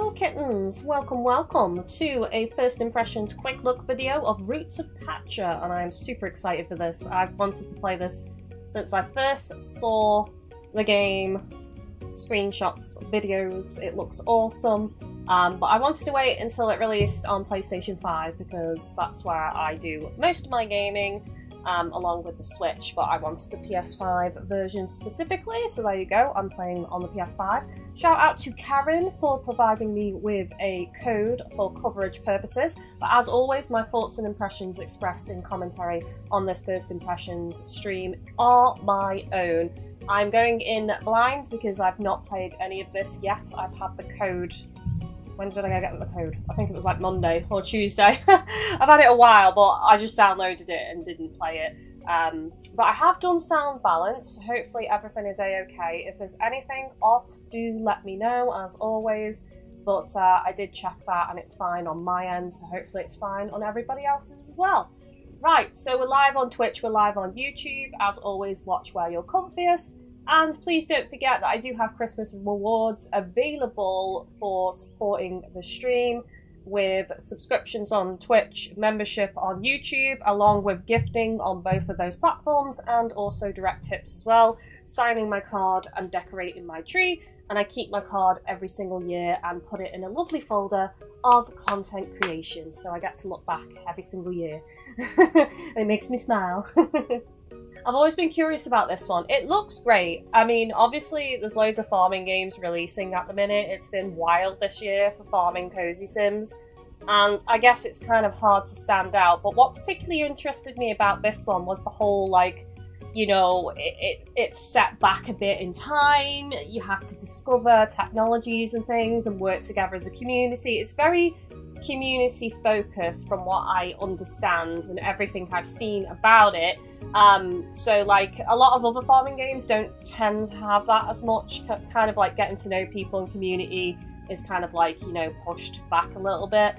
Hello kittens, welcome to a first impressions quick look video of Roots of Pacha, and I'm super excited for this. I've wanted to play this since I first saw the game, screenshots, videos. It looks awesome, but I wanted to wait until it released on PlayStation 5 because that's where I do most of my gaming, along with the Switch, but I wanted the PS5 version specifically, so there you go, I'm playing on the PS5. Shout out to Karen for providing me with a code for coverage purposes, but as always, my thoughts and impressions expressed in commentary on this First Impressions stream are my own. I'm going in blind because I've not played any of this yet. I've had the code. When did I get the code? I think it was like Monday or Tuesday. I've had it a while, but I just downloaded it and didn't play it. But I have done sound balance, so hopefully everything is a-okay. If there's anything off, do let me know, as always. But I did check that and it's fine on my end, so hopefully it's fine on everybody else's as well. Right, so we're live on Twitch, we're live on YouTube. As always, watch where you're comfiest. And please don't forget that I do have Christmas rewards available for supporting the stream with subscriptions on Twitch, membership on YouTube, along with gifting on both of those platforms, and also direct tips as well, signing my card and decorating my tree. And I keep my card every single year and put it in a lovely folder of content creation, so I get to look back every single year. It makes me smile. I've always been curious about this one. It looks great. I mean, obviously there's loads of farming games releasing at the minute. It's been wild this year for farming cozy sims, and I guess it's kind of hard to stand out. But what particularly interested me about this one was the whole, like, you know, it's set back a bit in time. You have to discover technologies and things and work together as a community. It's very community focused from what I understand and everything I've seen about it. So like a lot of other farming games don't tend to have that as much. Kind of like getting to know people and community is kind of like, you know, pushed back a little bit.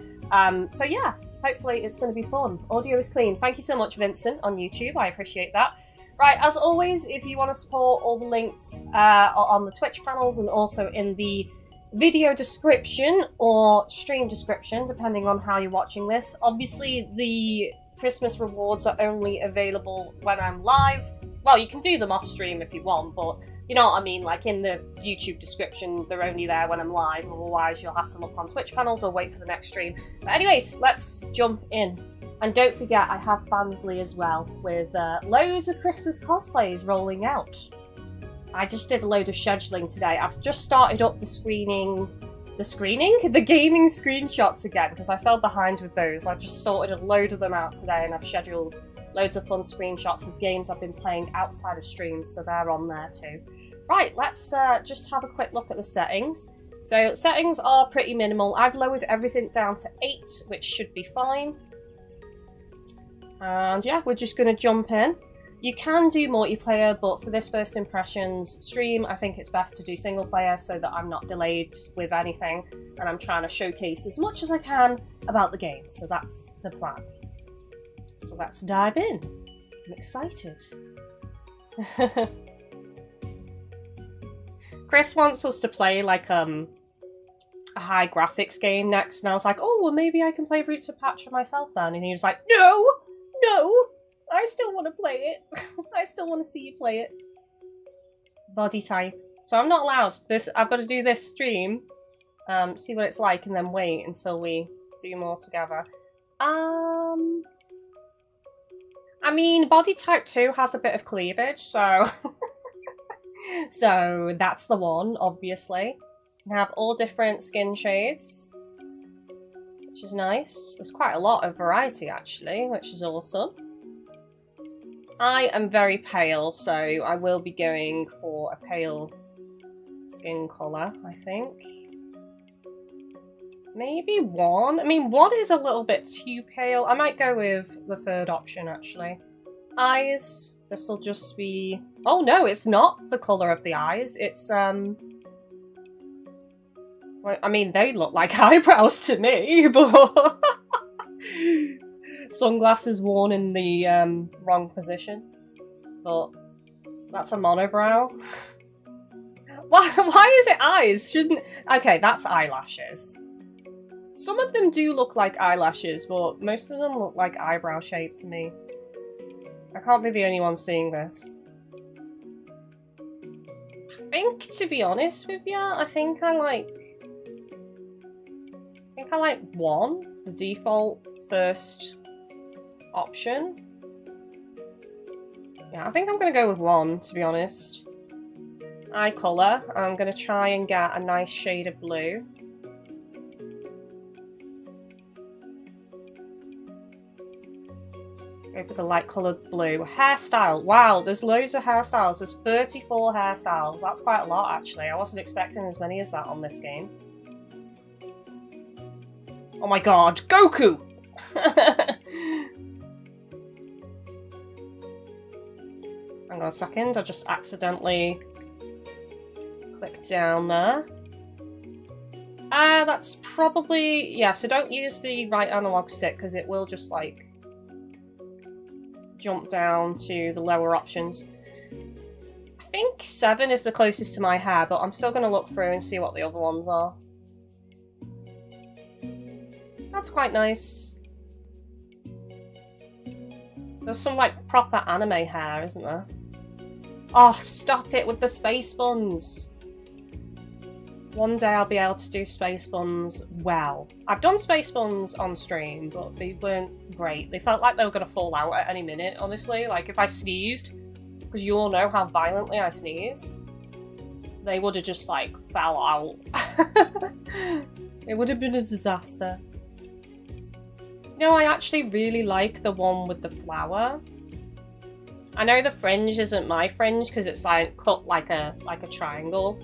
So yeah, hopefully it's going to be fun. Audio is clean. Thank you so much, Vincent, on YouTube. I appreciate that. Right, as always, if you want to support, all the links are on the Twitch panels and also in the video description or stream description, depending on how you're watching this. Obviously, the Christmas rewards are only available when I'm live. Well, you can do them off stream if you want, but you know what I mean, like in the YouTube description, they're only there when I'm live, otherwise you'll have to look on Twitch panels or wait for the next stream. But anyways, let's jump in. And don't forget, I have Fansly as well, with loads of Christmas cosplays rolling out. I just did a load of scheduling today. I've just started up the gaming screenshots again, because I fell behind with those. I just sorted a load of them out today, and I've scheduled loads of fun screenshots of games I've been playing outside of streams, so they're on there too. Right, let's just have a quick look at the settings. So settings are pretty minimal. I've lowered everything down to 8, which should be fine. And yeah, we're just going to jump in. You can do multiplayer, but for this First Impressions stream, I think it's best to do single player so that I'm not delayed with anything, and I'm trying to showcase as much as I can about the game, so that's the plan. So let's dive in. I'm excited. Chris wants us to play like a high graphics game next, and I was like, oh, well maybe I can play Roots of Pacha myself then, and he was like, no! No! I still want to play it. I still want to see you play it. Body type. So I'm not allowed. I've got to do this stream, see what it's like, and then wait until we do more together. I mean, body type 2 has a bit of cleavage, so... so that's the one, obviously. You can have all different skin shades, which is nice. There's quite a lot of variety, actually, which is awesome. I am very pale, so I will be going for a pale skin colour, I think. Maybe 1? I mean, 1 is a little bit too pale. I might go with the third option, actually. Eyes. This will just be... Oh, no, it's not the colour of the eyes. It's, I mean, they look like eyebrows to me, but... Sunglasses worn in the wrong position, but that's a monobrow. Why is it eyes? Shouldn't... Okay, that's eyelashes. Some of them do look like eyelashes, but most of them look like eyebrow shape to me. I can't be the only one seeing this. I think, to be honest with you, I think I like 1, the default first option. Yeah, I think I'm gonna go with 1, to be honest. Eye colour, I'm gonna try and get a nice shade of blue. Go for the light coloured blue. Hairstyle, wow, there's loads of hairstyles. There's 34 hairstyles. That's quite a lot, actually. I wasn't expecting as many as that on this game. Oh my god, Goku! Hang on a second, I just accidentally clicked down there. That's probably... yeah, so don't use the right analog stick because it will just, like, jump down to the lower options. I think 7 is the closest to my hair, but I'm still going to look through and see what the other ones are. That's quite nice. There's some, like, proper anime hair, isn't there? Oh, stop it with the space buns! One day I'll be able to do space buns well. I've done space buns on stream, but they weren't great. They felt like they were going to fall out at any minute, honestly. Like, if I sneezed, because you all know how violently I sneeze, they would have just, like, fell out. It would have been a disaster. No, I actually really like the one with the flower. I know the fringe isn't my fringe because it's like cut like a triangle.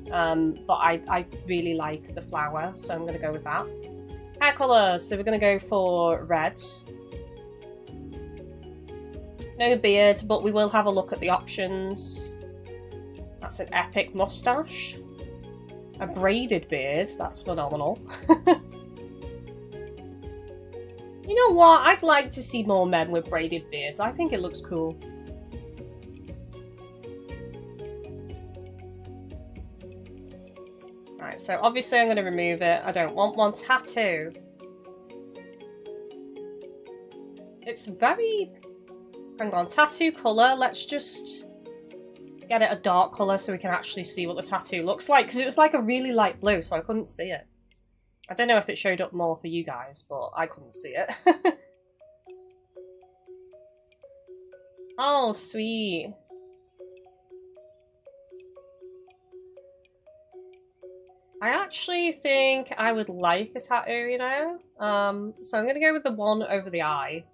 But I really like the flower, so I'm gonna go with that. Hair colour, so we're gonna go for red. No beard, but we will have a look at the options. That's an epic mustache. A braided beard, that's phenomenal. You know what? I'd like to see more men with braided beards. I think it looks cool. Right, so obviously I'm going to remove it. I don't want one tattoo. It's very... hang on, tattoo colour. Let's just get it a dark colour so we can actually see what the tattoo looks like. Because it was like a really light blue, so I couldn't see it. I don't know if it showed up more for you guys, but I couldn't see it. Oh, sweet. I actually think I would like a tattoo, you know? So I'm going to go with the one over the eye.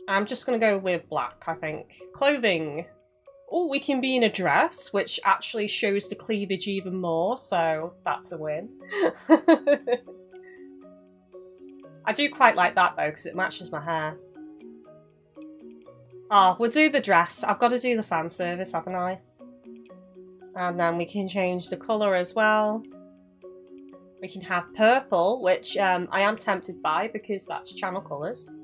I'm just going to go with black, I think. Clothing. Oh, we can be in a dress, which actually shows the cleavage even more, so that's a win. I do quite like that, though, because it matches my hair. Oh, we'll do the dress. I've got to do the fan service, haven't I? And then we can change the colour as well. We can have purple, which I am tempted by, because that's channel colours.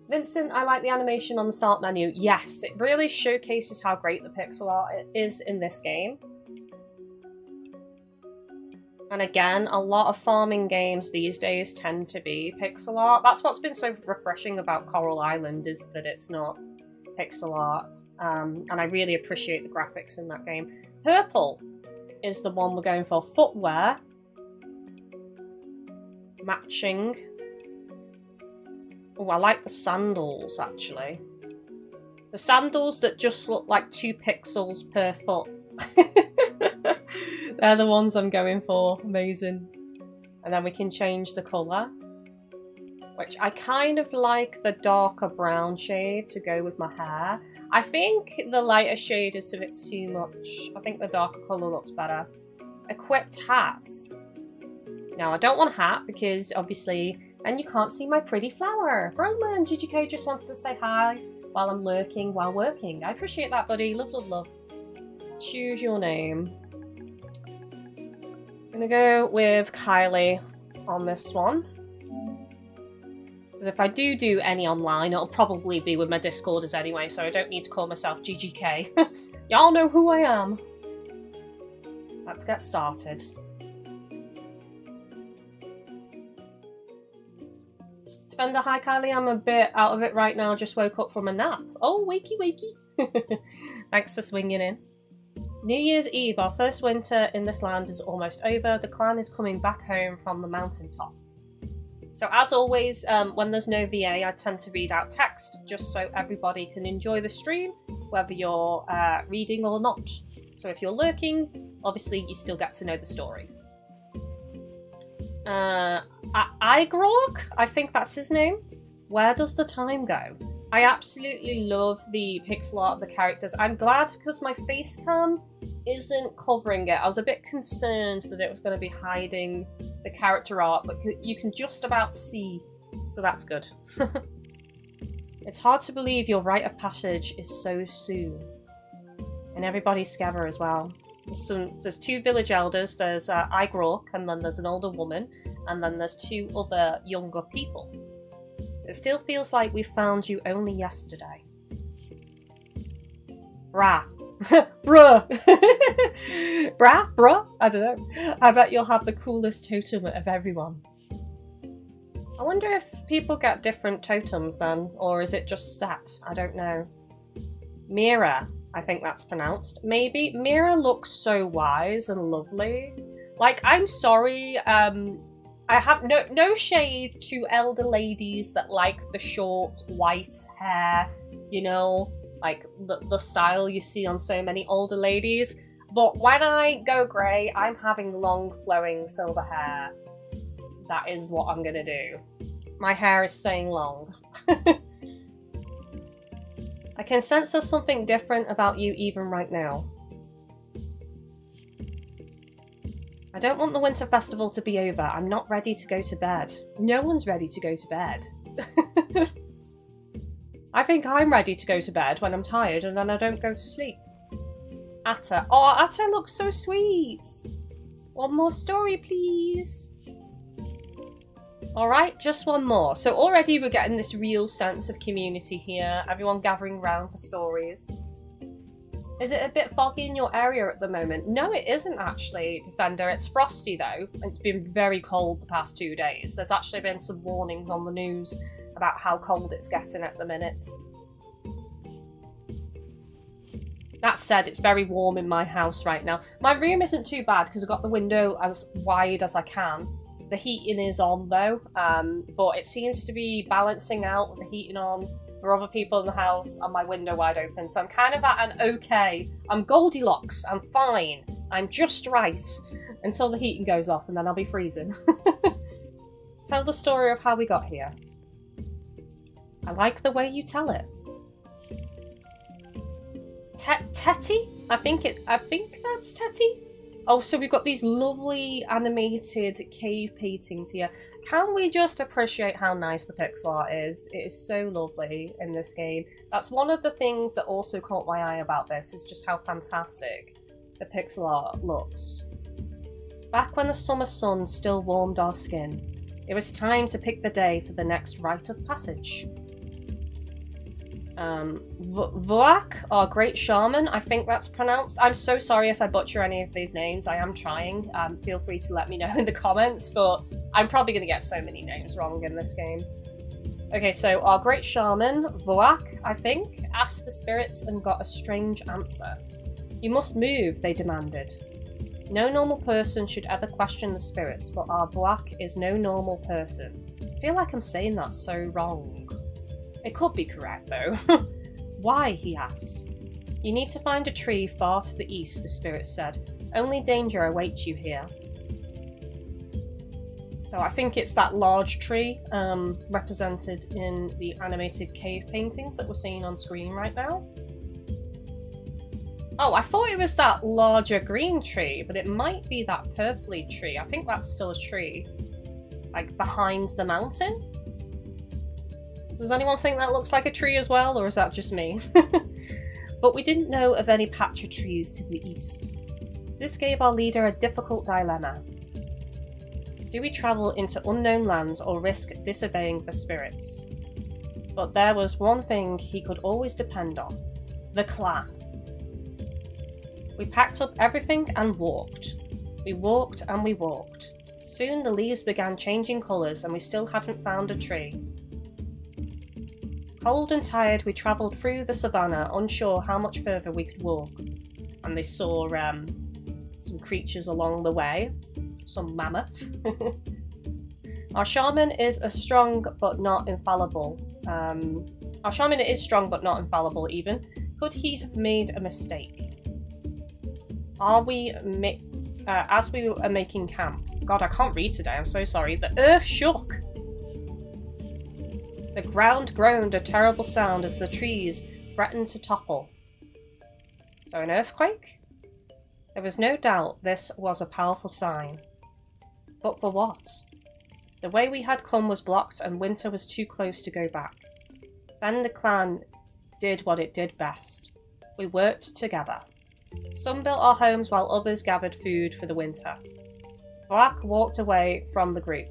Vincent, I like the animation on the start menu. Yes, it really showcases how great the pixel art is in this game. And again, a lot of farming games these days tend to be pixel art. That's what's been so refreshing about Coral Island, is that it's not pixel art. And I really appreciate the graphics in that game. Purple is the one we're going for. Footwear. Matching. Oh, I like the sandals, actually. The sandals that just look like 2 pixels per foot. They're the ones I'm going for. Amazing. And then we can change the colour. Which I kind of like the darker brown shade to go with my hair. I think the lighter shade is a bit too much. I think the darker colour looks better. Equipped hats. Now, I don't want a hat because, obviously... and you can't see my pretty flower. Roland, GGK just wanted to say hi while I'm lurking while working. I appreciate that, buddy. Love, love, love. Choose your name. I'm gonna go with Kylie on this one. Because if I do any online, it'll probably be with my Discorders anyway, so I don't need to call myself GGK. Y'all know who I am. Let's get started. Defender, hi Kylie, I'm a bit out of it right now, just woke up from a nap. Oh, wakey wakey. Thanks for swinging in. New Year's Eve, our first winter in this land is almost over. The clan is coming back home from the mountaintop. So as always, when there's no VA, I tend to read out text, just so everybody can enjoy the stream, whether you're reading or not. So if you're lurking, obviously you still get to know the story. Igrok, I think that's his name. Where does the time go? I absolutely love the pixel art of the characters. I'm glad because my face cam isn't covering it. I was a bit concerned that it was going to be hiding the character art, but you can just about see, so that's good. It's hard to believe your rite of passage is so soon. And everybody's together as well. There's two village elders, there's Igrok, and then there's an older woman, and then there's two other younger people. It still feels like we found you only yesterday. Brah. Bruh. Bruh? I don't know. I bet you'll have the coolest totem of everyone. I wonder if people get different totems then, or is it just set? I don't know. Mira, I think that's pronounced. Maybe. Mira looks so wise and lovely. Like, I'm sorry, I have no shade to elder ladies that like the short white hair, you know, like the style you see on so many older ladies. But when I go grey, I'm having long flowing silver hair. That is what I'm gonna do. My hair is staying long. I can sense there's something different about you even right now. I don't want the winter festival to be over. I'm not ready to go to bed. No one's ready to go to bed. I think I'm ready to go to bed when I'm tired and then I don't go to sleep. Otter. Oh, Otter looks so sweet. One more story, please. Alright, just one more. So already we're getting this real sense of community here. Everyone gathering around for stories. Is it a bit foggy in your area at the moment? No, it isn't actually, Defender. It's frosty though. It's been very cold the past 2 days. There's actually been some warnings on the news about how cold it's getting at the minute. That said, it's very warm in my house right now. My room isn't too bad because I've got the window as wide as I can. The heating is on though, but it seems to be balancing out with the heating on for other people in the house and my window wide open. So I'm kind of at an okay. I'm Goldilocks. I'm fine. I'm just right until the heating goes off and then I'll be freezing. Tell the story of how we got here. I like the way you tell it. Tetty? I think that's Tetty. Oh, so we've got these lovely animated cave paintings here. Can we just appreciate how nice the pixel art is? It is so lovely in this game. That's one of the things that also caught my eye about this, is just how fantastic the pixel art looks. Back when the summer sun still warmed our skin, it was time to pick the day for the next rite of passage. Vuak, our great shaman, I think that's pronounced. I'm so sorry if I butcher any of these names. I am trying. Feel free to let me know in the comments, but I'm probably going to get so many names wrong in this game. Okay, so our great shaman, Vuak, I think, asked the spirits and got a strange answer. You must move, they demanded. No normal person should ever question the spirits, but our Vuak is no normal person. I feel like I'm saying that so wrong. It could be correct, though. Why? He asked. You need to find a tree far to the east, the spirit said. Only danger awaits you here. So I think it's that large tree represented in the animated cave paintings that we're seeing on screen right now. Oh, I thought it was that larger green tree, but it might be that purpley tree. I think that's still a tree. Like, behind the mountain? Does anyone think that looks like a tree as well, or is that just me? But we didn't know of any Pacha trees to the east. This gave our leader a difficult dilemma. Do we travel into unknown lands or risk disobeying the spirits? But there was one thing he could always depend on. The clan. We packed up everything and walked. We walked and we walked. Soon the leaves began changing colours and we still hadn't found a tree. Cold and tired, we travelled through the savannah, unsure how much further we could walk. And they saw some creatures along the way. Some mammoth. Our shaman is strong but not infallible. Our shaman is strong but not infallible even. Could he have made a mistake? As we were making camp. God, I can't read today, I'm so sorry. The earth shook. The ground groaned a terrible sound as the trees threatened to topple. So an earthquake? There was no doubt this was a powerful sign. But for what? The way we had come was blocked and winter was too close to go back. Then the clan did what it did best. We worked together. Some built our homes while others gathered food for the winter. Black walked away from the group.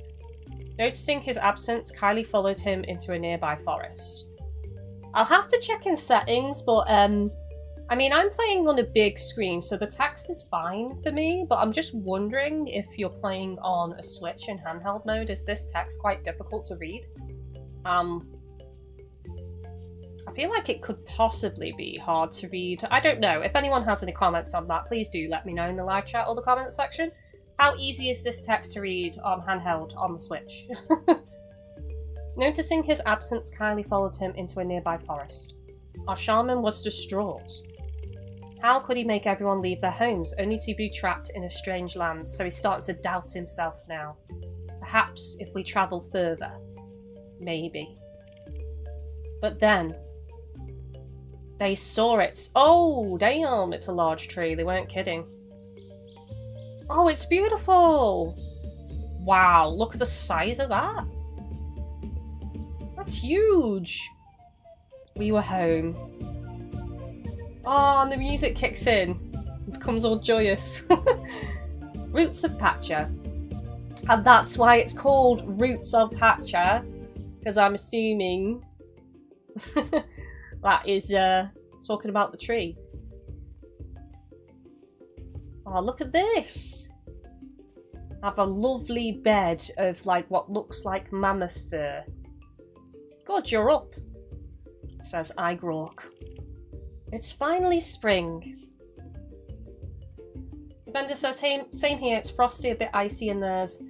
Noticing his absence, Kylie followed him into a nearby forest. I'll have to check in settings, but I mean, I'm playing on a big screen, so the text is fine for me, but I'm just wondering if you're playing on a Switch in handheld mode, is this text quite difficult to read? I feel like it could possibly be hard to read. I don't know. If anyone has any comments on that, please do let me know in the live chat or the comments section. How easy is this text to read on handheld on the Switch? Noticing his absence, Kylie followed him into a nearby forest. Our shaman was distraught. How could he make everyone leave their homes, only to be trapped in a strange land? So he's starting to doubt himself now. Perhaps if we travel further. Maybe. But then they saw it. Oh, damn, it's a large tree. They weren't kidding. Oh, it's beautiful. Wow, look at the size of that. That's huge. We were home. Oh, and the music kicks in. It becomes all joyous. Roots of Pacha. And that's why it's called Roots of Pacha. Because I'm assuming that is talking about the tree. Oh, look at this. I have a lovely bed of like what looks like mammoth fur. God, you're up, says Igrok. It's finally spring. Bender says, hey, same here, it's frosty, a bit icy, and there's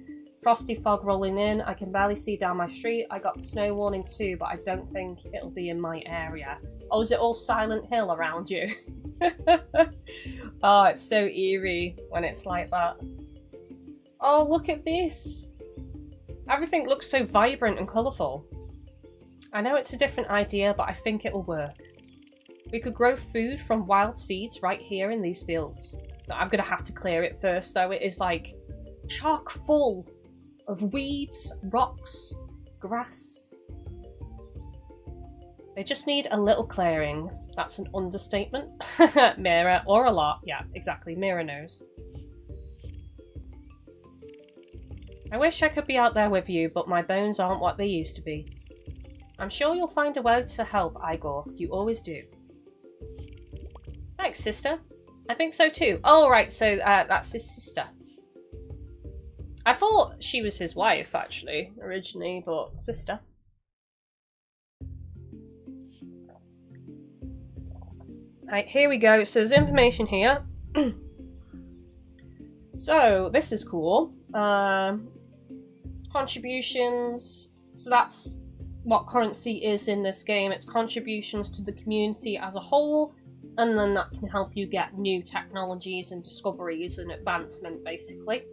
frosty fog rolling in. I can barely see down my street. I got the snow warning too, but I don't think it'll be in my area. Oh, is it all Silent Hill around you? Oh, it's so eerie when it's like that. Oh, look at this. Everything looks so vibrant and colourful. I know it's a different idea, but I think it'll work. We could grow food from wild seeds right here in these fields. So I'm going to have to clear it first, though. It is like chock full of weeds, rocks, grass. They just need a little clearing. That's an understatement. Mira, or a lot. Yeah, exactly. Mira knows. I wish I could be out there with you, but my bones aren't what they used to be. I'm sure you'll find a way to help, Igor. You always do. Thanks, sister. I think so too. Oh, right, so that's his sister. I thought she was his wife, actually, originally, but sister. Right, here we go. So there's information here. So, this is cool. Contributions. So that's what currency is in this game. It's contributions to the community as a whole. And then that can help you get new technologies and discoveries and advancement, basically.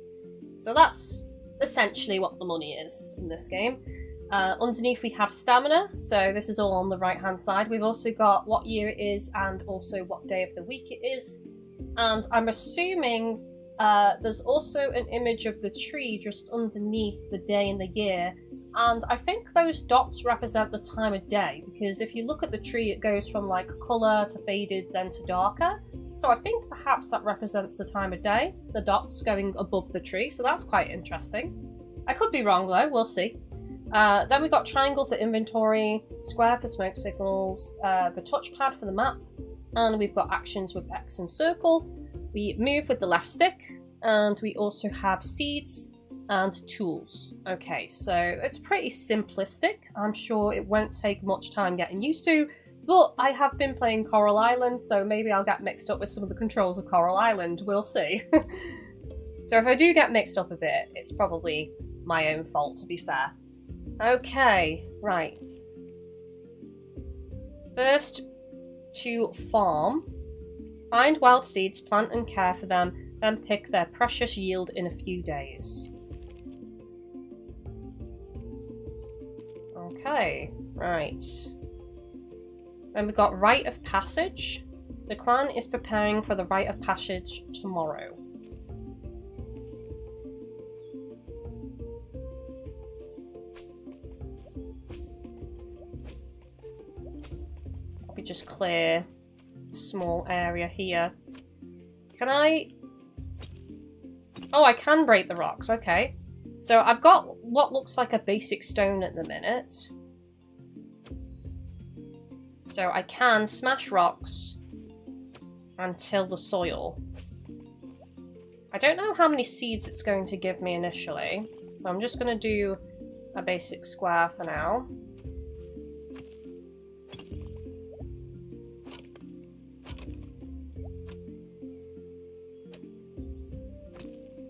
So that's essentially what the money is in this game. Underneath we have stamina, so this is all on the right hand side. We've also got what year it is and also what day of the week it is. And I'm assuming there's also an image of the tree just underneath the day and the year. And I think those dots represent the time of day, because if you look at the tree, it goes from like colour to faded, then to darker. So I think perhaps that represents the time of day, the dots going above the tree, so that's quite interesting. I could be wrong though, we'll see. Then we got triangle for inventory, square for smoke signals, the touchpad for the map, and we've got actions with X and circle. We move with the left stick, and we also have seeds and tools. Okay, so it's pretty simplistic. I'm sure it won't take much time getting used to, but I have been playing Coral Island, so maybe I'll get mixed up with some of the controls of Coral Island. We'll see. So if I do get mixed up a bit, it's probably my own fault, to be fair. Okay, right. First, to farm. Find wild seeds, plant and care for them, then pick their precious yield in a few days. Okay, right. Then we've got Rite of Passage. The clan is preparing for the Rite of Passage tomorrow. I could just clear a small area here. Can I... Oh, I can break the rocks, okay. So I've got what looks like a basic stone at the minute. So I can smash rocks and till the soil. I don't know how many seeds it's going to give me initially, so I'm just going to do a basic square for now.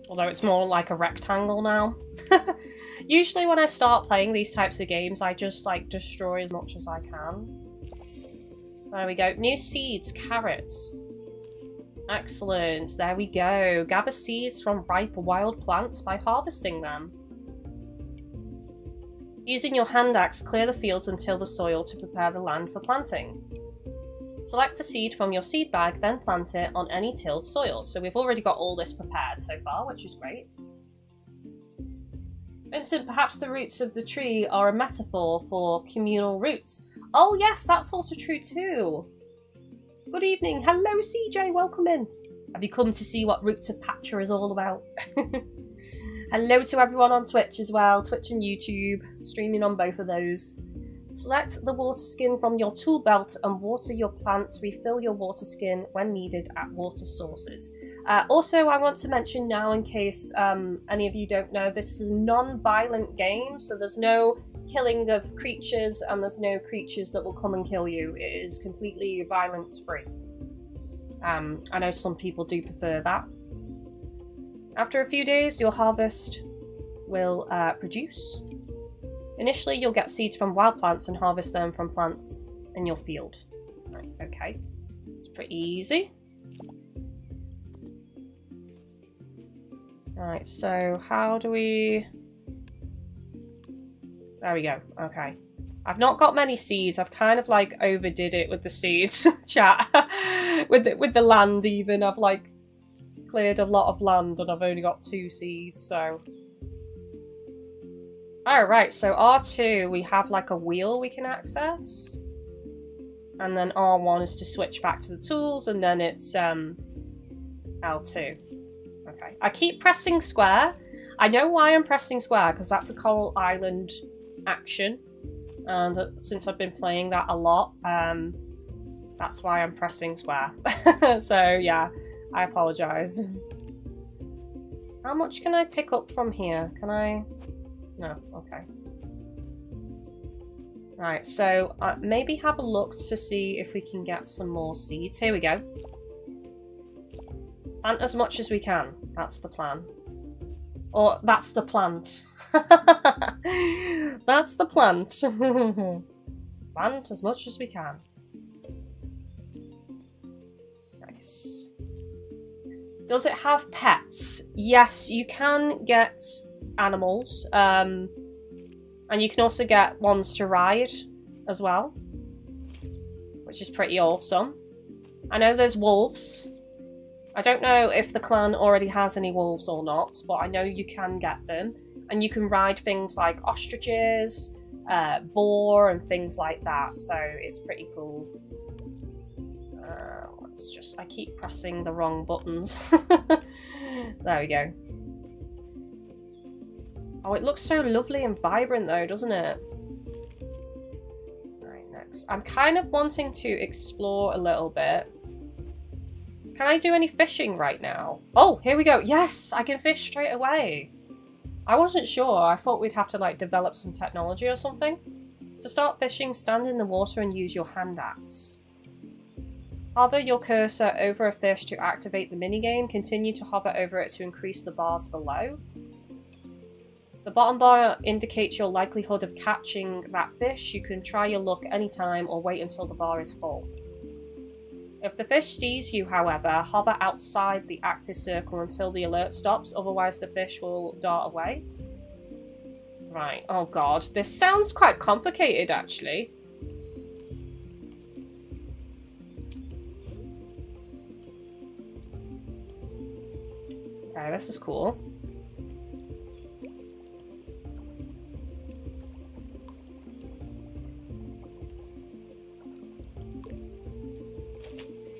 Although it's more like a rectangle now. Usually when I start playing these types of games, I just like destroy as much as I can. There we go. New seeds, carrots. Excellent. There we go. Gather seeds from ripe wild plants by harvesting them. Using your hand axe, clear the fields and till the soil to prepare the land for planting. Select a seed from your seed bag, then plant it on any tilled soil. So we've already got all this prepared so far, which is great. Vincent, perhaps the roots of the tree are a metaphor for communal roots. Oh yes, that's also true too. Good evening. Hello CJ, welcome in. Have you come to see what Roots of Pacha is all about? Hello to everyone on Twitch as well, Twitch and YouTube, streaming on both of those. Select the water skin from your tool belt and water your plants. Refill your water skin when needed at water sources. Also, I want to mention now, in case any of you don't know, this is a non-violent game, so there's no killing of creatures and there's no creatures that will come and kill you. It is completely violence-free. I know some people do prefer that. After a few days, your harvest will produce. Initially, you'll get seeds from wild plants and harvest them from plants in your field. Right, okay. It's pretty easy. Right, so how do we... There we go, okay. I've not got many seeds. I've kind of like overdid it with the seeds, chat. with the land even. I've like cleared a lot of land and I've only got 2 seeds, so... Alright, so R2 we have like a wheel we can access. And then R1 is to switch back to the tools, and then it's L2. Okay. I keep pressing square. I know why I'm pressing square, because that's a Coral Island action. And since I've been playing that a lot, that's why I'm pressing square. So yeah, I apologise. How much can I pick up from here? Can I... No, okay. Right, so maybe have a look to see if we can get some more seeds. Here we go. Plant as much as we can. That's the plan. Or that's the plant. That's the plant. Plant as much as we can. Nice. Does it have pets? Yes, you can get animals, and you can also get ones to ride as well, which is pretty awesome. I know there's wolves. I don't know if the clan already has any wolves or not, but I know you can get them, and you can ride things like ostriches, boar, and things like that, so it's pretty cool. Let's just... I keep pressing the wrong buttons. There we go. Oh, it looks so lovely and vibrant though, doesn't it? Alright, next. I'm kind of wanting to explore a little bit. Can I do any fishing right now? Oh, here we go. Yes, I can fish straight away. I wasn't sure. I thought we'd have to like develop some technology or something. To start fishing, stand in the water and use your hand axe. Hover your cursor over a fish to activate the minigame. Continue to hover over it to increase the bars below. The bottom bar indicates your likelihood of catching that fish. You can try your luck anytime or wait until the bar is full. If the fish sees you, however, hover outside the active circle until the alert stops, otherwise the fish will dart away. Right, oh god, this sounds quite complicated actually. Okay, this is cool.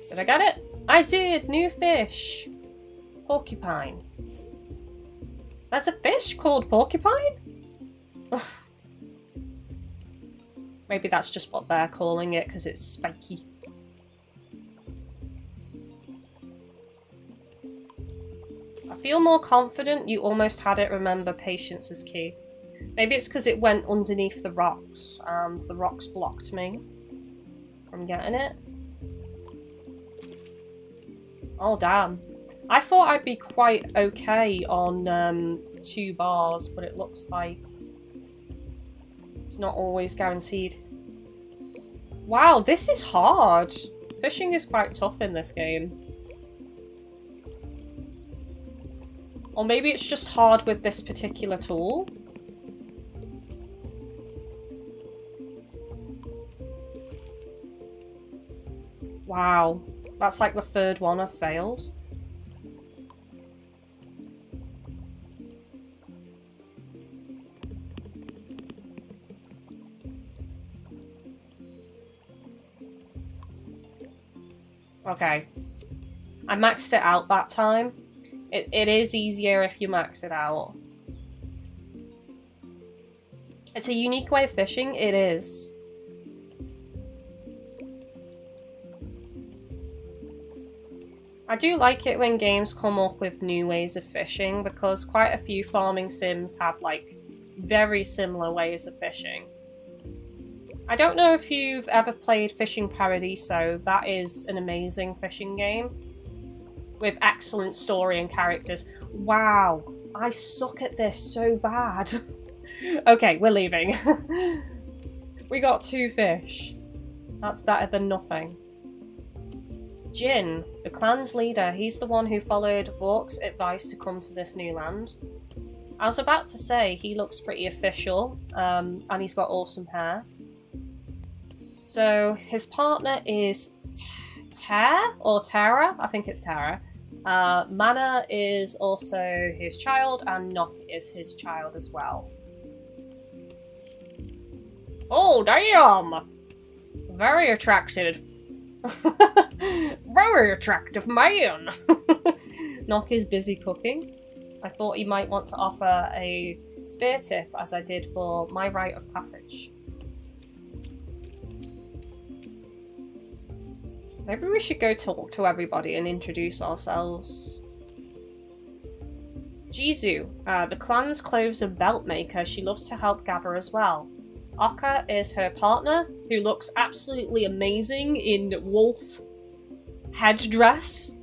Did I get it? I did! New fish! Porcupine. There's a fish called porcupine? Maybe that's just what they're calling it because it's spiky. I feel more confident. You almost had it. Remember, patience is key. Maybe it's because it went underneath the rocks and the rocks blocked me from getting it. Oh, damn. I thought I'd be quite okay on 2 bars, but it looks like it's not always guaranteed. Wow, this is hard. Fishing is quite tough in this game. Or maybe it's just hard with this particular tool. Wow. That's like the 3rd one I've failed. Okay. I maxed it out that time. It is easier if you max it out. It's a unique way of fishing. It is. I do like it when games come up with new ways of fishing because quite a few farming sims have like very similar ways of fishing. I don't know if you've ever played Fishing Paradiso. That is an amazing fishing game with excellent story and characters. Wow, I suck at this so bad. Okay, we're leaving. We got 2 fish. That's better than nothing. Jin, the clan's leader, he's the one who followed Vork's advice to come to this new land. I was about to say, he looks pretty official, and he's got awesome hair. So, his partner is Tara? I think it's Tara. Mana is also his child, and Nock is his child as well. Oh, damn! Very attractive. Very attractive man! Nock is busy cooking. I thought he might want to offer a spear tip as I did for my rite of passage. Maybe we should go talk to everybody and introduce ourselves. Jizu, the clan's clothes and belt maker. She loves to help gather as well. Otter is her partner, who looks absolutely amazing in wolf headdress.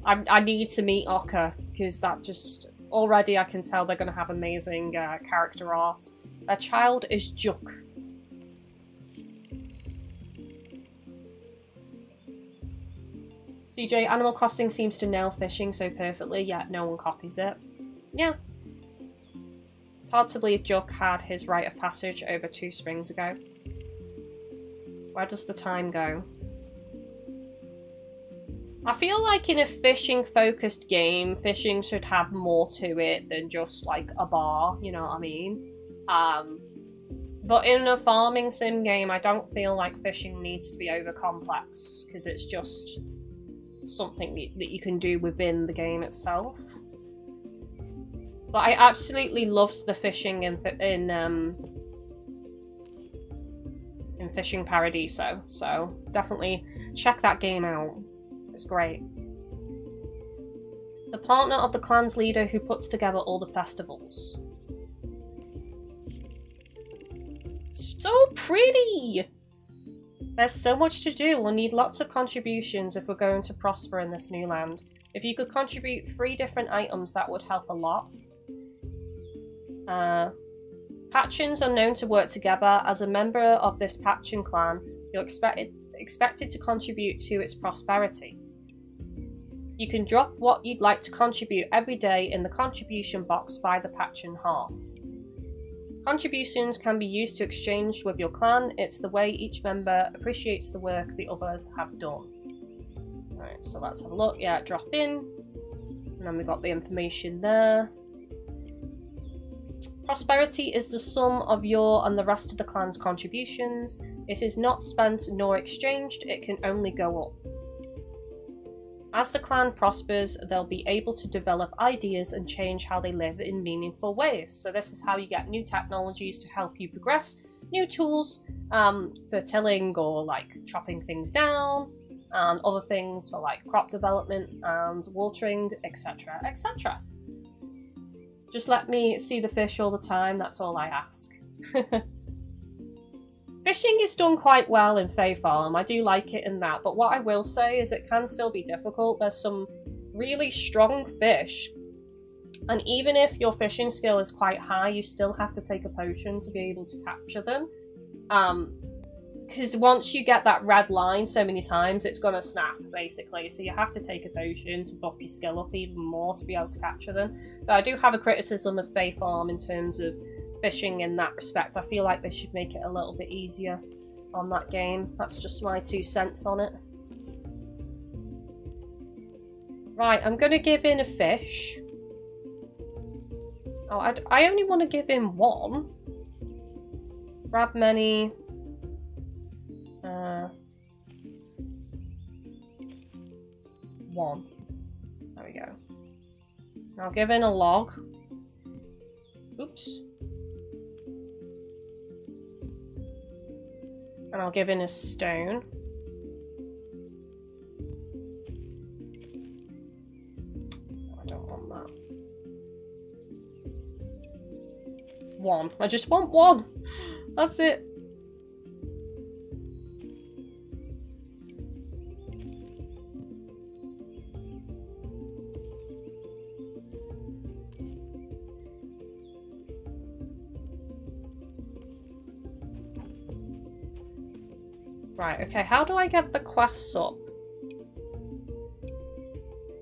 I need to meet Otter, because that just... Already I can tell they're going to have amazing character art. Their child is Juk. CJ, Animal Crossing seems to nail fishing so perfectly, yet no one copies it. Yeah. It's hard to believe Juk had his rite of passage over 2 springs ago. Where does the time go? I feel like in a fishing-focused game, fishing should have more to it than just, like, a bar, you know what I mean? But in a farming sim game, I don't feel like fishing needs to be over-complex, because it's just something that you can do within the game itself. But I absolutely loved the fishing in Fishing Paradiso, so definitely check that game out. It's great. The partner of the clan's leader who puts together all the festivals. So pretty! There's so much to do. We'll need lots of contributions if we're going to prosper in this new land. If you could contribute 3 different items, that would help a lot. Pachans are known to work together. As a member of this Pachan clan, you're expected to contribute to its prosperity. You can drop what you'd like to contribute every day in the contribution box by the Pachan hearth. Contributions can be used to exchange with your clan. It's the way each member appreciates the work the others have done. Alright, so let's have a look. Yeah, drop in. And then we got the information there. Prosperity is the sum of your and the rest of the clan's contributions. It is not spent nor exchanged, it can only go up. As the clan prospers, they'll be able to develop ideas and change how they live in meaningful ways. So this is how you get new technologies to help you progress, new tools for tilling or like chopping things down, and other things for like crop development and watering, etc, etc. Just let me see the fish all the time, that's all I ask. Fishing is done quite well in Fae Farm, I do like it in that, but what I will say is it can still be difficult. There's some really strong fish, and even if your fishing skill is quite high, you still have to take a potion to be able to capture them. Because once you get that red line so many times, it's going to snap, basically. So you have to take a potion to buff your skill up even more to be able to capture them. So I do have a criticism of Fae Farm in terms of fishing in that respect. I feel like they should make it a little bit easier on that game. That's just my 2 cents on it. Right, I'm going to give in a fish. Oh, I only want to give in 1. Grab many. 1. There we go. I'll give in a log. Oops. And I'll give in a stone. I don't want that. 1. I just want 1. That's it. Right, okay, how do I get the quests up?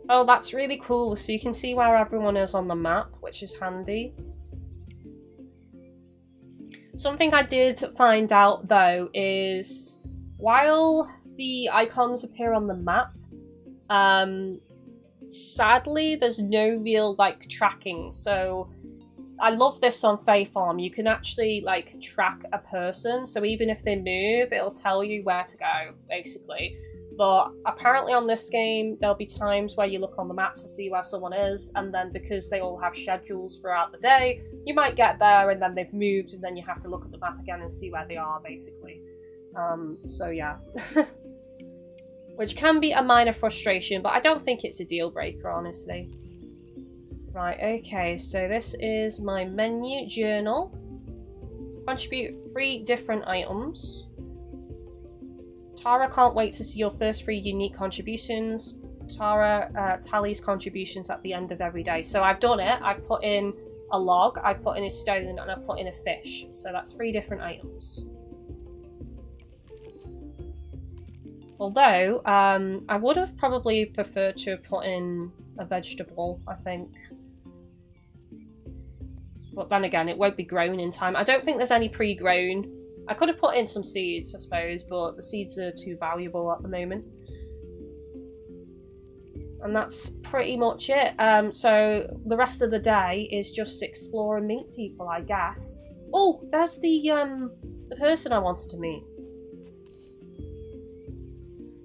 Oh, that's really cool, so you can see where everyone is on the map, which is handy. Something I did find out, though, is while the icons appear on the map, sadly, there's no real, like, tracking, so I love this on Fae Farm. You can actually, like, track a person, so even if they move, it'll tell you where to go, basically. But apparently on this game, there'll be times where you look on the map to see where someone is, and then because they all have schedules throughout the day, you might get there and then they've moved, and then you have to look at the map again and see where they are, basically. So yeah. Which can be a minor frustration, but I don't think it's a deal breaker, honestly. Right, okay, so this is my menu journal. Contribute 3 different items. Tara can't wait to see your first 3 unique contributions. Tara tallies contributions at the end of every day. So I've done it. I've put in a log, I've put in a stone, and I've put in a fish. So that's 3 different items. Although, I would have probably preferred to have put in a vegetable, I think. But then again, it won't be grown in time. I don't think there's any pre-grown. I could have put in some seeds, I suppose, but the seeds are too valuable at the moment. And that's pretty much it. So the rest of the day is just explore and meet people, I guess. Oh, there's the person I wanted to meet.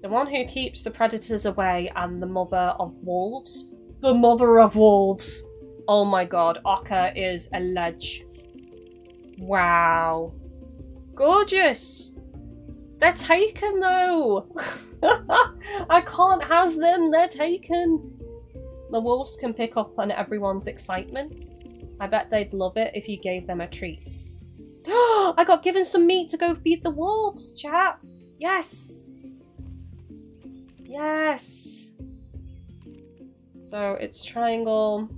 The one who keeps the predators away and the mother of wolves. The mother of wolves! Oh my god, Otter is a ledge. Wow. Gorgeous! They're taken though! I can't has them, they're taken! The wolves can pick up on everyone's excitement. I bet they'd love it if you gave them a treat. I got given some meat to go feed the wolves, chat! Yes! Yes! So it's triangle.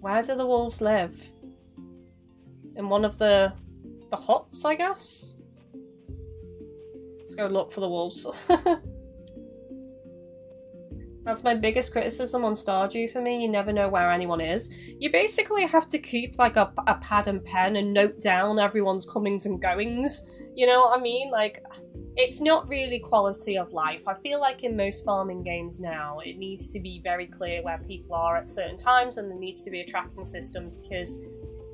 Where do the wolves live? In one of the huts, I guess? Let's go look for the wolves. That's my biggest criticism on Stardew for me. You never know where anyone is. You basically have to keep like a pad and pen and note down everyone's comings and goings. You know what I mean? Like, it's not really quality of life. I feel like in most farming games now, it needs to be very clear where people are at certain times, and there needs to be a tracking system because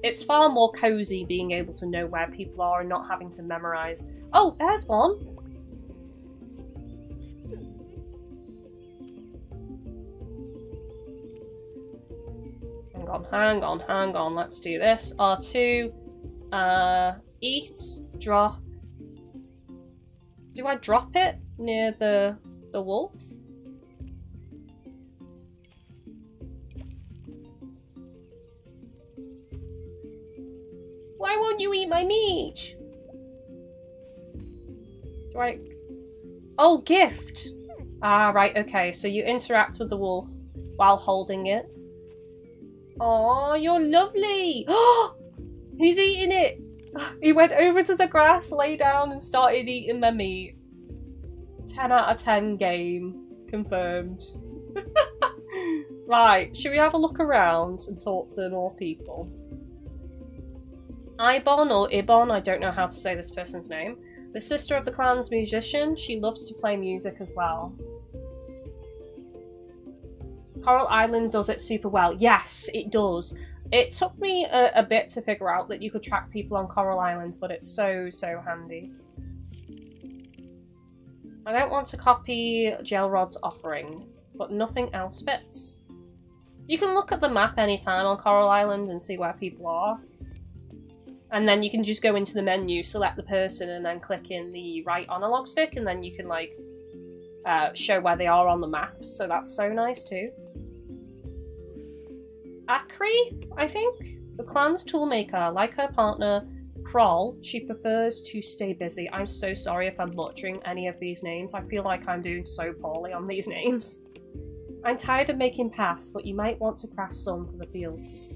it's far more cozy being able to know where people are and not having to memorize. Oh, there's one! Hang on, let's do this. R2, eat, drop. Do I drop it near the wolf? Why won't you eat my meat? Do I... Oh, gift! Ah, right, okay, so you interact with the wolf while holding it. Oh, you're lovely! Oh, he's eating it! He went over to the grass, lay down, and started eating my meat. 10 out of 10 game. Confirmed. Right, should we have a look around and talk to more people? Ibon or Ibon, I don't know how to say this person's name. The sister of the clan's musician, she loves to play music as well. Coral Island does it super well. Yes, it does. It took me a bit to figure out that you could track people on Coral Island, but it's so handy. I don't want to copy Gelrod's offering, but nothing else fits. You can look at the map anytime on Coral Island and see where people are. And then you can just go into the menu, select the person, and then click in the right analog stick, and then you can like show where they are on the map. So that's so nice too. Akri, I think? The clan's toolmaker. Like her partner, Kroll, she prefers to stay busy. I'm so sorry if I'm butchering any of these names. I feel like I'm doing so poorly on these names. I'm tired of making paths, but you might want to craft some for the fields.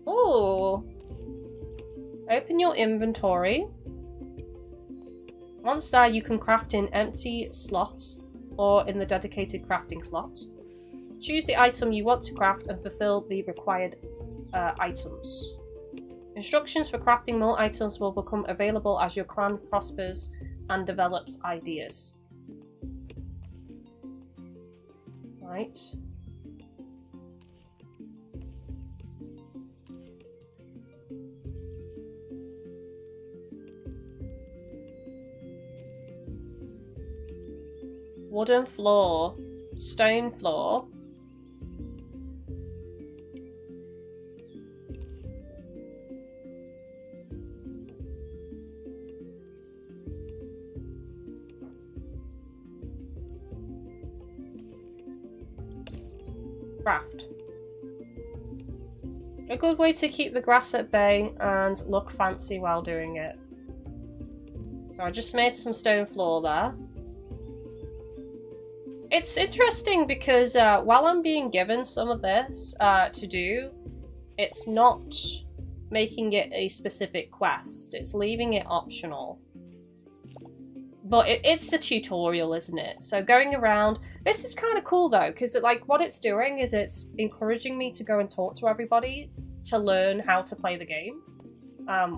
Oh! Open your inventory. Once there, you can craft in empty slots or in the dedicated crafting slots. Choose the item you want to craft and fulfill the required items. Instructions for crafting more items will become available as your clan prospers and develops ideas. Right. Wooden floor. Stone floor. Craft. A good way to keep the grass at bay and look fancy while doing it. So I just made some stone floor there. It's interesting because while I'm being given some of this to do, it's not making it a specific quest. It's leaving it optional. But it's a tutorial, isn't it? So going around... This is kind of cool, though, because like what it's doing is it's encouraging me to go and talk to everybody to learn how to play the game,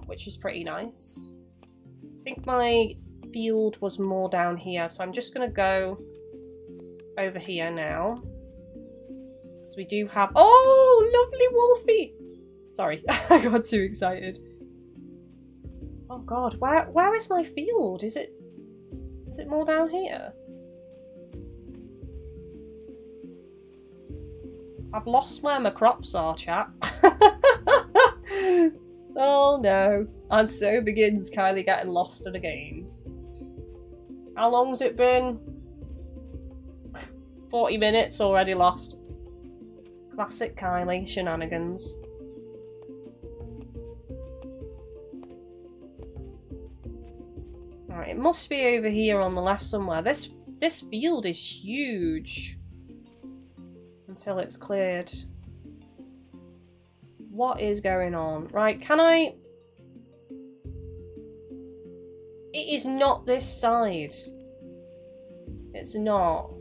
which is pretty nice. I think my field was more down here, so I'm just going to go over here now. So we do have... Oh, lovely Wolfie! Sorry, I got too excited. Oh god, where is my field? Is it more down here? I've lost where my crops are, chat. Oh no. And so begins Kylie getting lost in a game. How long's it been? 40 minutes already lost. Classic Kylie shenanigans. Alright, it must be over here on the left somewhere. This field is huge. Until it's cleared. What is going on? Right, can I... It is not this side. It's not.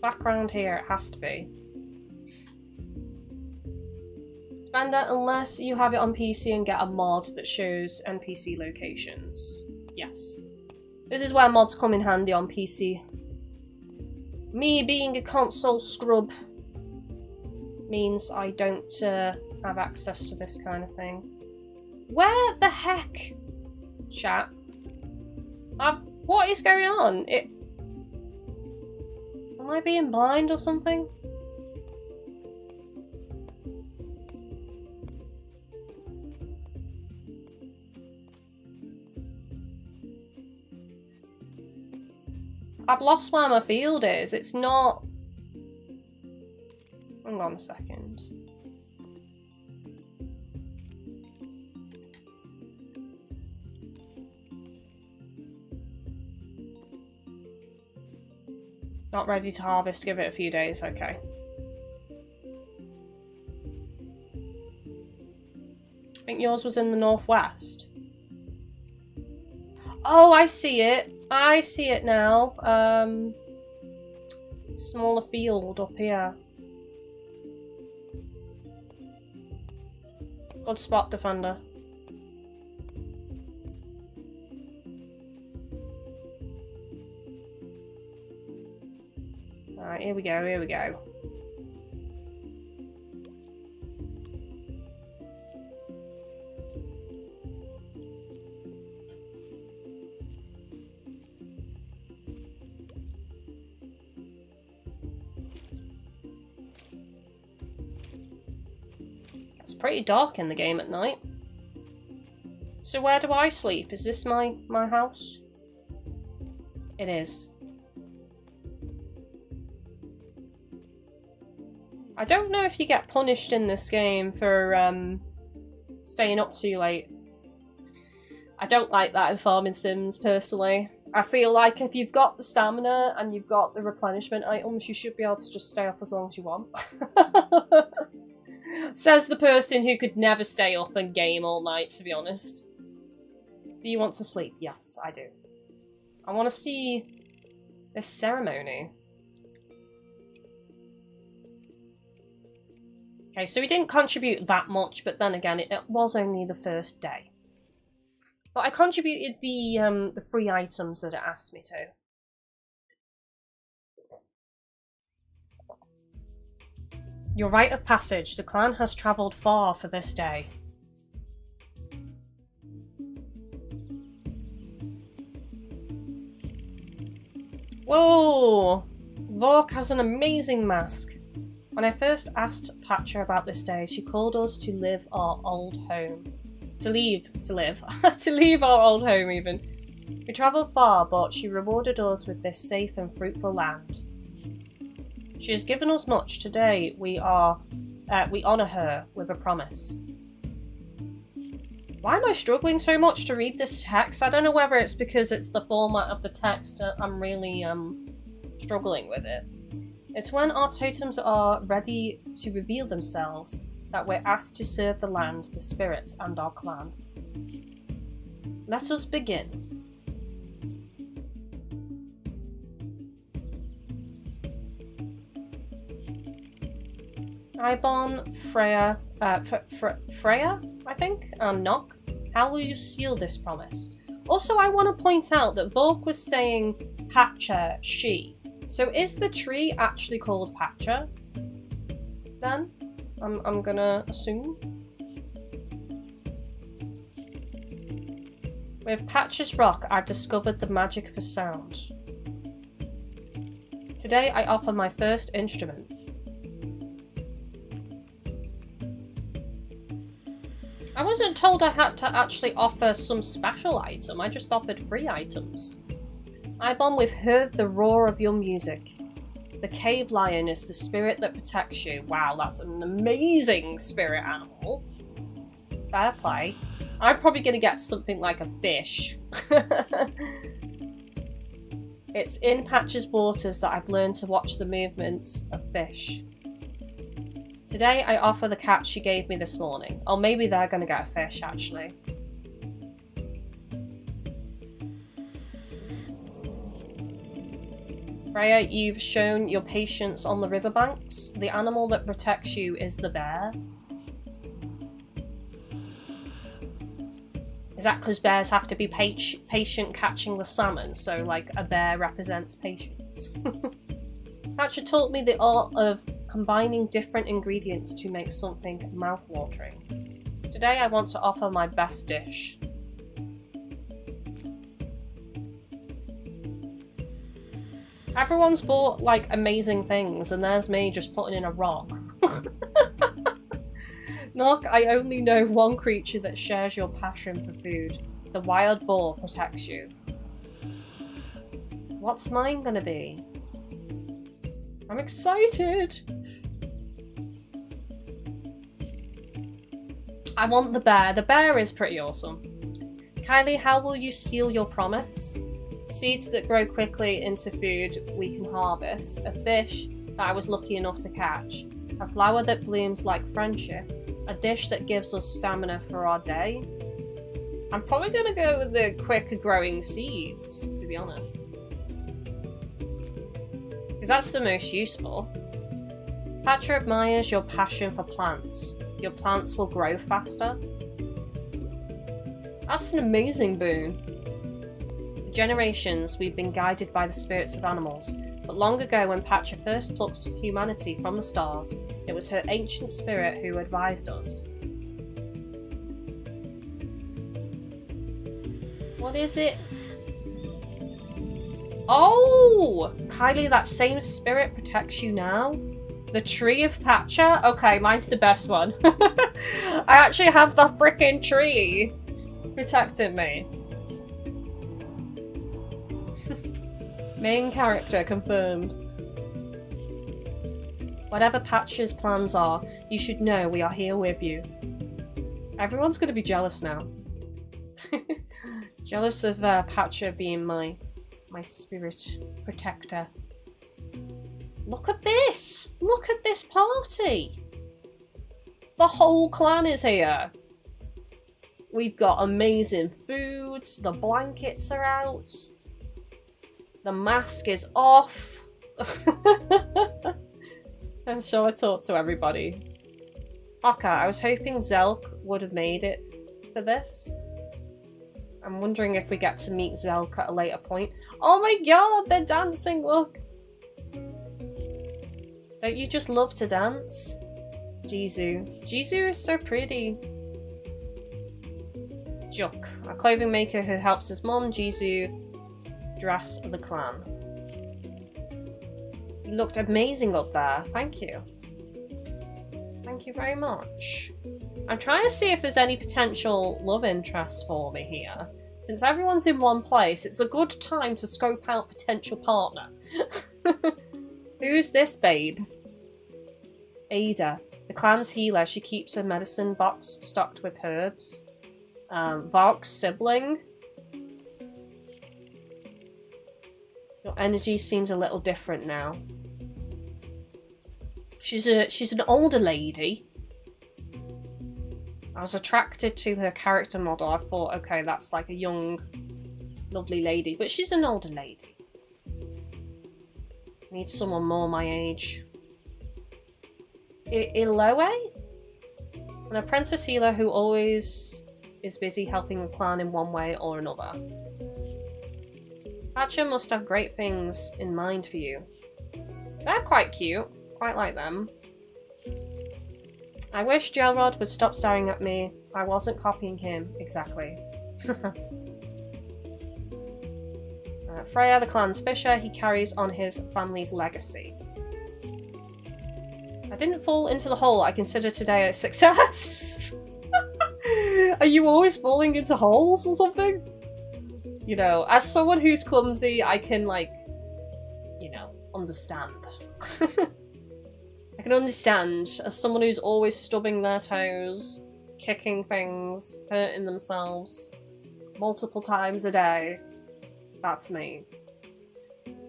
Background here, it has to be. Spender, unless you have it on PC and get a mod that shows NPC locations. Yes. This is where mods come in handy on PC. Me being a console scrub means I don't have access to this kind of thing. Where the heck, chat? What is going on? Am I being blind or something? I've lost where my field is. It's not... Hang on a second. Not ready to harvest, give it a few days, okay. I think yours was in the northwest. Oh, I see it. I see it now. Smaller field up here. Good spot, Defender. Alright, here we go, here we go. It's pretty dark in the game at night. So where do I sleep? Is this my house? It is. I don't know if you get punished in this game for staying up too late. I don't like that in farming sims, personally. I feel like if you've got the stamina and you've got the replenishment items, you should be able to just stay up as long as you want. Says the person who could never stay up and game all night, to be honest. Do you want to sleep? Yes, I do. I want to see this ceremony. Okay, so we didn't contribute that much, but then again, it was only the first day. But I contributed the free items that it asked me to. Your rite of passage. The clan has travelled far for this day. Whoa! Vork has an amazing mask. When I first asked Pacha about this day, she called us to live our old home. To leave our old home even. We travelled far, but she rewarded us with this safe and fruitful land. She has given us much. Today we honour her with a promise. Why am I struggling so much to read this text? I don't know whether it's because it's the format of the text. I'm really struggling with it. It's when our totems are ready to reveal themselves that we're asked to serve the land, the spirits, and our clan. Let us begin. Ibon, Freya, Freya, I think, and Nock. How will you seal this promise? Also, I want to point out that Vork was saying Pacha, she. So is the tree actually called Pacha? Then? I'm gonna assume. With Pacha's rock, I've discovered the magic of a sound. Today I offer my first instrument. I wasn't told I had to actually offer some special item, I just offered free items. Ibon, we've heard the roar of your music. The cave lion is the spirit that protects you. Wow, that's an amazing spirit animal. Fair play. I'm probably going to get something like a fish. It's in Pacha's waters that I've learned to watch the movements of fish. Today I offer the cat she gave me this morning. Or maybe they're going to get a fish, actually. Freya, you've shown your patience on the riverbanks. The animal that protects you is the bear. Is that because bears have to be patient catching the salmon, so like a bear represents patience? Pacha taught me the art of combining different ingredients to make something mouth-watering. Today I want to offer my best dish. Everyone's bought like amazing things and there's me just putting in a rock. Nook, I only know one creature that shares your passion for food. The wild boar protects you. What's mine gonna be? I'm excited! I want the bear. The bear is pretty awesome. Kylie, how will you seal your promise? Seeds that grow quickly into food we can harvest. A fish that I was lucky enough to catch. A flower that blooms like friendship. A dish that gives us stamina for our day. I'm probably going to go with the quick growing seeds, to be honest. Because that's the most useful. Pacha admires your passion for plants. Your plants will grow faster. That's an amazing boon. For generations, we've been guided by the spirits of animals. But long ago, when Pacha first plucked humanity from the stars, it was her ancient spirit who advised us. What is it? Oh! Kylie, that same spirit protects you now? The tree of Pacha? Okay, mine's the best one. I actually have the frickin' tree protecting me. Main character confirmed. Whatever Pacha's plans are, you should know we are here with you. Everyone's gonna be jealous now. Jealous of Pacha being my spirit protector. Look at this! Look at this party! The whole clan is here! We've got amazing foods, the blankets are out, the mask is off. I'm sure I talked to everybody. Okay, I was hoping Zelk would have made it for this. I'm wondering if we get to meet Zelk at a later point. Oh my god, they're dancing, look! Don't you just love to dance? Jisoo. Jisoo is so pretty. Juk, a clothing maker who helps his mom, Jisoo, dress the clan. You looked amazing up there. Thank you. Thank you very much. I'm trying to see if there's any potential love interests for me here. Since everyone's in one place, it's a good time to scope out potential partner. Who's this babe? Ada, the clan's healer. She keeps her medicine box stocked with herbs. Vark's sibling. Your energy seems a little different now. She's an older lady. I was attracted to her character model. I thought, okay, that's like a young, lovely lady. But she's an older lady. Need someone more my age. Iloe? An apprentice healer who always is busy helping the clan in one way or another. Pacha must have great things in mind for you. They're quite cute. Quite like them. I wish Gelrod would stop staring at me. I wasn't copying him. Exactly. Freya, the clan's fisher, he carries on his family's legacy. I didn't fall into the hole. I consider today a success. Are you always falling into holes or something? You know, as someone who's clumsy, I can, like, you know, understand. I can understand as someone who's always stubbing their toes, kicking things, hurting themselves multiple times a day. That's me.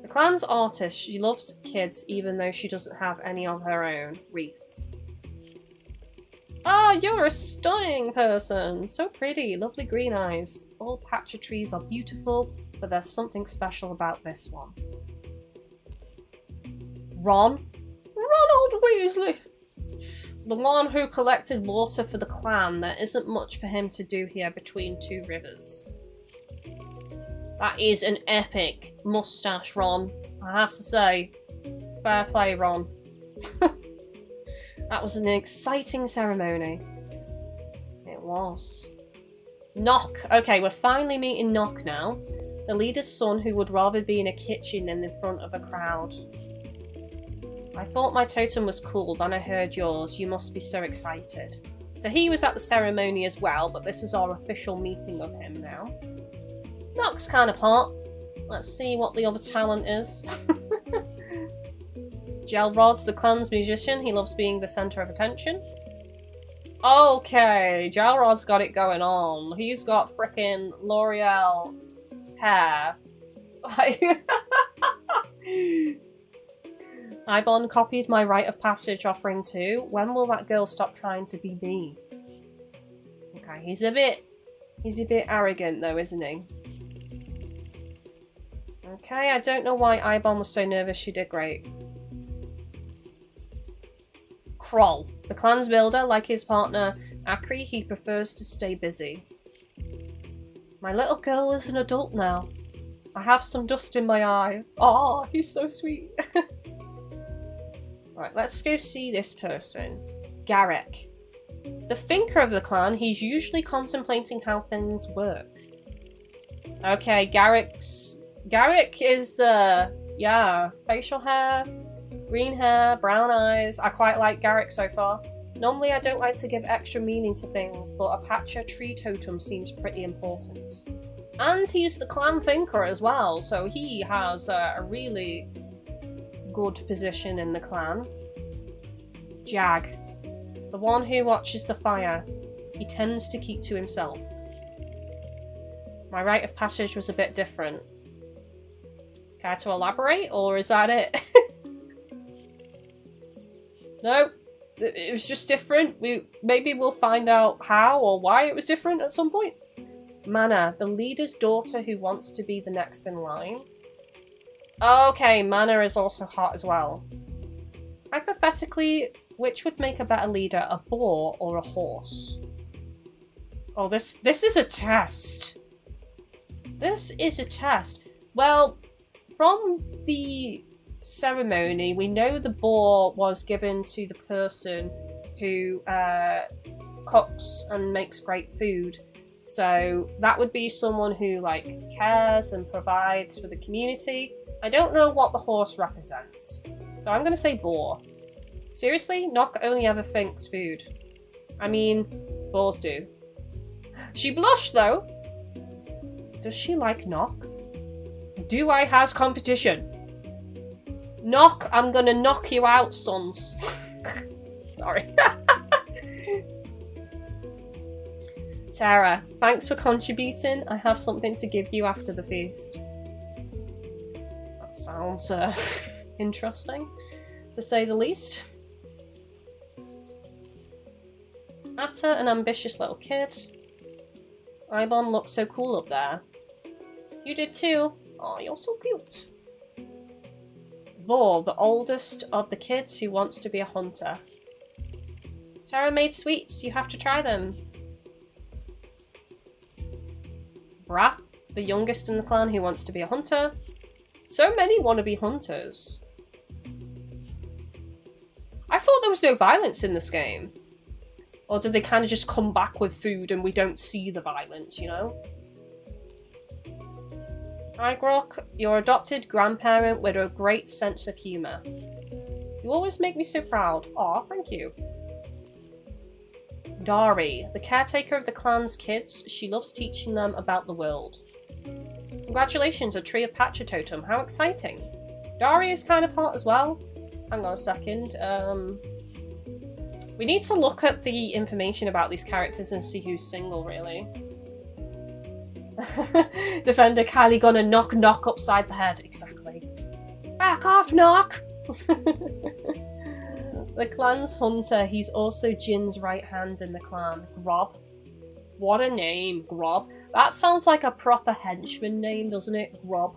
The clan's artist. She loves kids even though she doesn't have any of her own. Reese. Ah, you're a stunning person. So pretty. Lovely green eyes. All Pacha trees are beautiful, but there's something special about this one. Ron? Ronald Weasley! The one who collected water for the clan. There isn't much for him to do here between two rivers. That is an epic mustache, Ron. I have to say. Fair play, Ron. That was an exciting ceremony. It was. Nock. Okay, we're finally meeting Nock now. The leader's son who would rather be in a kitchen than in front of a crowd. I thought my totem was cool, then I heard yours. You must be so excited. So he was at the ceremony as well, but this is our official meeting of him now. Nock's kind of hot. Let's see what the other talent is. Gelrod's the clan's musician. He loves being the centre of attention. Okay, Gelrod's got it going on. He's got frickin' L'Oreal hair. Ibon copied my rite of passage offering too. When will that girl stop trying to be me? Okay, he's a bit arrogant though, isn't he? Okay, I don't know why Ibon was so nervous. She did great. Kroll. The clan's builder, like his partner Akri, he prefers to stay busy. My little girl is an adult now. I have some dust in my eye. Oh, he's so sweet. Right, let's go see this person. Garrick. The thinker of the clan, he's usually contemplating how things work. Okay, Garrick is the, yeah, facial hair, green hair, brown eyes. I quite like Garrick so far. Normally I don't like to give extra meaning to things, but a Pacha tree totem seems pretty important. And he's the clan thinker as well, so he has a really good position in the clan. Jag. The one who watches the fire. He tends to keep to himself. My rite of passage was a bit different. Care to elaborate, or is that it? No, it was just different. Maybe we'll find out how or why it was different at some point. Mana, the leader's daughter who wants to be the next in line. Okay, Mana is also hot as well. Hypothetically, which would make a better leader, a boar or a horse? Oh, this is a test. This is a test. Well, from the ceremony, we know the boar was given to the person who cooks and makes great food. So that would be someone who like cares and provides for the community. I don't know what the horse represents, so I'm going to say boar. Seriously, Nock only ever thinks food. I mean, boars do. She blushed though. Does she like Nock? Do I has competition? Nock, I'm gonna knock you out, sons. Sorry. Tara, thanks for contributing. I have something to give you after the feast. That sounds interesting, to say the least. Otter, an ambitious little kid. Ibon looks so cool up there. You did too. Oh, you're so cute. Vor, the oldest of the kids who wants to be a hunter. Tara made sweets. You have to try them. Bra, the youngest in the clan who wants to be a hunter. So many want to be hunters. I thought there was no violence in this game. Or did they kind of just come back with food and we don't see the violence, you know? Igrok, your adopted grandparent with a great sense of humour. You always make me so proud. Aw, thank you. Dari, the caretaker of the clan's kids. She loves teaching them about the world. Congratulations, a tree of Pacha totem. How exciting. Dari is kind of hot as well. Hang on a second. We need to look at the information about these characters and see who's single, really. Defender Kylie gonna knock upside the head. Exactly. Back off, knock! The clan's hunter. He's also Jin's right hand in the clan. Grob. What a name, Grob. That sounds like a proper henchman name, doesn't it? Grob.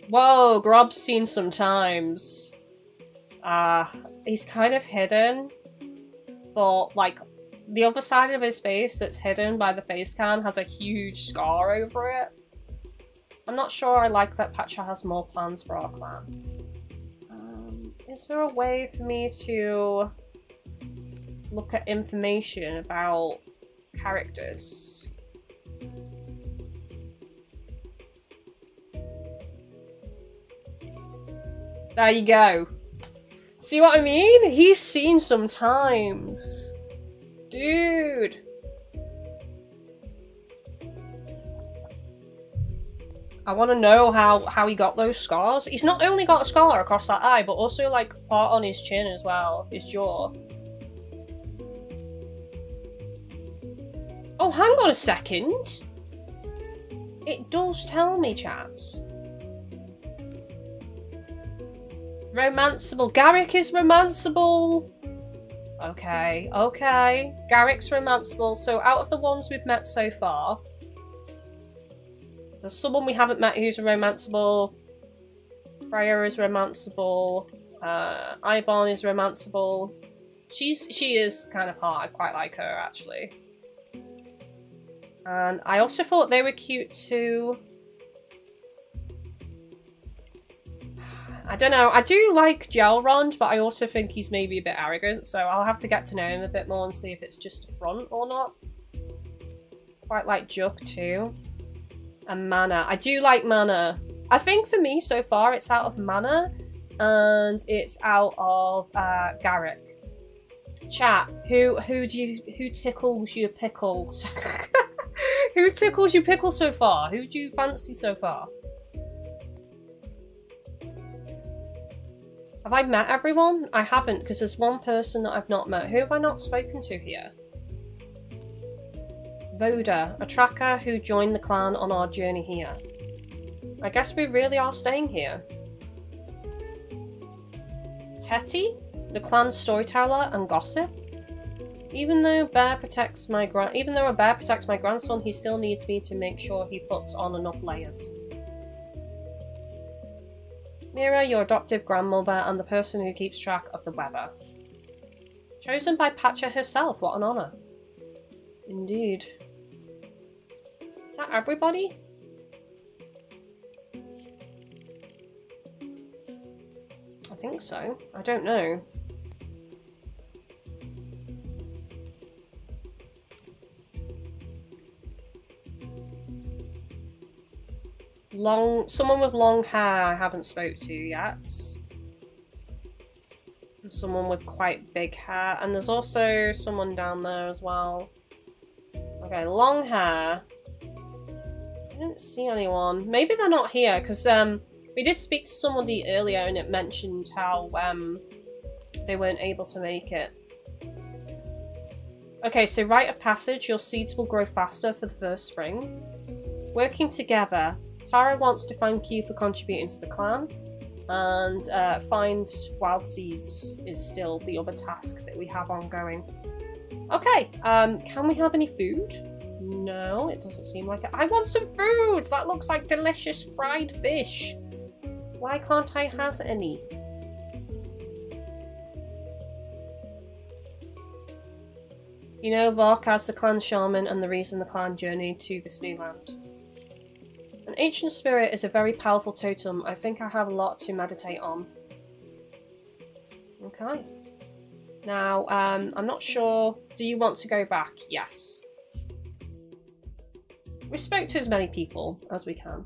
Whoa, Grob's seen some times. He's kind of hidden, but like the other side of his face that's hidden by the face cam has a huge scar over it. I'm not sure I like that Pacha has more plans for our clan. Is there a way for me to look at information about characters? There you go. See what I mean? He's seen sometimes. Dude. I want to know how he got those scars. He's not only got a scar across that eye, but also like part on his chin as well, his jaw. Oh, hang on a second. It does tell me, chats. Romanceable. Garrick is romanceable. Okay, okay. Garrick's romanceable. So out of the ones we've met so far, there's someone we haven't met who's romanceable. Freya is romanceable. Ibon is romanceable. She is kind of hot. I quite like her, actually. And I also thought they were cute too. I don't know. I do like Gelrond, but I also think he's maybe a bit arrogant, so I'll have to get to know him a bit more and see if it's just a front or not. Quite like Juk too. And Mana. I do like Mana. I think for me so far it's out of Mana and it's out of Garrick. Chat, who tickles your pickles? Who tickles your pickle so far? Who do you fancy so far? Have I met everyone? I haven't, because there's one person that I've not met. Who have I not spoken to here? Voda, a tracker who joined the clan on our journey here. I guess we really are staying here. Tetty, the clan's storyteller and gossip. Even though a bear protects my grandson, he still needs me to make sure he puts on enough layers. Mira, your adoptive grandmother and the person who keeps track of the weather. Chosen by Pacha herself, what an honour. Indeed. Is that everybody? I think so. I don't know. Someone with long hair I haven't spoke to yet. And someone with quite big hair. And there's also someone down there as well. Okay, long hair. I don't see anyone. Maybe they're not here, because we did speak to somebody earlier and it mentioned how they weren't able to make it. Okay, so rite of passage, your seeds will grow faster for the first spring. Working together. Tara wants to thank you for contributing to the clan, and find wild seeds is still the other task that we have ongoing. Okay, can we have any food? No, it doesn't seem like it. I want some food! That looks like delicious fried fish. Why can't I have any? You know Varkaz, the clan shaman, and the reason the clan journeyed to this new land. An ancient spirit is a very powerful totem. I think I have a lot to meditate on. Okay. Now, I'm not sure. Do you want to go back? Yes. We spoke to as many people as we can.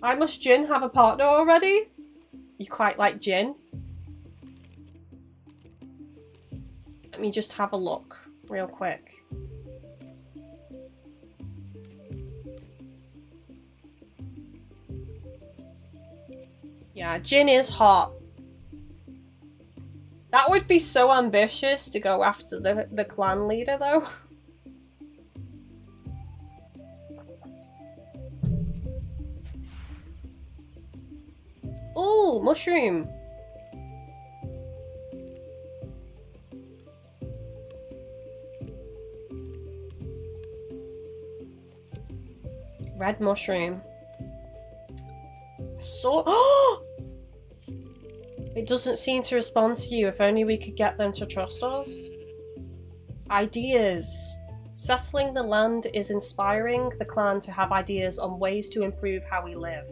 I must Jin have a partner already? You quite like Jin? Let me just have a look real quick. Yeah, Jin is hot. That would be so ambitious to go after the clan leader, though. Ooh, mushroom. Red mushroom. Oh! It doesn't seem to respond to you. If only we could get them to trust us. Ideas. Settling the land is inspiring the clan to have ideas on ways to improve how we live.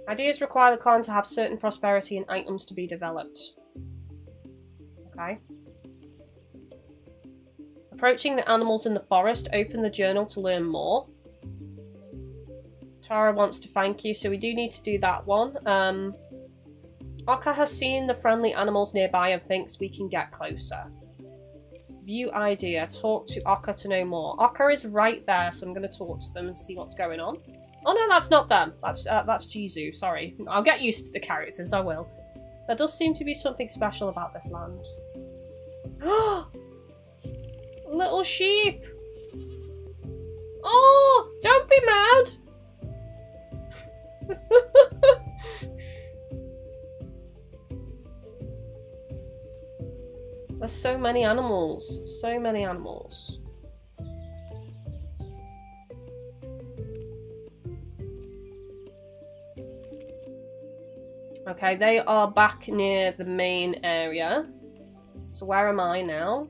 Ideas require the clan to have certain prosperity and items to be developed. Okay. Approaching the animals in the forest. Open the journal to learn more. Tara wants to thank you, so we do need to do that one. Otter has seen the friendly animals nearby and thinks we can get closer. View idea. Talk to Otter to know more. Otter is right there, so I'm going to talk to them and see what's going on. Oh no, that's not them. That's Jizu, sorry. I'll get used to the characters, I will. There does seem to be something special about this land. Little sheep! Oh, don't be mad! There's so many animals. So many animals. Okay, they are back near the main area. So where am I now?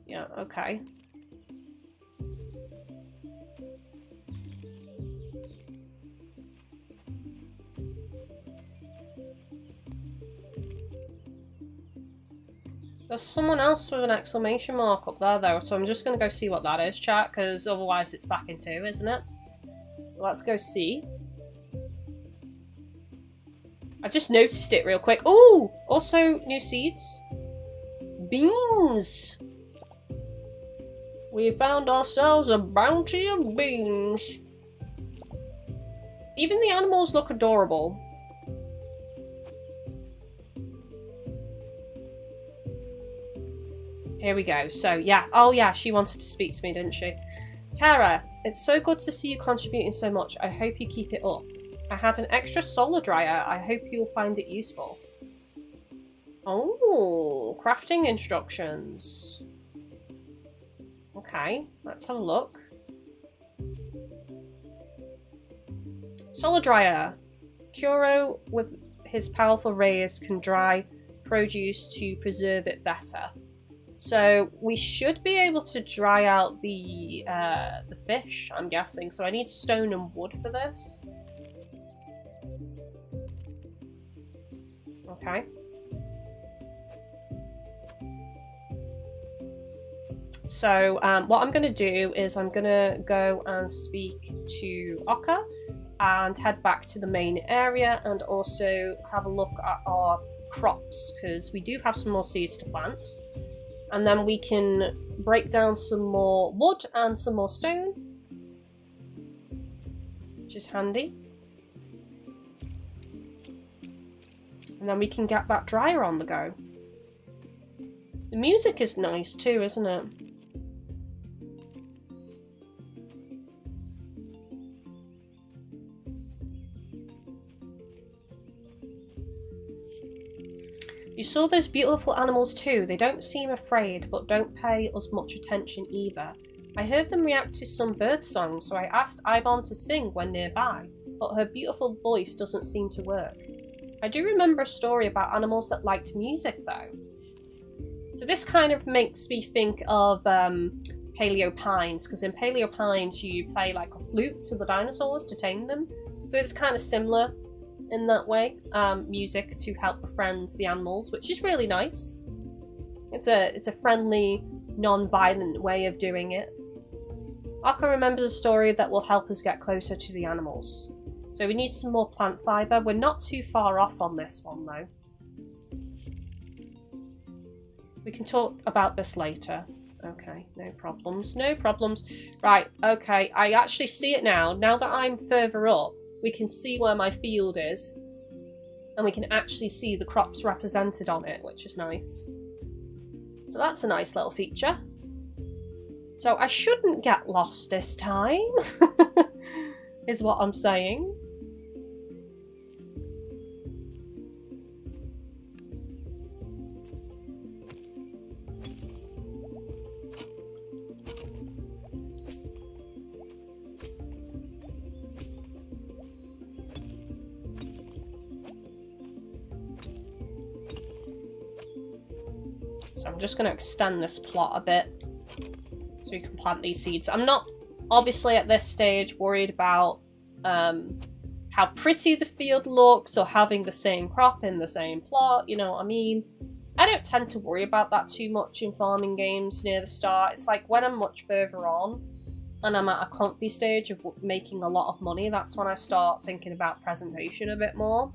Yeah, okay. There's someone else with an exclamation mark up there though, so I'm just going to go see what that is, chat, because otherwise it's back in 2, isn't it? So let's go see. I just noticed it real quick. Ooh! Also, new seeds. Beans! We found ourselves a bounty of beans. Even the animals look adorable. Here we go. So, yeah. Oh, yeah. She wanted to speak to me, didn't she? Tara, it's so good to see you contributing so much. I hope you keep it up. I had an extra solar dryer. I hope you'll find it useful. Oh, crafting instructions. Okay, let's have a look. Solar dryer. Kuro, with his powerful rays, can dry produce to preserve it better. So we should be able to dry out the fish, I'm guessing. So I need stone and wood for this. Okay. So what I'm going to do is I'm going to go and speak to Otter and head back to the main area and also have a look at our crops because we do have some more seeds to plant. And then we can break down some more wood and some more stone, which is handy. And then we can get that dryer on the go. The music is nice too, isn't it? You saw those beautiful animals too. They don't seem afraid, but don't pay us much attention either. I heard them react to some bird songs, so I asked Ivonne to sing when nearby, but her beautiful voice doesn't seem to work. I do remember a story about animals that liked music though. So this kind of makes me think of Paleo Pines, because in Paleo Pines you play like a flute to the dinosaurs to tame them. So it's kind of similar in that way, music to help befriend the animals, which is really nice. It's a friendly non-violent way of doing it. Otter remembers a story that will help us get closer to the animals. So we need some more plant fibre. We're not too far off on this one though. We can talk about this later. Okay, no problems, no problems. Right, okay, I actually see it now. Now that I'm further up, we can see where my field is. And we can actually see the crops represented on it, which is nice. So that's a nice little feature. So I shouldn't get lost this time, is what I'm saying. So I'm just going to extend this plot a bit so we can plant these seeds. I'm not, obviously at this stage, worried about how pretty the field looks or having the same crop in the same plot, you know what I mean? I don't tend to worry about that too much in farming games near the start. It's like when I'm much further on and I'm at a comfy stage of making a lot of money, that's when I start thinking about presentation a bit more.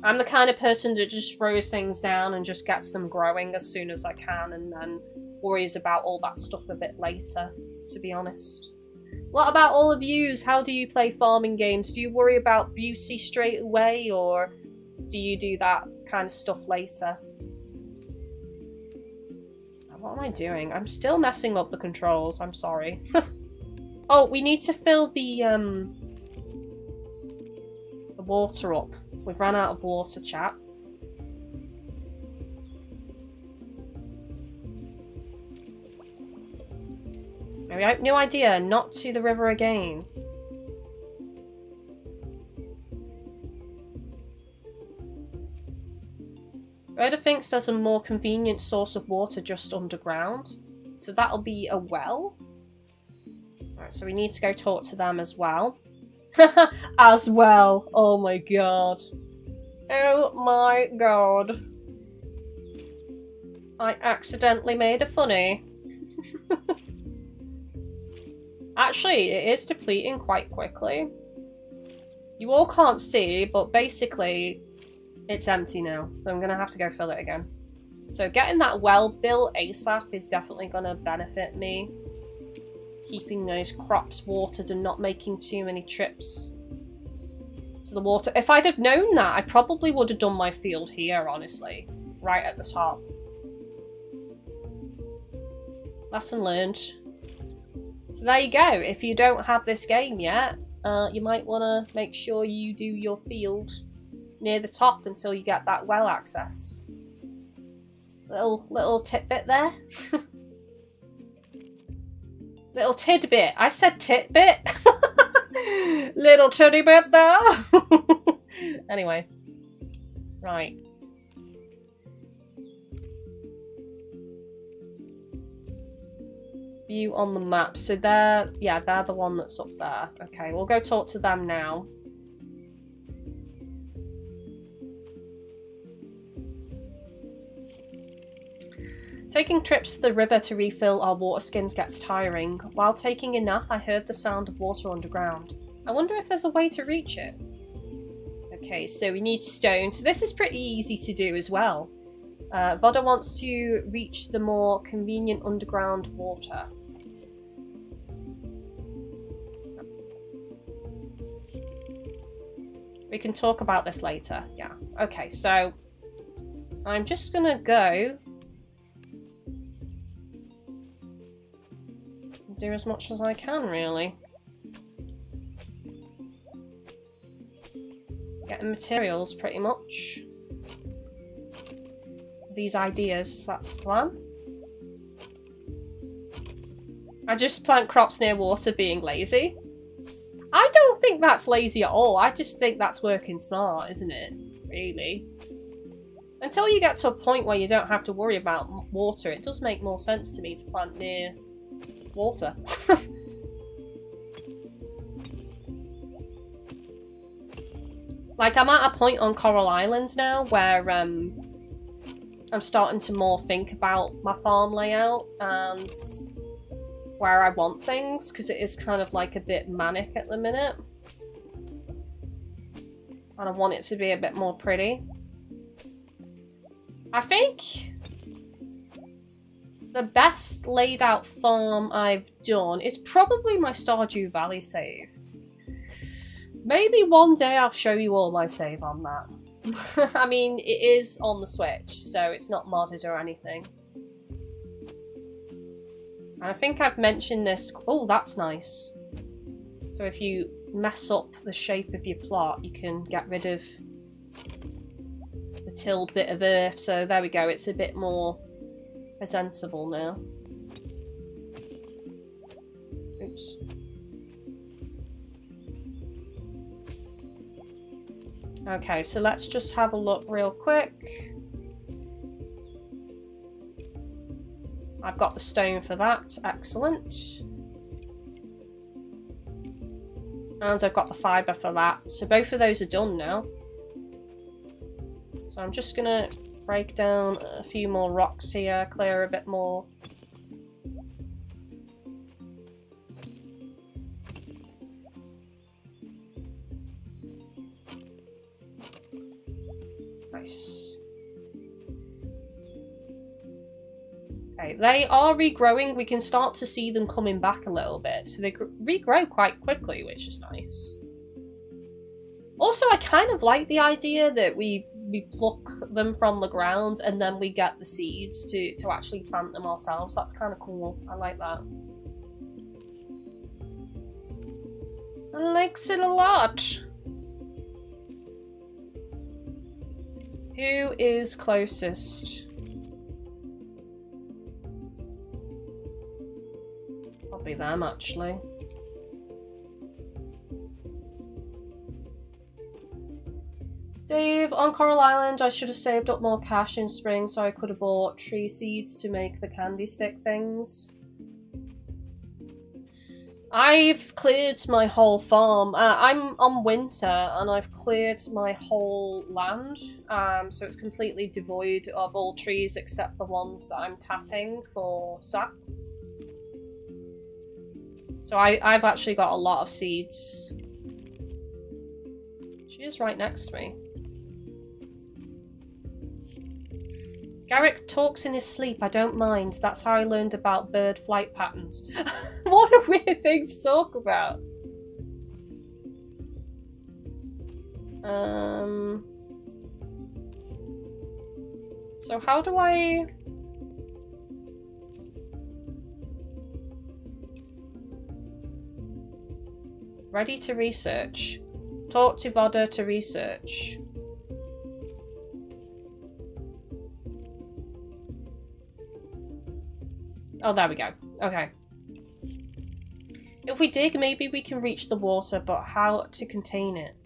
I'm the kind of person that just throws things down and just gets them growing as soon as I can and then worries about all that stuff a bit later, to be honest. What about all of yous? How do you play farming games? Do you worry about beauty straight away or do you do that kind of stuff later? What am I doing? I'm still messing up the controls, I'm sorry. Oh, we need to fill the water up. We've run out of water, chat. Maybe I have no idea. Not to the river again. Rhoda thinks there's a more convenient source of water just underground. So that'll be a well. Alright, so we need to go talk to them as well. As well. Oh my god. Oh my god. I accidentally made a funny. Actually, it is depleting quite quickly. You all can't see, but basically it's empty now. So I'm going to have to go fill it again. So getting that well built ASAP is definitely going to benefit me. Keeping those crops watered and not making too many trips to the water. If I'd have known that, I probably would have done my field here, honestly. Right at the top. Lesson learned. So there you go. If you don't have this game yet, you might want to make sure you do your field near the top until you get that well access. Little tidbit there. Little tidbit. I said tidbit. Little titty bit there. Anyway. Right. View on the map. So they're the one that's up there. Okay, we'll go talk to them now. Taking trips to the river to refill our water skins gets tiring. While taking a nap, I heard the sound of water underground. I wonder if there's a way to reach it. Okay, so we need stone. So this is pretty easy to do as well. Voda wants to reach the more convenient underground water. We can talk about this later. Yeah. Okay, so I'm just gonna go do as much as I can, really. Getting materials, pretty much. These ideas, that's the plan. I just plant crops near water being lazy. I don't think that's lazy at all. I just think that's working smart, isn't it? Really. Until you get to a point where you don't have to worry about water, it does make more sense to me to plant near water. Like, I'm at a point on Coral Island now where I'm starting to more think about my farm layout and where I want things, because it is kind of like a bit manic at the minute. And I want it to be a bit more pretty. I think the best laid out farm I've done is probably my Stardew Valley save. Maybe one day I'll show you all my save on that. I mean, it is on the Switch, so it's not modded or anything. And I think I've mentioned this. Oh, that's nice. So if you mess up the shape of your plot, you can get rid of the tilled bit of earth. So there we go, it's a bit more presentable now. Oops. Okay, so let's just have a look real quick. I've got the stone for that, excellent. And I've got the fibre for that. So both of those are done now. So I'm just gonna break down a few more rocks here, clear a bit more. Nice. Okay, they are regrowing. We can start to see them coming back a little bit. So they regrow quite quickly, which is nice. Also, I kind of like the idea that we pluck them from the ground and then we get the seeds to actually plant them ourselves. That's kind of cool. I like that. I likes it a lot. Who is closest? Probably them, actually. Dave, on Coral Island, I should have saved up more cash in spring so I could have bought tree seeds to make the candy stick things. I've cleared my whole farm. I'm on winter and I've cleared my whole land. So it's completely devoid of all trees except the ones that I'm tapping for sap. So I've actually got a lot of seeds. She is right next to me. Garrick talks in his sleep, I don't mind. That's how I learned about bird flight patterns. What a weird thing to talk about. So how do I... Ready to research. Talk to Vodda to research. Oh, there we go. Okay. If we dig, maybe we can reach the water, but how to contain it?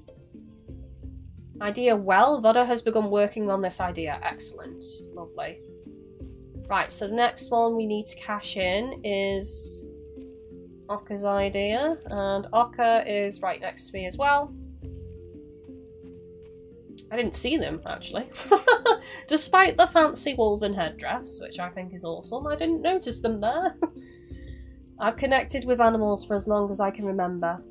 Idea well. Vodda has begun working on this idea. Excellent. Lovely. Right, so the next one we need to cash in is Okka's idea. And Okka is right next to me as well. I didn't see them, actually. Despite the fancy woven headdress, which I think is awesome, I didn't notice them there. I've connected with animals for as long as I can remember.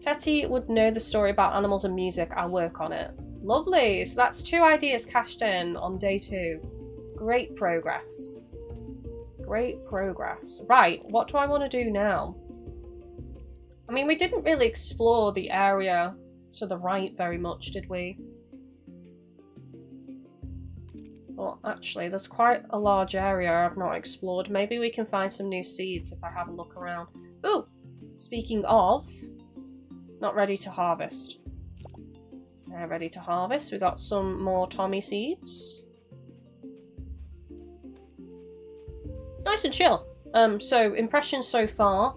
Teti would know the story about animals and music. I'll work on it. Lovely! So that's 2 ideas cashed in on day 2. Great progress. Great progress. Right, what do I want to do now? I mean, we didn't really explore the area to the right very much, did we? Well, actually, there's quite a large area I've not explored. Maybe we can find some new seeds if I have a look around. Ooh! Speaking of, not ready to harvest. Ready to harvest. We got some more Tommy seeds. It's nice and chill. So, impressions so far.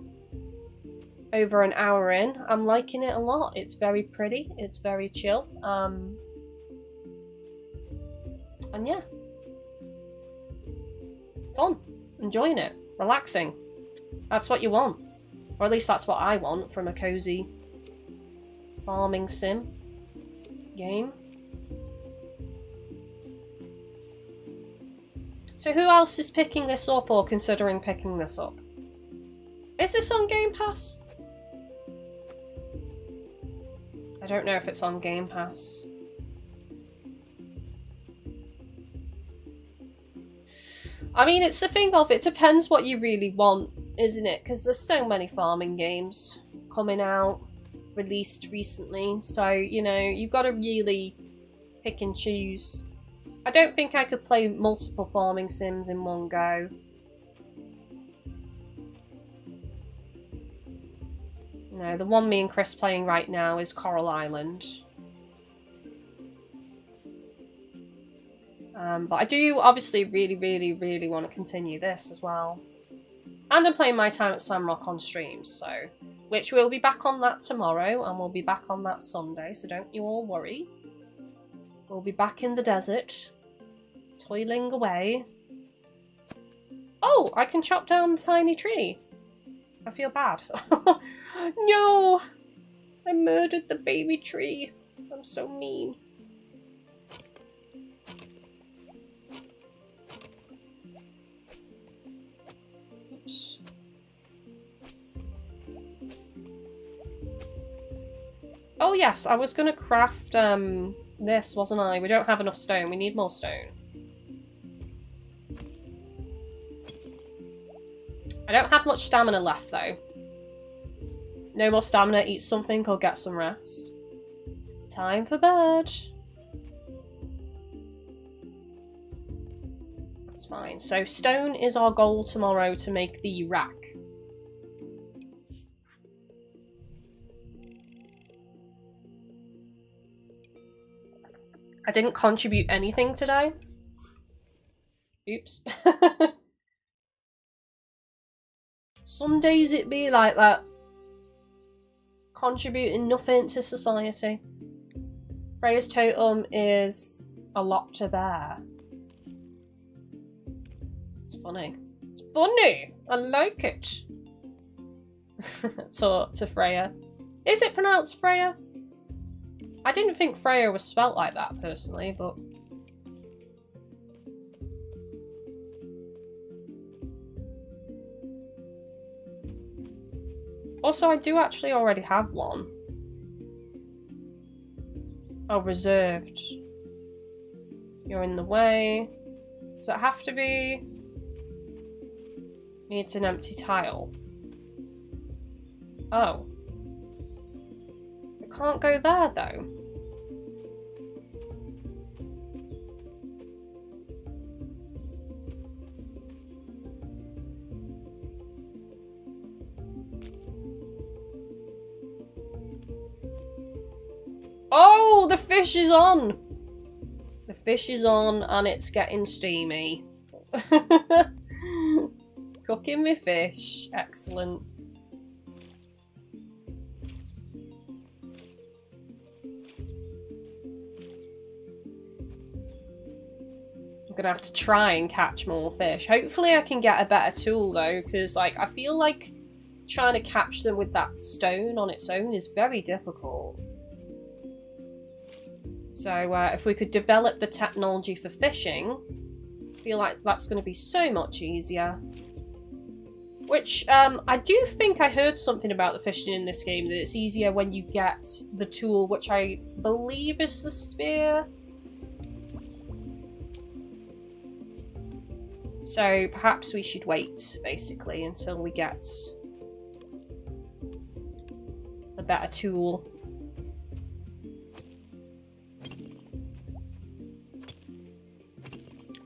Over an hour in. I'm liking it a lot. It's very pretty. It's very chill. And yeah. Fun. Enjoying it. Relaxing. That's what you want. Or at least that's what I want from a cozy farming sim. game. So who else is picking this up or considering picking this up? Is this on Game Pass? I don't know if it's on Game Pass. I mean, it's the thing of, it depends what you really want, isn't it? Because there's so many farming games coming out, released recently. So, you know, you've got to really pick and choose. I don't think I could play multiple farming sims in one go. No, the one me and Chris playing right now is Coral Island. But I do obviously really want to continue this as well. And I'm playing My Time at Sandrock on stream, so... Which we'll be back on that tomorrow, and we'll be back on that Sunday, so don't you all worry. We'll be back in the desert, toiling away. Oh, I can chop down the tiny tree. I feel bad. No! I murdered the baby tree. I'm so mean. Oops. Oh yes, I was gonna craft this, wasn't I? We don't have enough stone. We need more stone. I don't have much stamina left though. No more stamina, eat something or get some rest. Time for bed. That's fine. So stone is our goal tomorrow to make the rack. I didn't contribute anything today. Oops. Some days it be like that. Contributing nothing to society. Freya's totem is a lot to bear. It's funny. It's funny! I like it. to Freya. Is it pronounced Freya? I didn't think Freya was spelt like that personally, but... Also, I do actually already have one. Oh, reserved. You're in the way. Does it have to be... Needs an empty tile. Oh. It can't go there, though. Oh, the fish is on! The fish is on and it's getting steamy. Cooking me fish. Excellent. I'm gonna have to try and catch more fish. Hopefully I can get a better tool though, because like I feel like trying to catch them with that stone on its own is very difficult. So if we could develop the technology for fishing, I feel like that's going to be so much easier. Which, I do think I heard something about the fishing in this game, that it's easier when you get the tool, which I believe is the spear. So perhaps we should wait, basically, until we get a better tool.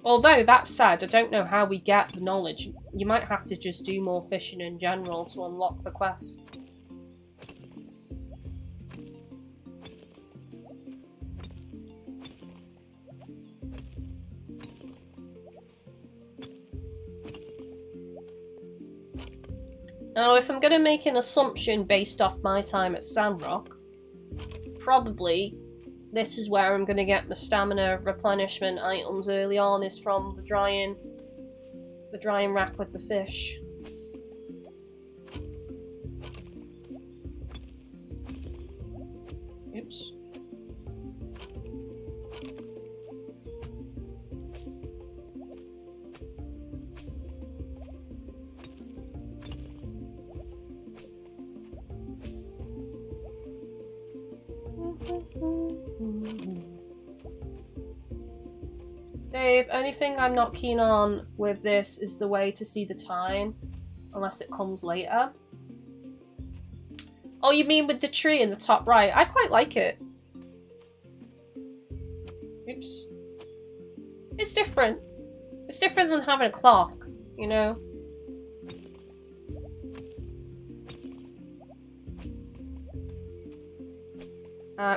Although, that said, I don't know how we get the knowledge. You might have to just do more fishing in general to unlock the quest. Now, if I'm going to make an assumption based off my time at Sandrock, probably this is where I'm going to get my stamina replenishment items early on, is from the drying rack with the fish. Oops. Dave, only thing I'm not keen on with this is the way to see the time, unless it comes later. Oh, you mean with the tree in the top right? I quite like it. Oops. It's different. It's different than having a clock, you know?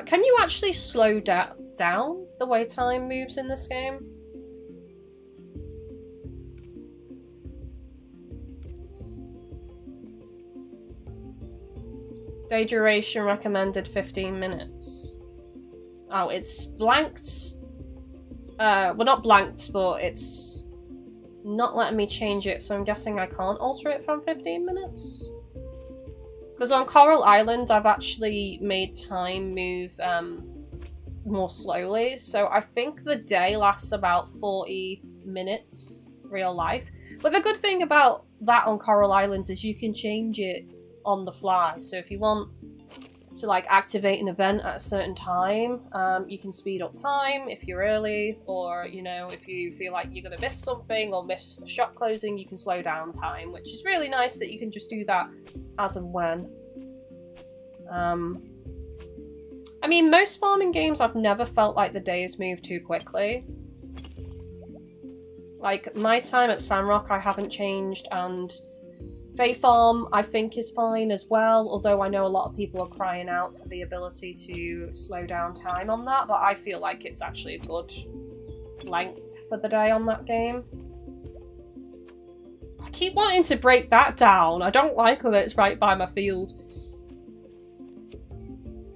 Can you actually slow down the way time moves in this game? Day duration recommended 15 minutes. Oh, it's blanked. Well, not blanked, but it's not letting me change it, so I'm guessing I can't alter it from 15 minutes? Because on Coral Island, I've actually made time move more slowly, so I think the day lasts about 40 minutes, real life. But the good thing about that on Coral Island is you can change it on the fly, so if you want to like activate an event at a certain time, you can speed up time if you're early, or you know, if you feel like you're gonna miss something or miss a shop closing, you can slow down time, which is really nice that you can just do that as and when. I mean, most farming games I've never felt like the days move too quickly. Like my time at Sandrock I haven't changed, and Fae Farm I think is fine as well, although I know a lot of people are crying out for the ability to slow down time on that, but I feel like it's actually a good length for the day on that game. I keep wanting to break that down. I don't like that it's right by my field.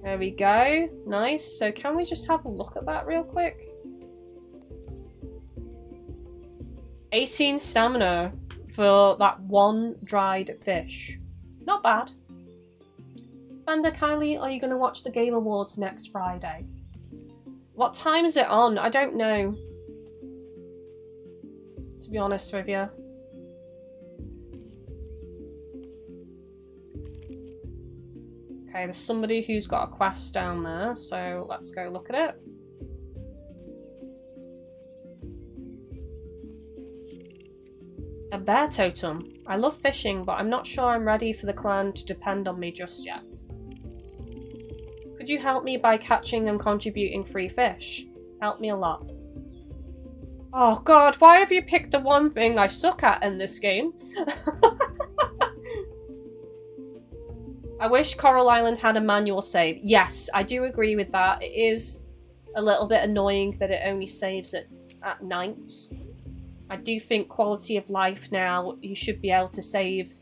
There we go. Nice. So can we just have a look at that real quick? 18 stamina for that one dried fish. Not bad. GadgetGirlKylie, are you going to watch the Game Awards next Friday? What time is it on? I don't know, to be honest with you. Okay, there's somebody who's got a quest down there, so let's go look at it. A bear totem. I love fishing, but I'm not sure I'm ready for the clan to depend on me just yet. Could you help me by catching and contributing free fish? Help me a lot. Oh god, why have you picked the one thing I suck at in this game? I wish Coral Island had a manual save. Yes, I do agree with that. It is a little bit annoying that it only saves at night. I do think quality of life now, you should be able to save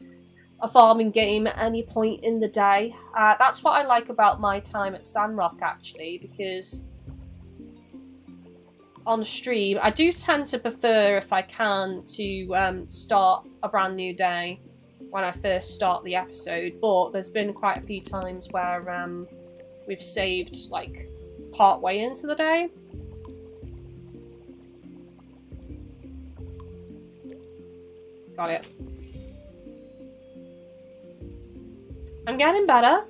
a farming game at any point in the day. That's what I like about my time at Sandrock, actually, because on stream, I do tend to prefer, if I can, to start a brand new day when I first start the episode, but there's been quite a few times where we've saved like part way into the day. Got it. I'm getting better.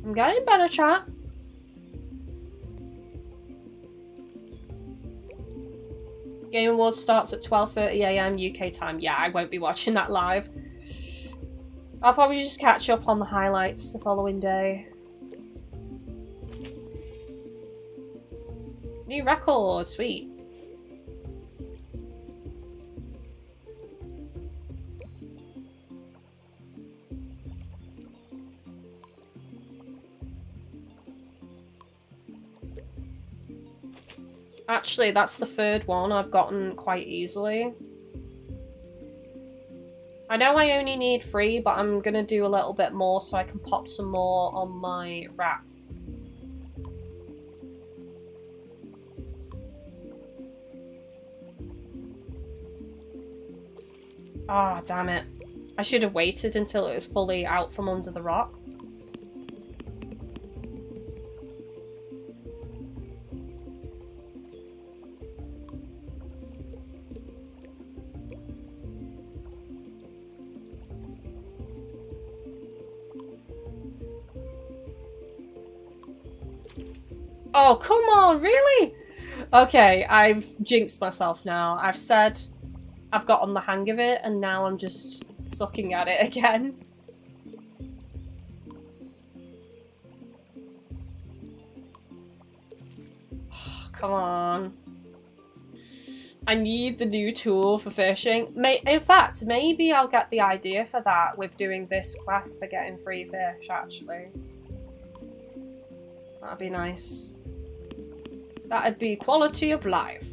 I'm getting better, chat. Game Awards starts at 12:30 AM UK time. Yeah, I won't be watching that live. I'll probably just catch up on the highlights the following day. New record, sweet. Actually, that's the third one I've gotten quite easily. I know I only need 3, but I'm gonna do a little bit more so I can pop some more on my rack. Ah, damn it. I should have waited until it was fully out from under the rock. Oh, come on, really? Okay, I've jinxed myself now. I've said I've gotten the hang of it, and now I'm just sucking at it again. Come on. I need the new tool for fishing. In fact, maybe I'll get the idea for that with doing this quest for getting free fish, actually. That'd be nice. That'd be quality of life.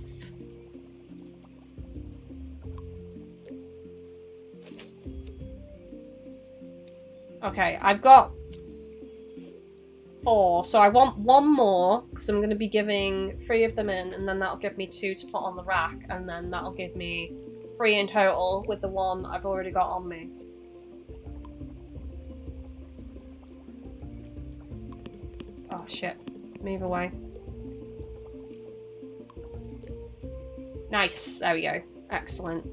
Okay, I've got 4, so I want 1 more, because I'm going to be giving 3 of them in, and then that'll give me 2 to put on the rack, and then that'll give me 3 in total with the 1 I've already got on me. Oh shit, move away. Nice, there we go, excellent.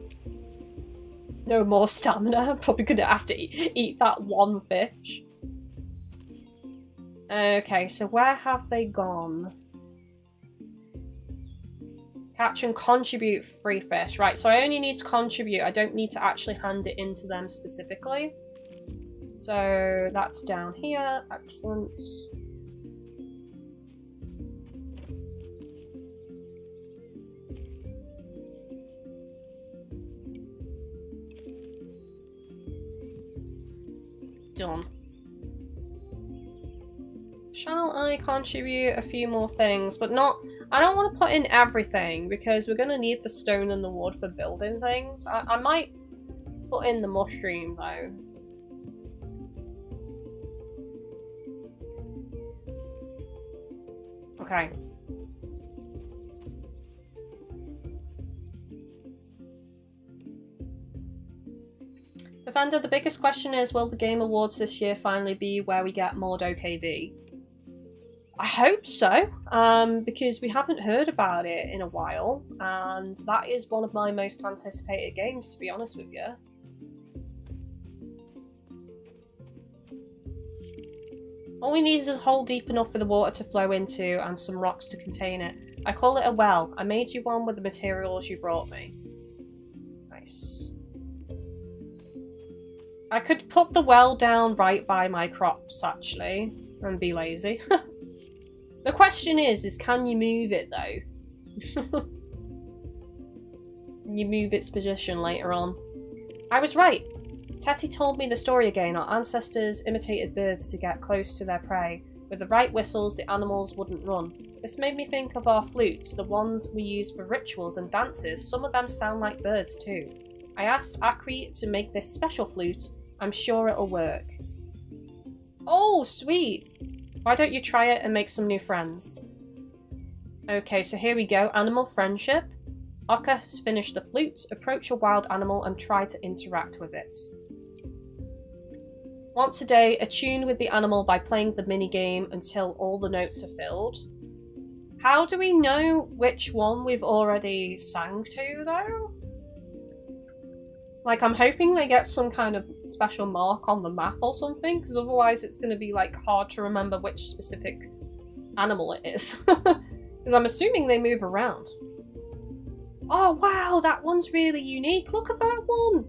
No more stamina, I'm probably going to have to eat that 1 fish. Okay, so where have they gone? Catch and contribute free fish. Right, so I only need to contribute. I don't need to actually hand it into them specifically. So that's down here. Excellent. Done. Shall I contribute a few more things, but not... I don't want to put in everything, because we're going to need the stone and the wood for building things. I might put in the mushroom, though. Okay. Defender, the biggest question is, will the Game Awards this year finally be where we get more OKV? I hope so, because we haven't heard about it in a while, and that is one of my most anticipated games, to be honest with you. All we need is a hole deep enough for the water to flow into and some rocks to contain it. I call it a well. I made you one with the materials you brought me. Nice. I could put the well down right by my crops, actually, and be lazy. The question is can you move it, though? Can you move its position later on? I was right. Teti told me the story again. Our ancestors imitated birds to get close to their prey. With the right whistles, the animals wouldn't run. This made me think of our flutes, the ones we use for rituals and dances. Some of them sound like birds, too. I asked Akri to make this special flute. I'm sure it'll work. Oh, sweet! Why don't you try it and make some new friends? Okay, so here we go. Animal friendship. Otter has finished the flute. Approach a wild animal and try to interact with it. Once a day, attune with the animal by playing the minigame until all the notes are filled. How do we know which one we've already sang to, though? Like, I'm hoping they get some kind of special mark on the map or something, because otherwise it's going to be, like, hard to remember which specific animal it is. Because I'm assuming they move around. Oh, wow, that one's really unique. Look at that one.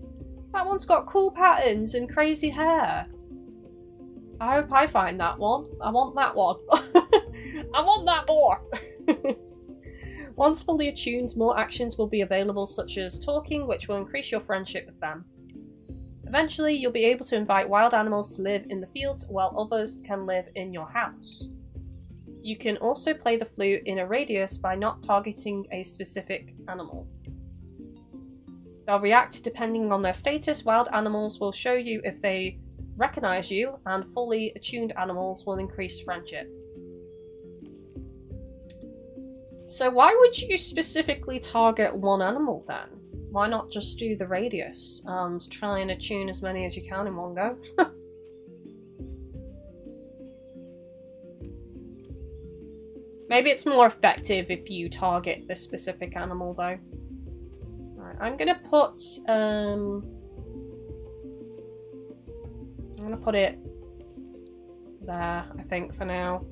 That one's got cool patterns and crazy hair. I hope I find that one. I want that one. I want that more. Once fully attuned, more actions will be available, such as talking, which will increase your friendship with them. Eventually, you'll be able to invite wild animals to live in the fields, while others can live in your house. You can also play the flute in a radius by not targeting a specific animal. They'll react depending on their status. Wild animals will show you if they recognize you, and fully attuned animals will increase friendship. So why would you specifically target one animal then? Why not just do the radius and try and attune as many as you can in one go? Maybe it's more effective if you target the specific animal though. Right, I'm gonna put it there, I think, for now.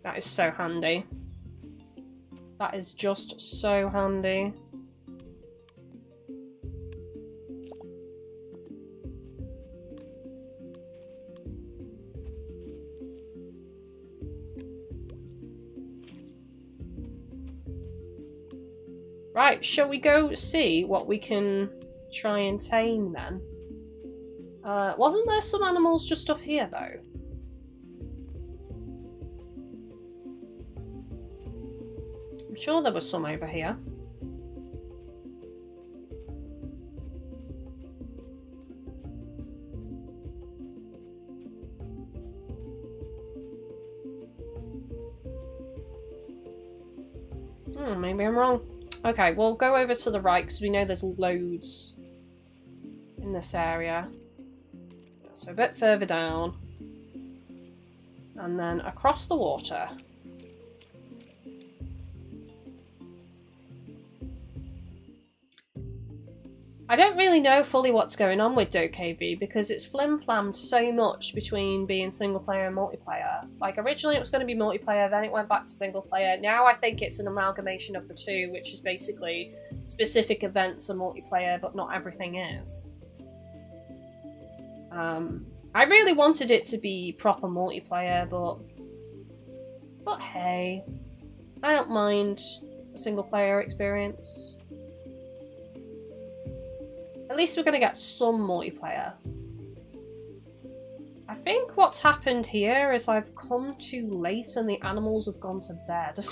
That is so handy. That is just so handy. Right, shall we go see what we can try and tame then? Wasn't there some animals just up here though? I'm sure there was some over here. Maybe I'm wrong. Okay, we'll go over to the right because we know there's loads in this area. So a bit further down. And then across the water. I don't really know fully what's going on with DokeV because it's flim-flammed so much between being single player and multiplayer. Like originally it was going to be multiplayer, then it went back to single player. Now I think it's an amalgamation of the two, which is basically specific events are multiplayer, but not everything is. I really wanted it to be proper multiplayer, but hey, I don't mind a single player experience. At least we're going to get some multiplayer. I think what's happened here is I've come too late and the animals have gone to bed.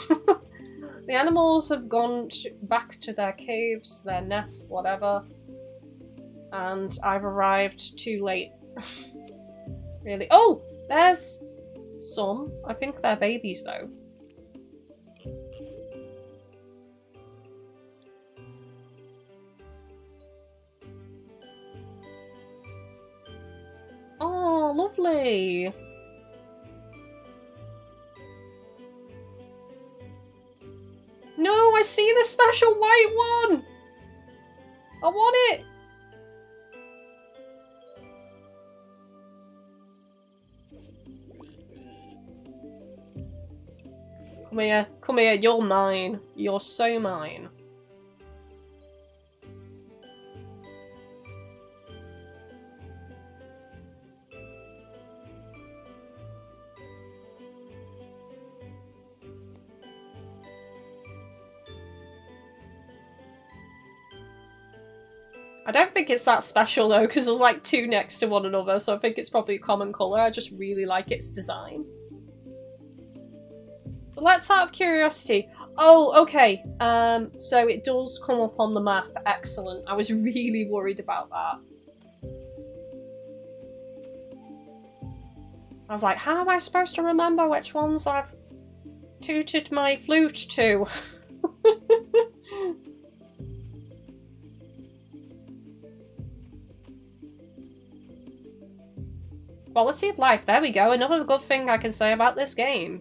The animals have gone back to their caves, their nests, whatever. And I've arrived too late. Really? Oh! There's some. I think they're babies though. Oh, lovely. No, I see the special white one. I want it. Come here, you're mine. You're so mine. I don't think it's that special though, because there's like two next to one another, so I think it's probably a common colour. I just really like its design. So let's out of curiosity. Oh, okay. So it does come up on the map. Excellent. I was really worried about that. I was like, how am I supposed to remember which ones I've tooted my flute to? Quality of life. There we go. Another good thing I can say about this game.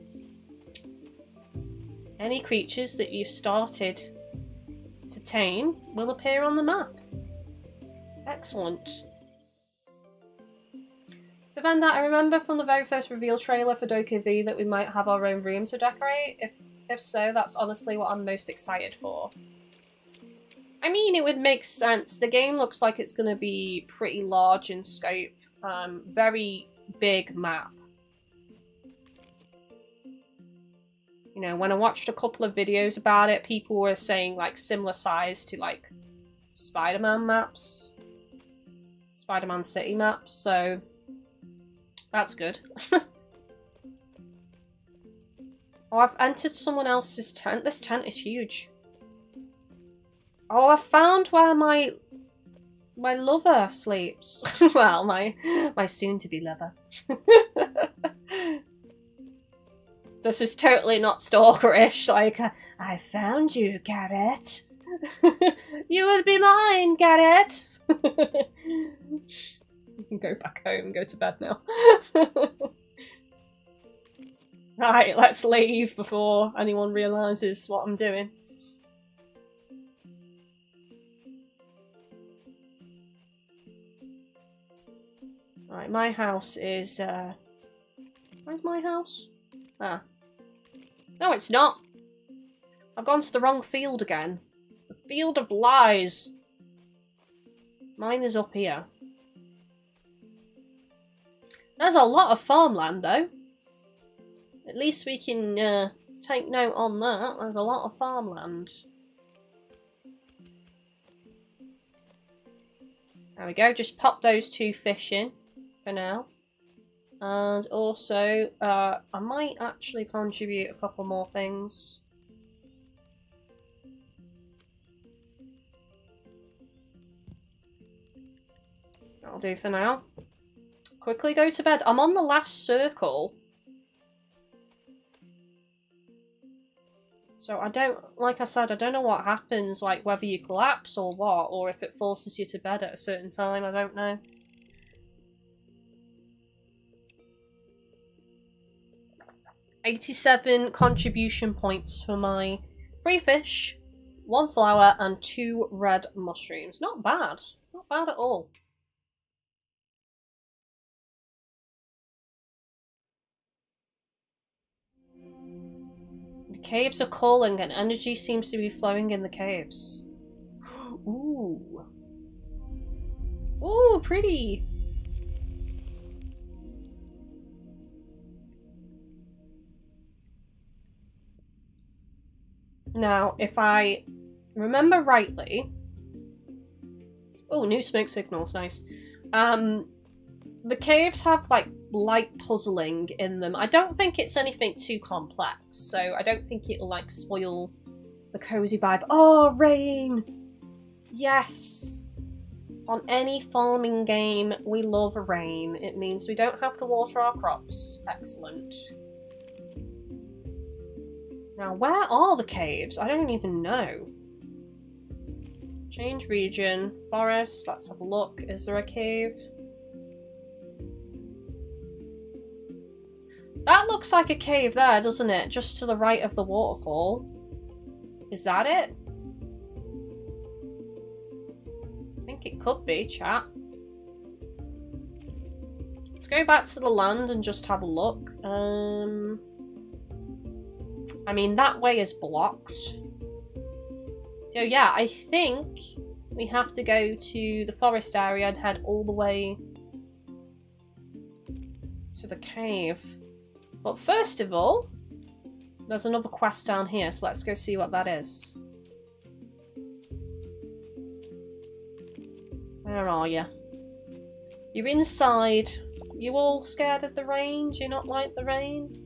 Any creatures that you've started to tame will appear on the map. Excellent. To defend that, I remember from the very first reveal trailer for DokeV that we might have our own room to decorate. If so, that's honestly what I'm most excited for. I mean, it would make sense. The game looks like it's going to be pretty large in scope. Very big map. You know, when I watched a couple of videos about it, people were saying like similar size to like Spider-Man maps. Spider-Man City maps, so that's good. Oh, I've entered someone else's tent. This tent is huge. Oh, I found where my lover sleeps. Well, my soon-to-be lover. This is totally not stalkerish. Like, I found you, Garrett. You would be mine, Garrett. You can go back home and go to bed now. Right, let's leave before anyone realises what I'm doing. Right, my house is, where's my house? Ah. No, it's not. I've gone to the wrong field again. The field of lies. Mine is up here. There's a lot of farmland, though. At least we can take note on that. There's a lot of farmland. There we go. Just pop those 2 fish in for now. And also, I might actually contribute a couple more things. That'll do for now. Quickly go to bed. I'm on the last circle. So I don't, like I said, I don't know what happens, like whether you collapse or what, or if it forces you to bed at a certain time, I don't know. $87 contribution points for my 3 fish, 1 flower, and 2 red mushrooms. Not bad. Not bad at all. The caves are calling and energy seems to be flowing in the caves. Ooh. Ooh, pretty. Now, if I remember rightly... Oh, new smoke signals, nice. The caves have, like, light puzzling in them. I don't think it's anything too complex, so I don't think it'll, like, spoil the cozy vibe. Oh, rain! Yes! On any farming game, we love rain. It means we don't have to water our crops. Excellent. Now, where are the caves? I don't even know. Change region. Forest. Let's have a look. Is there a cave? That looks like a cave there, doesn't it? Just to the right of the waterfall. Is that it? I think it could be, chat. Let's go back to the land and just have a look. I mean, that way is blocked. So yeah, I think we have to go to the forest area and head all the way to the cave. But first of all, there's another quest down here, so let's go see what that is. Where are you? You're inside. You all scared of the rain? Do you not like the rain?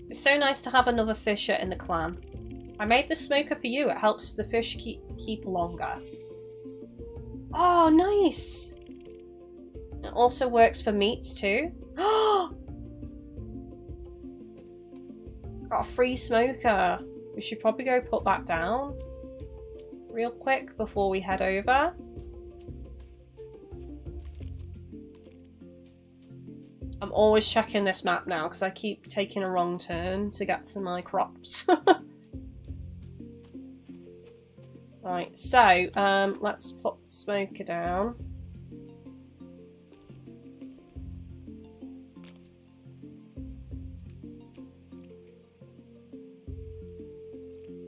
It's so nice to have another fisher in the clan. I made the smoker for you. It helps the fish keep longer. Oh, nice! It also works for meats too. Got a free smoker. We should probably go put that down real quick before we head over. I'm always checking this map now because I keep taking a wrong turn to get to my crops. Right, so let's put the smoker down.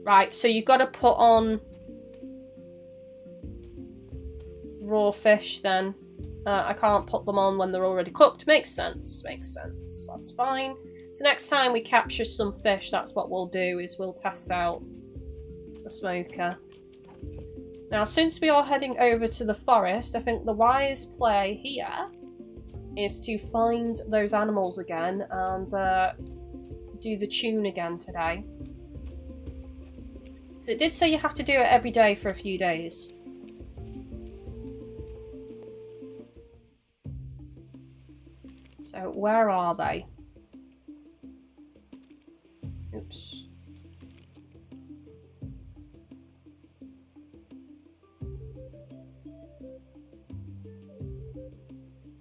Right, so you've got to put on raw fish then. I can't put them on when they're already cooked. Makes sense, makes sense. That's fine. So next time we capture some fish, that's what we'll do, is we'll test out the smoker. Now, since we are heading over to the forest, I think the wise play here is to find those animals again and do the tune again today. So it did say you have to do it every day for a few days. So where are they? Oops.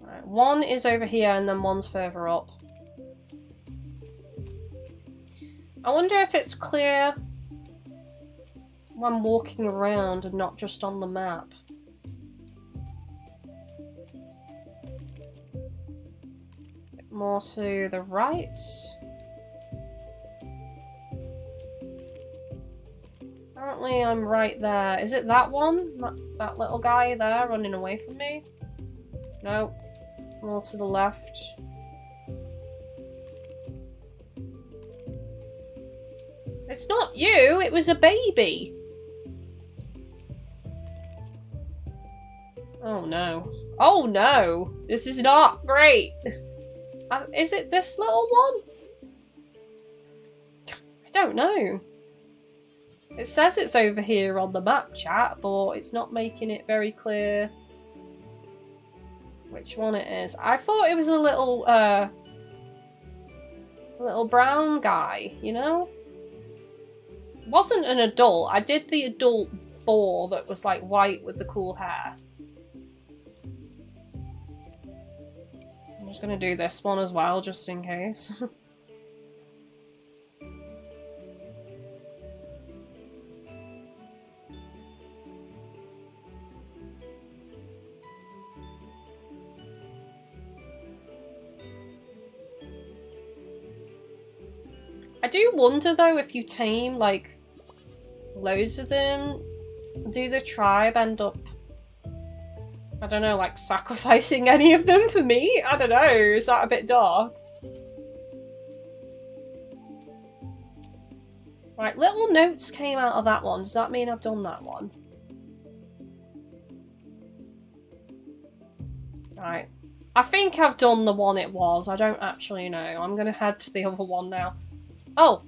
Right, one is over here and then one's further up. I wonder if it's clear when walking around and not just on the map. Bit more to the right. Apparently I'm right there. Is it that one? That little guy there running away from me? No. More to the left. It's not you, it was a baby. Oh no. Oh no! This is not great! Is it this little one? I don't know. It says it's over here on the map, chat, but it's not making it very clear which one it is. I thought it was a little brown guy, you know? Wasn't an adult. I did the adult boar that was like white with the cool hair. I'm just gonna do this one as well, just in case. I do wonder though if you tame like loads of them, do the tribe end up, I don't know, like sacrificing any of them for me? I don't know, is that a bit dark? Right, little notes came out of that one. Does that mean I've done that one? Right. I think I've done the one it was. I don't actually know. I'm going to head to the other one now. Oh!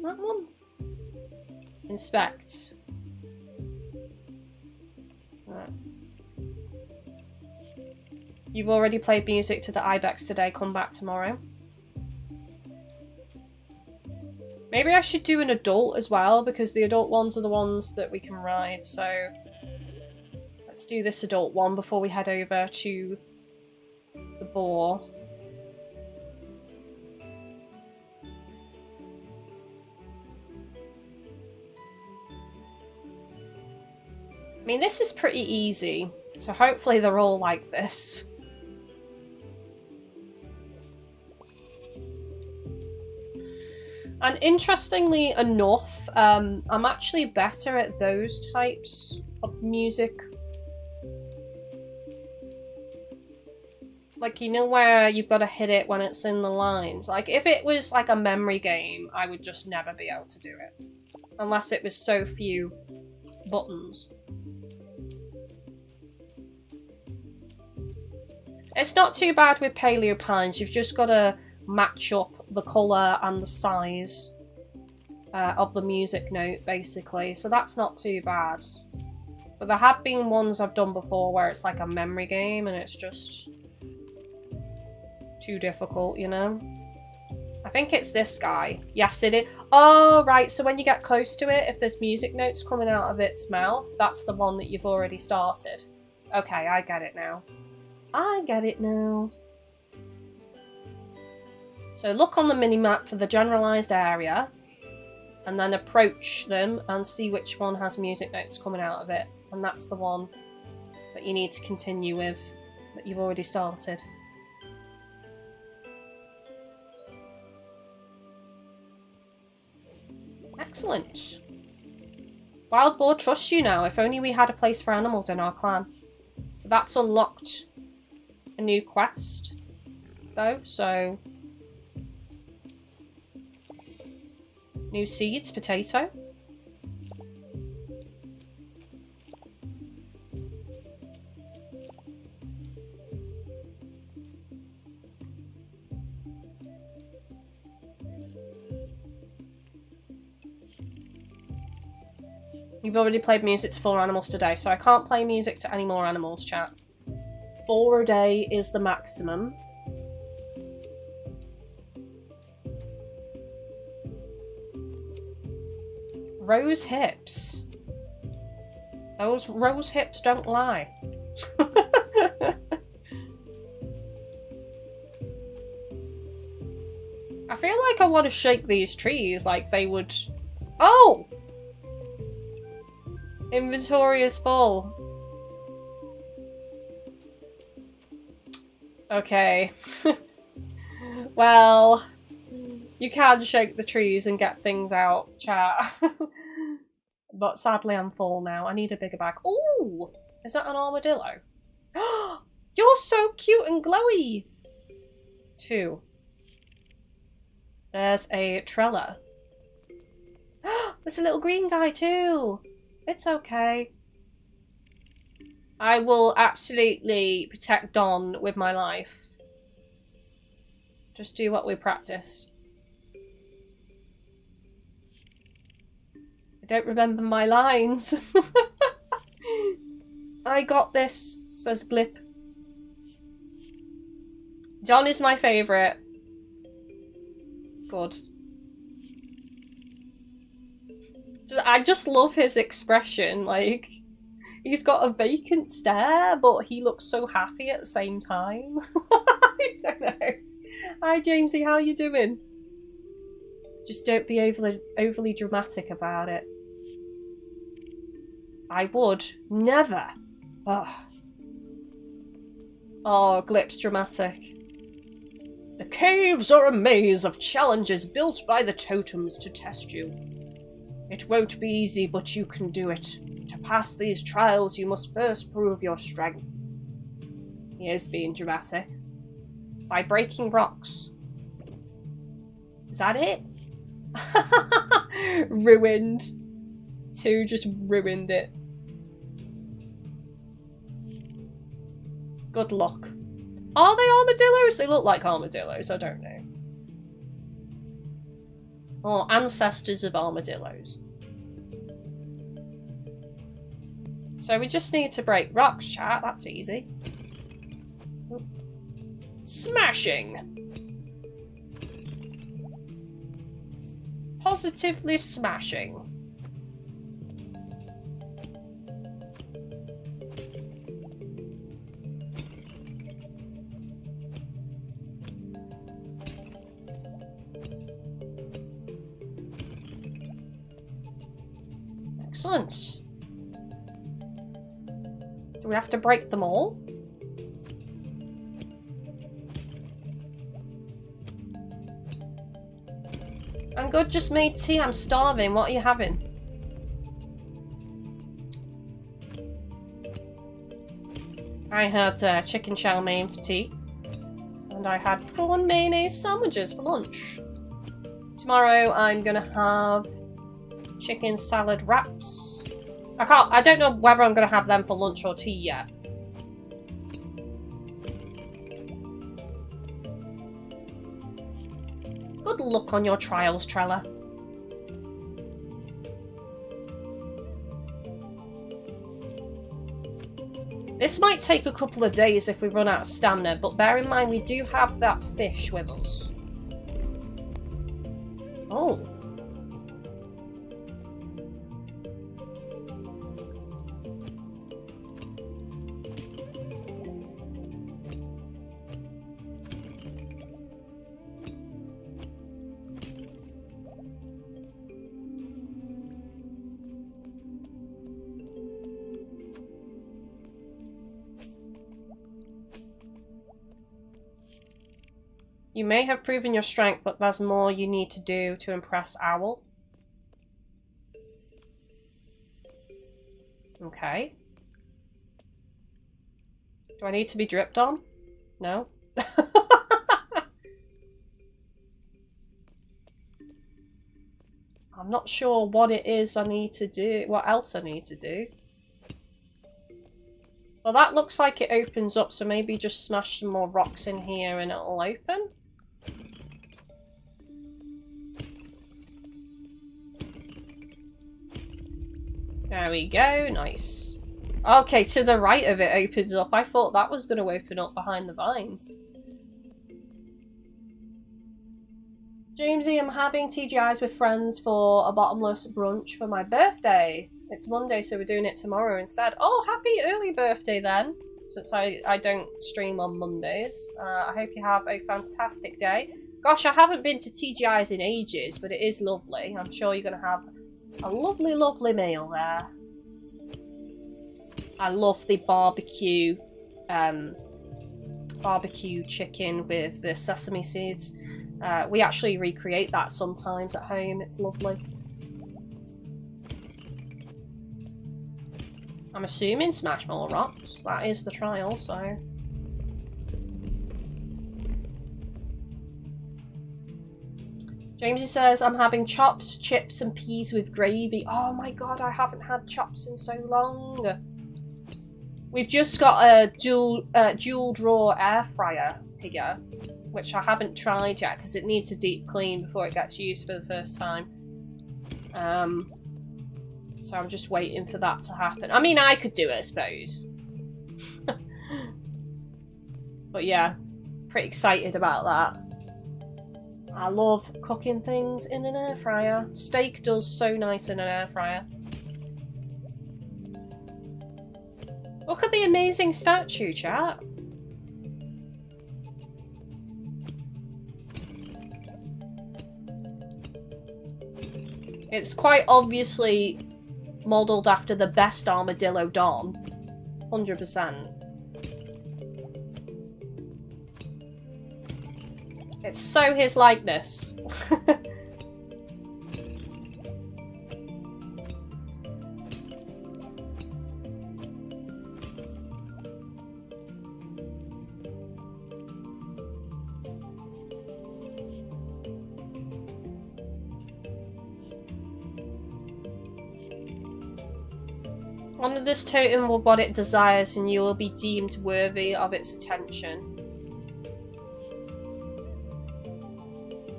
That one? Inspect. Right. You've already played music to the ibex today. Come back tomorrow. Maybe I should do an adult as well, because the adult ones are the ones that we can ride, so let's do this adult one before we head over to the boar. I mean, this is pretty easy, so hopefully they're all like this. And interestingly enough, I'm actually better at those types of music. Like, you know where you've got to hit it when it's in the lines? Like, if it was like a memory game, I would just never be able to do it. Unless it was so few buttons. It's not too bad with paleo pines, you've just got to match up the colour and the size of the music note, basically. So that's not too bad. But there have been ones I've done before where it's like a memory game and it's just too difficult, you know? I think it's this guy. Yes, it is. Oh, right. So when you get close to it, if there's music notes coming out of its mouth, that's the one that you've already started. Okay, I get it now. I get it now. So look on the minimap for the generalised area and then approach them and see which one has music notes coming out of it. And that's the one that you need to continue with, that you've already started. Excellent. Wild Boar trusts you now. If only we had a place for animals in our clan. That's unlocked a new quest, though, so... New seeds, potato. You've already played music to 4 animals today, so I can't play music to any more animals, chat. 4 a day is the maximum. Rose hips. Those rose hips don't lie. I feel like I want to shake these trees like they would... Oh! Inventory is full. Okay. Well, you can shake the trees and get things out, chat. But sadly I'm full now. I need a bigger bag. Ooh! Is that an armadillo? You're so cute and glowy! 2. There's a trella. There's a little green guy too. It's okay. I will absolutely protect Don with my life. Just do what we practiced. I don't remember my lines. I got this, says Glip. John is my favourite. Good. I just love his expression, like, he's got a vacant stare, but he looks so happy at the same time. I don't know. Hi Jamesy, how are you doing? Just don't be overly dramatic about it. I would never. Oh, Glip's dramatic. The caves are a maze of challenges built by the totems to test you. It won't be easy, but you can do it. To pass these trials, you must first prove your strength. He is being dramatic. By breaking rocks. Is that it? Ruined. 2 just ruined it. Good luck. Are they armadillos? They look like armadillos, I don't know. Or ancestors of armadillos. So we just need to break rocks, chat. That's easy. Smashing! Positively smashing. Excellent. Do we have to break them all? I'm good, just made tea. I'm starving. What are you having? I had chicken chow mein for tea. And I had prawn mayonnaise sandwiches for lunch. Tomorrow I'm gonna have chicken salad wraps. I don't know whether I'm gonna have them for lunch or tea yet. Good luck on your trials, Trella. This might take a couple of days if we run out of stamina, but bear in mind we do have that fish with us. Oh. You may have proven your strength, but there's more you need to do to impress Owl. Okay. Do I need to be dripped on? No? I'm not sure what it is I need to do, what else I need to do. Well, that looks like it opens up, so maybe just smash some more rocks in here and it'll open. There we go, nice. Okay, to the right of it opens up. I thought that was going to open up behind the vines. Jamesy, I'm having TGIs with friends for a bottomless brunch for my birthday. It's Monday, so we're doing it tomorrow instead. Oh, happy early birthday then, since I don't stream on Mondays. I hope you have a fantastic day. Gosh, I haven't been to TGI's in ages, but it is lovely. I'm sure you're going to have a lovely, lovely meal there. I love the barbecue chicken with the sesame seeds. We actually recreate that sometimes at home. It's lovely. I'm assuming Smashmore rocks. That is the trial, so... Jamesy says, I'm having chops, chips and peas with gravy. Oh my god, I haven't had chops in so long. We've just got a dual draw air fryer here, which I haven't tried yet because it needs a deep clean before it gets used for the first time. So I'm just waiting for that to happen. I mean, I could do it, I suppose. But yeah, pretty excited about that. I love cooking things in an air fryer. Steak does so nice in an air fryer. Look at the amazing statue, chat. It's quite obviously modelled after the best armadillo Don. 100%. It's so his likeness. Honor this totem with what it desires and you will be deemed worthy of its attention.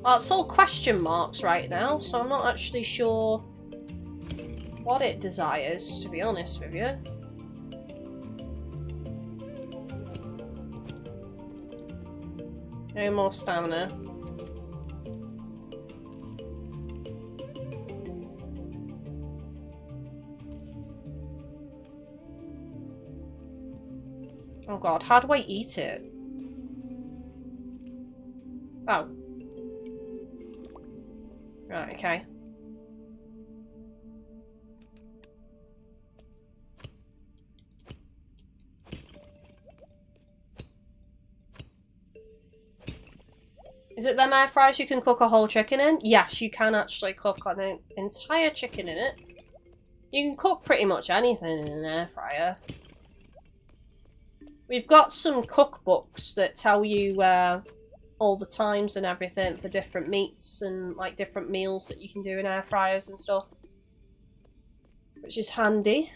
Well, it's all question marks right now, so I'm not actually sure what it desires, to be honest with you. No more stamina. Oh god, how do I eat it? Oh. Right, okay. Is it them air fryers you can cook a whole chicken in? Yes, you can actually cook an entire chicken in it. You can cook pretty much anything in an air fryer. We've got some cookbooks that tell you all the times and everything for different meats and like different meals that you can do in air fryers and stuff, which is handy.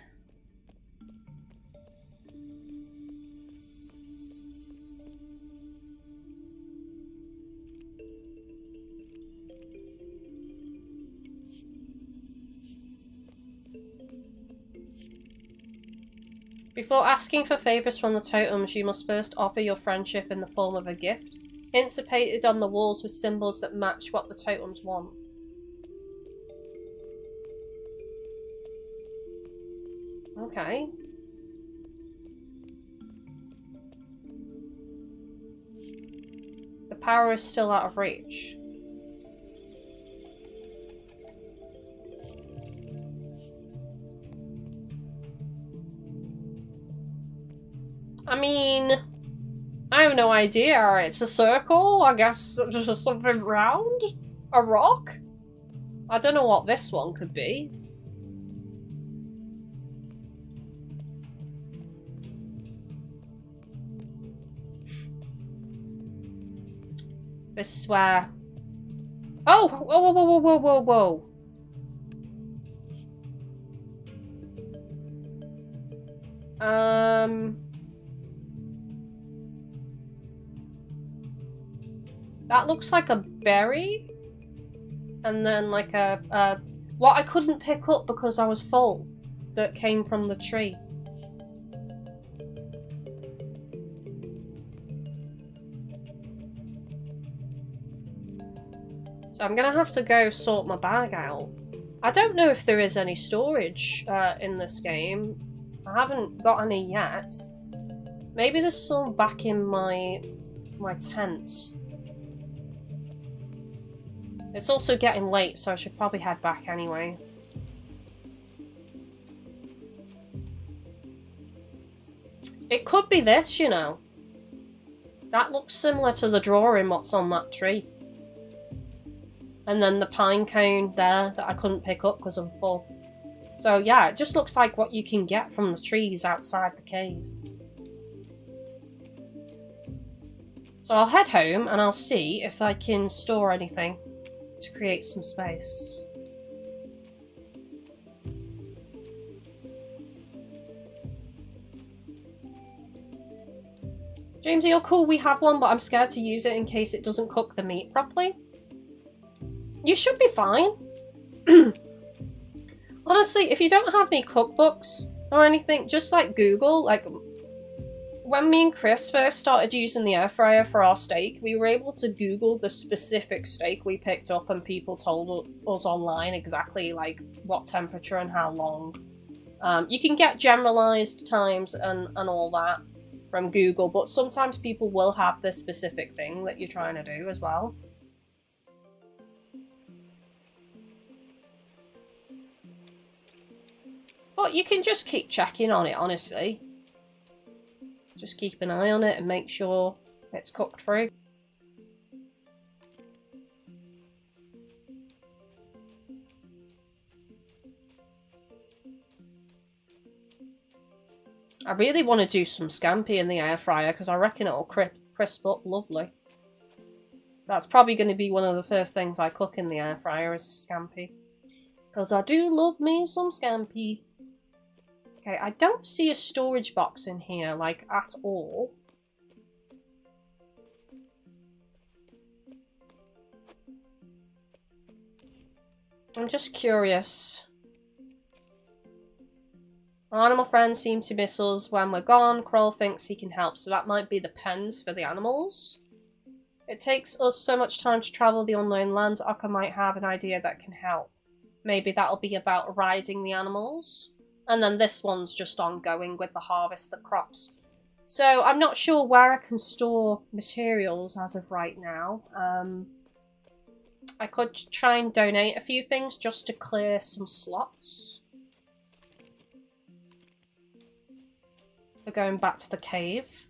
Before asking for favours from the totems, you must first offer your friendship in the form of a gift. Hints are painted on the walls with symbols that match what the totems want. Okay. The power is still out of reach. I mean, I have no idea. It's a circle, I guess. Just something round? A rock? I don't know what this one could be. This is where... Oh! Whoa, whoa, whoa, whoa, whoa, whoa. That looks like a berry. And then like a what I couldn't pick up because I was full that came from the tree. So I'm gonna have to go sort my bag out. I don't know if there is any storage in this game. I haven't got any yet. Maybe there's some back in my tent. It's also getting late, so I should probably head back anyway. It could be this, you know. That looks similar to the drawing what's on that tree. And then the pine cone there that I couldn't pick up because I'm full. So yeah, it just looks like what you can get from the trees outside the cave. So I'll head home and I'll see if I can store anything to create some space. Jamesy, you're cool, we have one, but I'm scared to use it in case it doesn't cook the meat properly. You should be fine. Honestly, if you don't have any cookbooks or anything, just like Google, like when me and Chris first started using the air fryer for our steak, we were able to Google the specific steak we picked up and people told us online exactly like what temperature and how long. You can get generalized times and all that from Google, but sometimes people will have this specific thing that you're trying to do as well. But you can just keep checking on it, honestly. Just keep an eye on it and make sure it's cooked through. I really want to do some scampi in the air fryer because I reckon it'll crisp up lovely. That's probably going to be one of the first things I cook in the air fryer is scampi. Because I do love me some scampi. Okay, I don't see a storage box in here, like, at all. I'm just curious. Our animal friends seem to miss us when we're gone. Kroll thinks he can help, so that might be the pens for the animals. It takes us so much time to travel the unknown lands. Otter might have an idea that can help. Maybe that'll be about riding the animals. And then this one's just ongoing with the harvest of crops. So I'm not sure where I can store materials as of right now. I could try and donate a few things just to clear some slots. We're going back to the cave.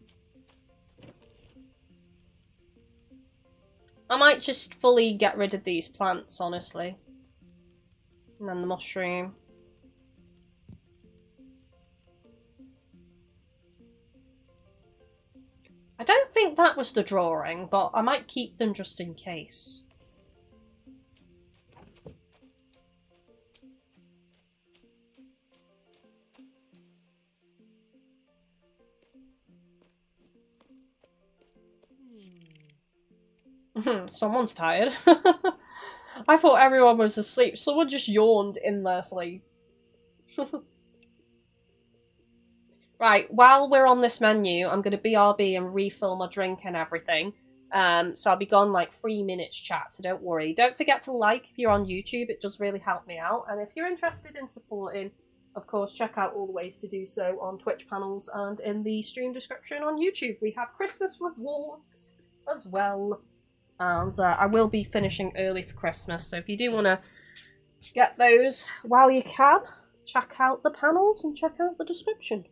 I might just fully get rid of these plants, honestly. And then the mushroom. I don't think that was the drawing, but I might keep them just in case. Someone's tired. I thought everyone was asleep. Someone just yawned in their sleep. Right, while we're on this menu, I'm going to BRB and refill my drink and everything. So I'll be gone like 3 minutes chat, so don't worry. Don't forget to like if you're on YouTube, it does really help me out. And if you're interested in supporting, of course, check out all the ways to do so on Twitch panels and in the stream description on YouTube. We have Christmas rewards as well. And I will be finishing early for Christmas, so if you do want to get those while you can, check out the panels and check out the description.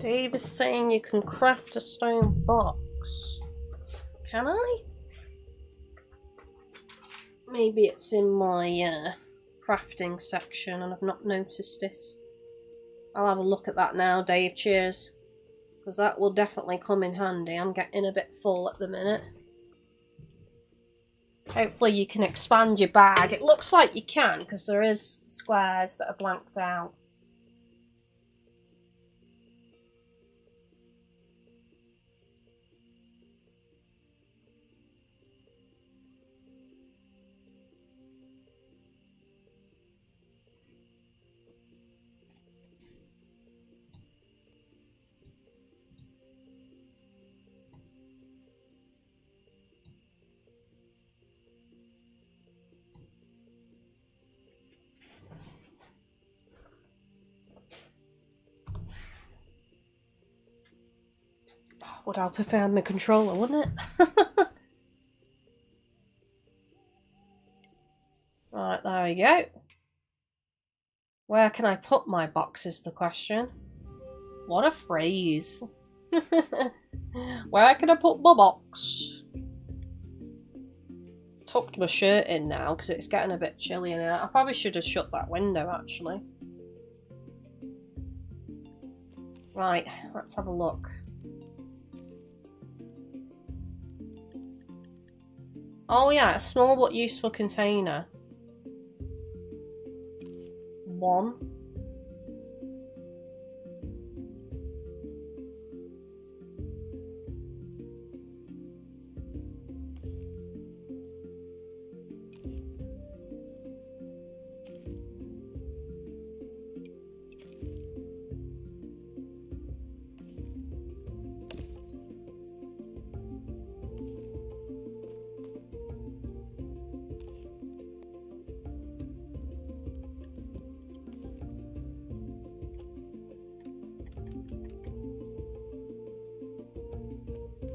Dave is saying you can craft a stone box. Can I? Maybe it's in my crafting section and I've not noticed it. I'll have a look at that now, Dave. Cheers. Because that will definitely come in handy. I'm getting a bit full at the minute. Hopefully you can expand your bag. It looks like you can because there is squares that are blanked out. Would help if I had my controller, wouldn't it? Right, there we go. Where can I put my box is the question. What a phrase. Where can I put my box? Tucked my shirt in now because it's getting a bit chilly in here. I probably should have shut that window actually. Right, let's have a look. Oh yeah, a small but useful container. 1.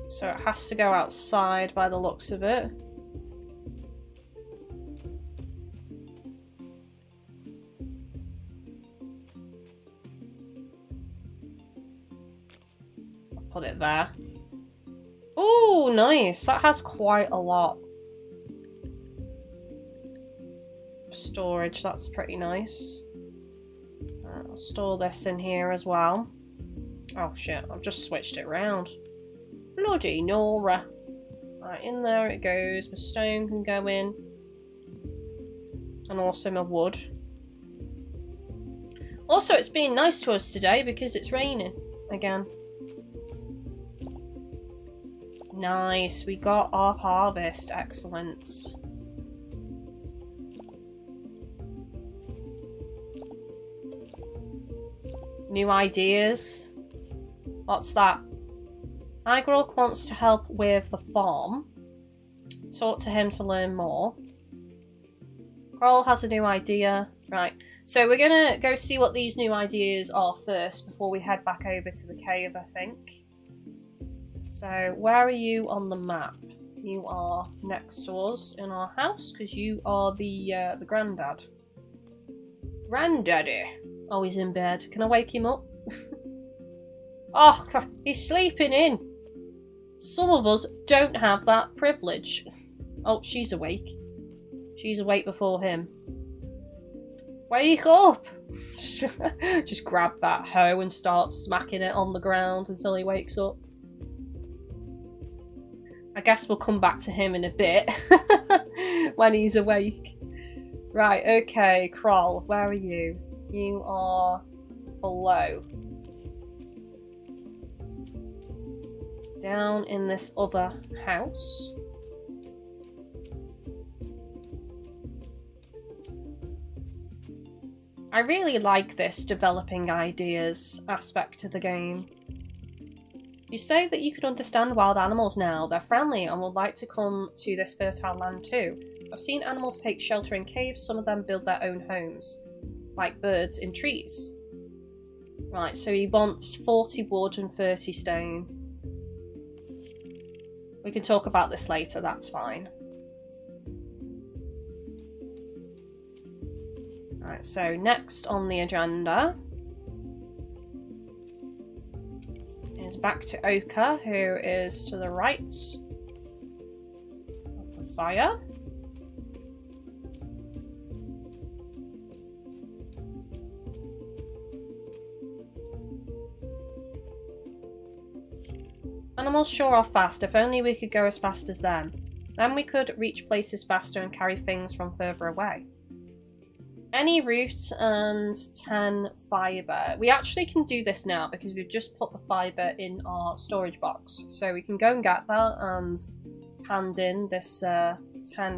So it has to go outside by the looks of it. I'll put it there. Ooh, nice. That has quite a lot of storage. That's pretty nice. I'll store this in here as well. Oh shit, I've just switched it round. Bloody Nora. Right, in there it goes. My stone can go in. And also my wood. Also, it's been nice to us today because it's raining again. Nice, we got our harvest. Excellent. New ideas. What's that? Igrok wants to help with the farm. Talk to him to learn more. Kroll has a new idea. Right, so we're gonna go see what these new ideas are first before we head back over to the cave, I think. So, where are you on the map? You are next to us in our house because you are the granddad. Granddaddy. Oh, he's in bed. Can I wake him up? Oh, God, he's sleeping in. Some of us don't have that privilege. Oh, she's awake. She's awake before him. Wake up! Just grab that hoe and start smacking it on the ground until he wakes up. I guess we'll come back to him in a bit when he's awake. Right, okay, Kroll, where are you? You are below. Down in this other house. I really like this developing ideas aspect of the game. You say that you can understand wild animals now. They're friendly and would like to come to this fertile land too. I've seen animals take shelter in caves. Some of them build their own homes, like birds in trees. Right, so he wants 40 wood and 30 stone. We can talk about this later, that's fine. Right, so next on the agenda And back to Otter, who is to the right of the fire. Animals sure are fast. If only we could go as fast as them. Then we could reach places faster and carry things from further away. Any root and 10 fibre. We actually can do this now because we've just put the fibre in our storage box. So we can go and get that and hand in this 10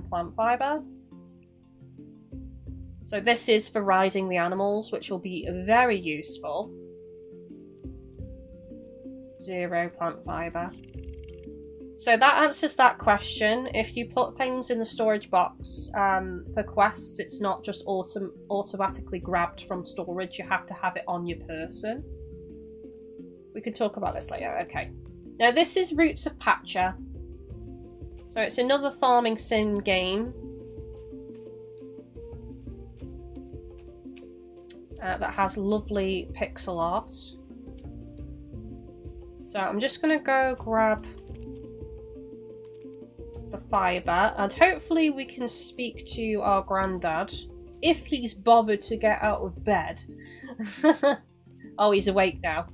plant fibre. So this is for riding the animals, which will be very useful. 0 plant fibre. So that answers that question. If you put things in the storage box for quests, it's not just automatically grabbed from storage. You have to have it on your person. We can talk about this later. Okay. Now this is Roots of Pacha. So it's another farming sim game. That has lovely pixel art. So I'm just going to go grab the fibre and hopefully we can speak to our granddad if he's bothered to get out of bed. Oh, he's awake now.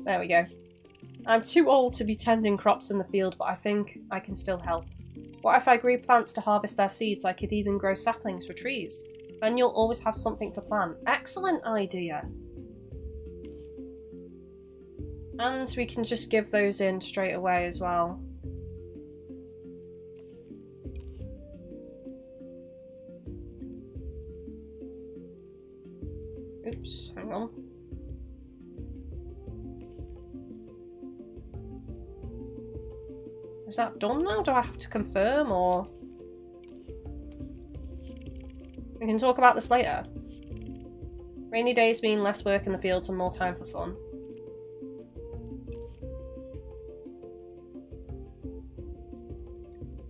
There we go. I'm too old to be tending crops in the field, but I think I can still help. What if I grew plants to harvest their seeds? I could even grow saplings for trees. Then you'll always have something to plant. Excellent idea. And we can just give those in straight away as well. Oops, hang on. Is that done now? Do I have to confirm or... We can talk about this later. Rainy days mean less work in the fields and more time for fun.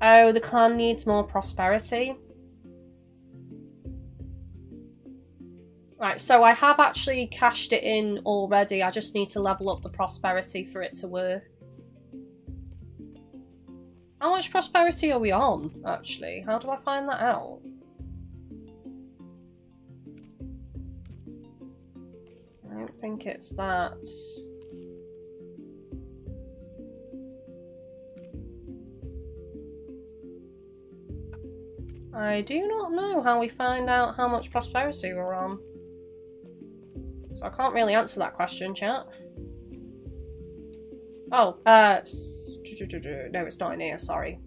Oh, the clan needs more prosperity. Right, so I have actually cashed it in already. I just need to level up the prosperity for it to work. How much prosperity are we on, actually? How do I find that out? I don't think it's that. I do not know how we find out how much prosperity we're on. So I can't really answer that question, chat. Oh, no, it's not in here, sorry.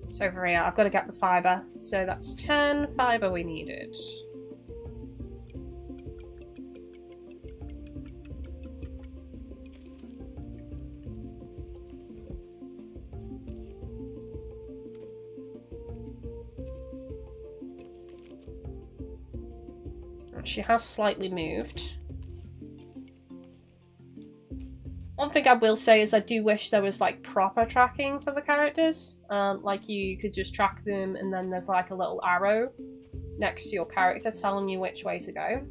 It's over here. I've got to get the fibre. So that's 10 fibre we needed. She has slightly moved. One thing I will say is I do wish there was like proper tracking for the characters. Like you could just track them and then there's like a little arrow next to your character telling you which way to go.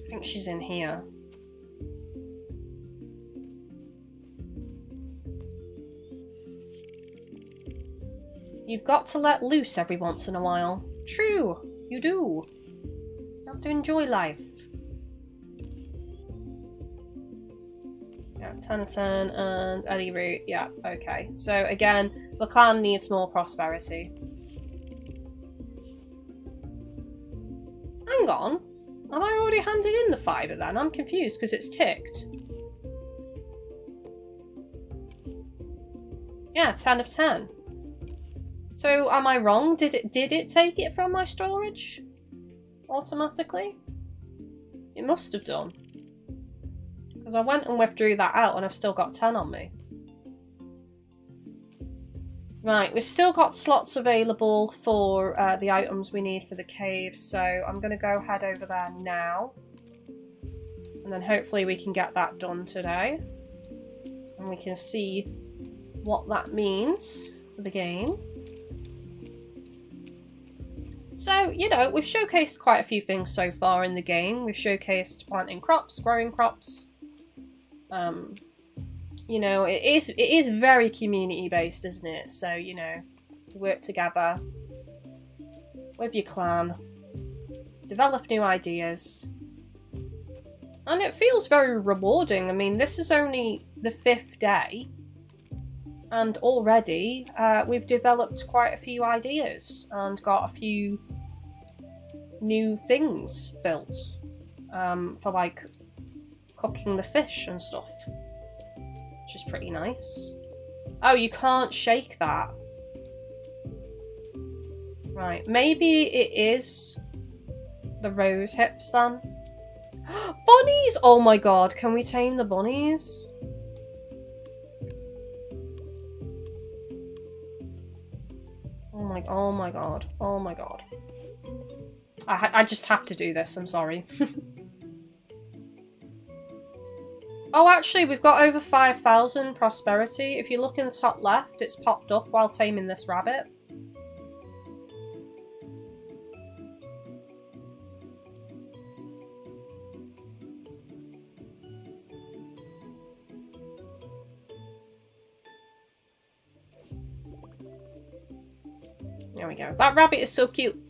I think she's in here. You've got to let loose every once in a while. True, you do. You have to enjoy life. Yeah, 10 of 10 and any root. Yeah, okay. So again, the clan needs more prosperity. Hang on. Have I already handed in the fibre then? I'm confused because it's ticked. Yeah, 10 of 10. So am I wrong? Did it take it from my storage automatically? It must have done. Because I went and withdrew that out and I've still got 10 on me. Right, we've still got slots available for the items we need for the cave, so I'm going to go head over there now. And then hopefully we can get that done today. And we can see what that means for the game. So, you know, we've showcased quite a few things so far in the game. We've showcased planting crops, growing crops. You know, it is very community based, isn't it? So, you know, work together with your clan, develop new ideas, and it feels very rewarding. I mean, this is only the 5th day, and already we've developed quite a few ideas and got a few new things built for like cooking the fish and stuff, which is pretty nice. Oh, you can't shake that. Right, maybe it is the rose hips then. Bunnies! Oh my god, can we tame the bunnies? Oh my god, oh my god. I just have to do this, I'm sorry. Oh, actually, we've got over 5,000 prosperity. If you look in the top left, it's popped up while taming this rabbit. There we go. That rabbit is so cute.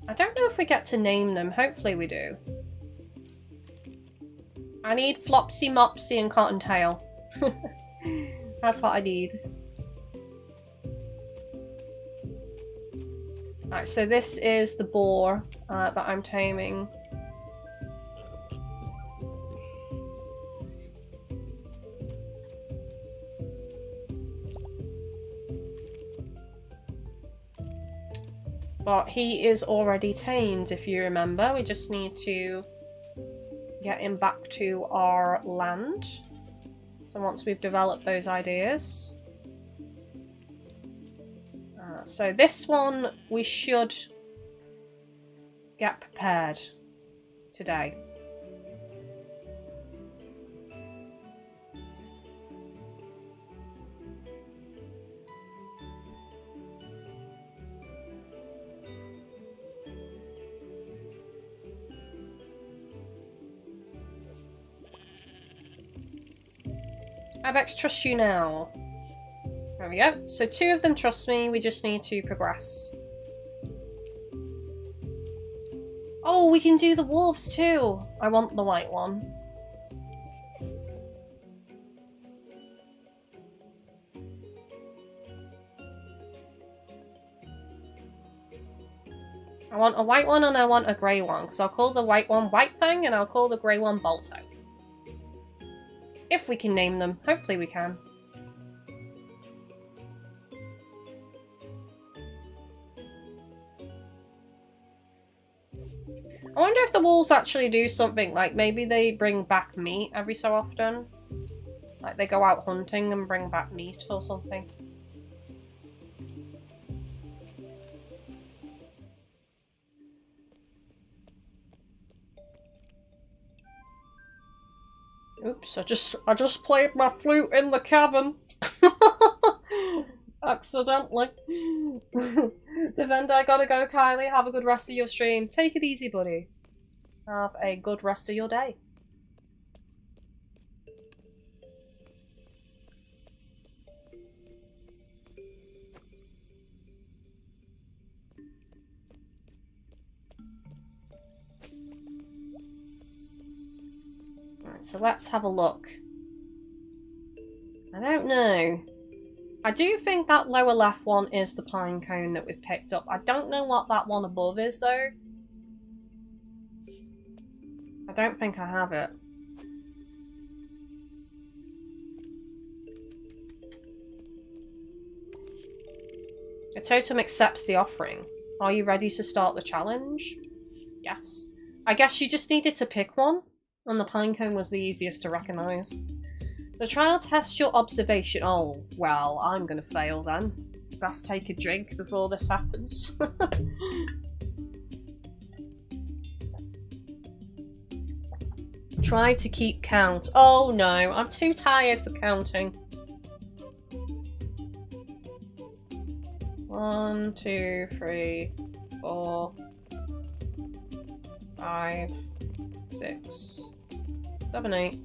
I don't know if we get to name them. Hopefully we do. I need Flopsy, Mopsy and Cottontail. That's what I need. Right, so this is the boar that I'm taming. But he is already tamed, if you remember. We just need to get him back to our land. So once we've developed those ideas. So this one we should get prepared today. Ibex, trust you now. There we go. So 2 of them trust me, we just need to progress. Oh, we can do the wolves too! I want the white one. I want a white one and I want a grey one, because I'll call the white one White Fang and I'll call the grey one Balto. If we can name them. Hopefully we can. I wonder if the wolves actually do something, like maybe they bring back meat every so often. Like they go out hunting and bring back meat or something. Oops, I just played my flute in the cavern. Accidentally. Defender, I gotta go, Kylie. Have a good rest of your stream. Take it easy, buddy. Have a good rest of your day. Right, so let's have a look. I don't know. I do think that lower left one is the pine cone that we've picked up. I don't know what that one above is, though. I don't think I have it. A totem accepts the offering. Are you ready to start the challenge? Yes. I guess you just needed to pick one, and the pine cone was the easiest to recognise. The trial tests your observation. Oh, well, I'm gonna fail then. Best take a drink before this happens. Try to keep count. Oh no, I'm too tired for counting. 1, 2, 3, 4, 5, 6, 7, 8.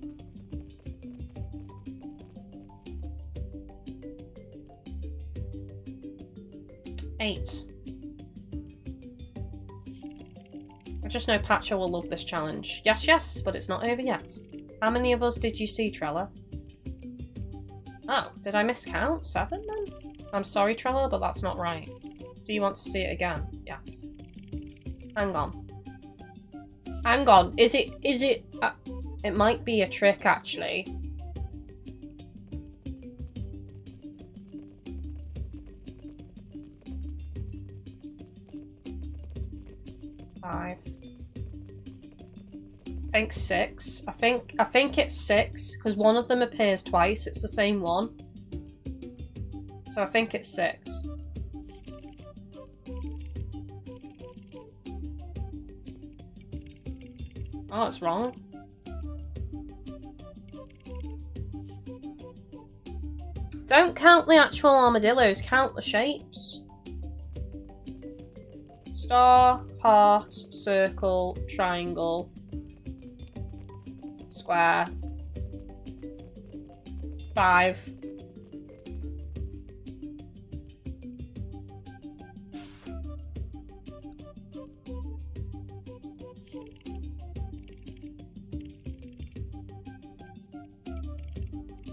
8. I just know Pacha will love this challenge. Yes, yes, but it's not over yet. How many of us did you see, Trella? Oh, did I miscount? 7 then? I'm sorry, Trella, but that's not right. Do you want to see it again? Yes. Hang on. Hang on. Is it, it might be a trick, actually. I think 6. I think it's 6 because one of them appears twice. It's the same one. So I think it's 6. Oh, it's wrong. Don't count the actual armadillos, count the shapes. Star, heart, circle, triangle, square, 5.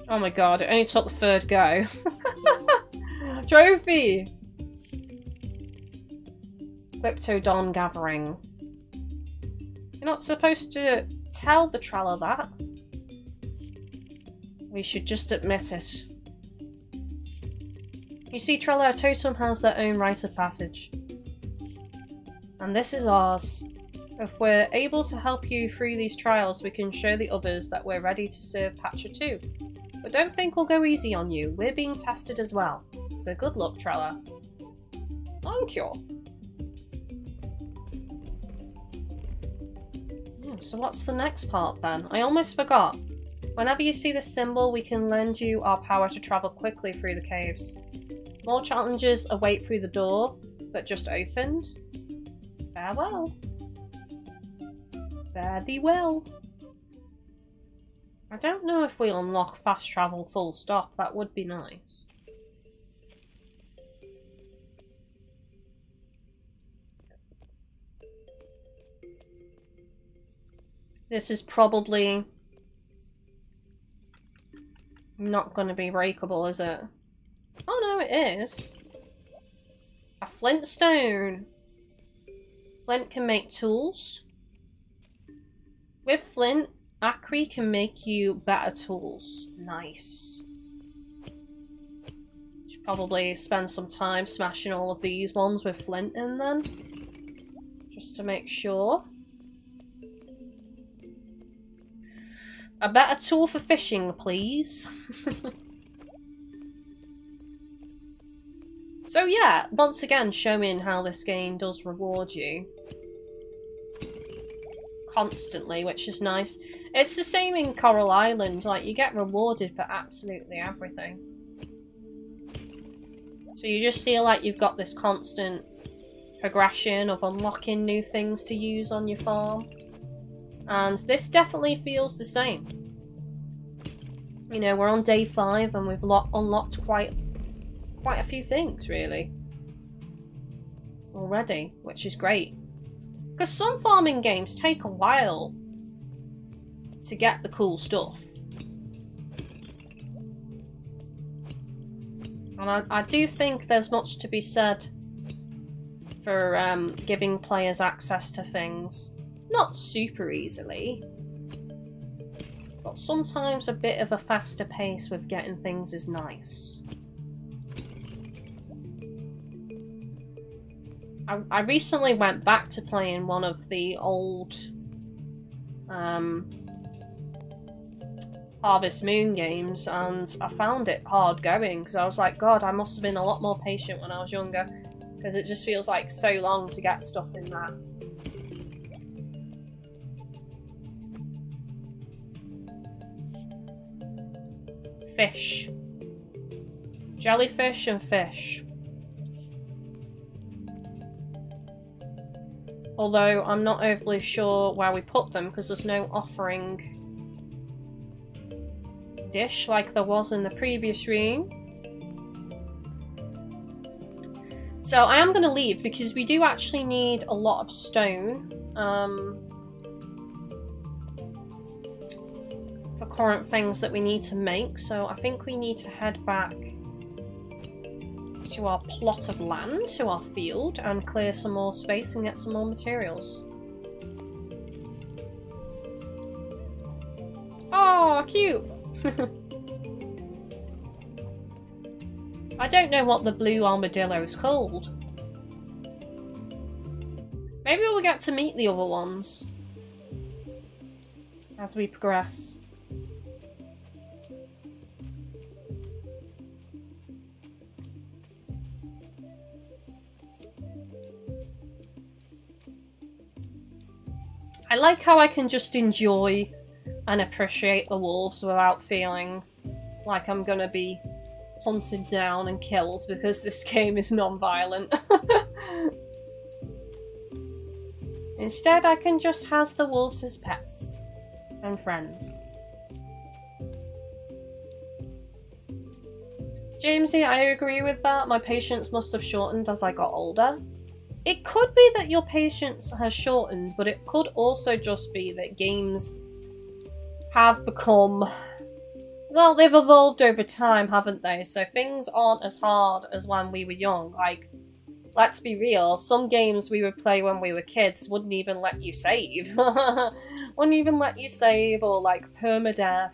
Oh my god, it only took the 3rd go. Trophy! Glyptodon gathering. You're not supposed to tell the Trella that. We should just admit it. You see, Trella, a totem has their own rite of passage. And this is ours. If we're able to help you through these trials, we can show the others that we're ready to serve Pacha too. But don't think we'll go easy on you. We're being tested as well. So good luck, Trella. Thank you. So what's the next part then? I almost forgot. Whenever you see this symbol, we can lend you our power to travel quickly through the caves. More challenges await through the door that just opened. Farewell. Fare thee well. I don't know if we'll unlock fast travel full stop. That would be nice. This is probably not going to be breakable, is it? Oh no, it is. A flintstone. Flint can make tools. With flint, Acri can make you better tools. Nice. Should probably spend some time smashing all of these ones with flint in then. Just to make sure. A better tool for fishing, please. So yeah, once again showing how this game does reward you. Constantly, which is nice. It's the same in Coral Island, like you get rewarded for absolutely everything. So you just feel like you've got this constant progression of unlocking new things to use on your farm. And this definitely feels the same. You know, we're on day 5 and we've unlocked quite a few things, really. Already, which is great. Because some farming games take a while to get the cool stuff. And I do think there's much to be said for giving players access to things. Not super easily, but sometimes a bit of a faster pace with getting things is nice. I recently went back to playing one of the old Harvest Moon games, and I found it hard going because I was like, God, I must have been a lot more patient when I was younger, because it just feels like so long to get stuff in that. Fish. Jellyfish and fish. Although I'm not overly sure where we put them because there's no offering dish like there was in the previous room. So I am going to leave because we do actually need a lot of stone for current things that we need to make. So I think we need to head back to our plot of land, to our field, and clear some more space and get some more materials. Oh, cute! I don't know what the blue armadillo is called. Maybe we'll get to meet the other ones as we progress. I like how I can just enjoy and appreciate the wolves without feeling like I'm gonna be hunted down and killed because this game is non-violent. Instead, I can just have the wolves as pets and friends. Jamesy, I agree with that. My patience must have shortened as I got older. It could be that your patience has shortened, but it could also just be that games have become... well, they've evolved over time, haven't they? So things aren't as hard as when we were young. Like, let's be real, some games we would play when we were kids wouldn't even let you save. Wouldn't even let you save, or like permadeath,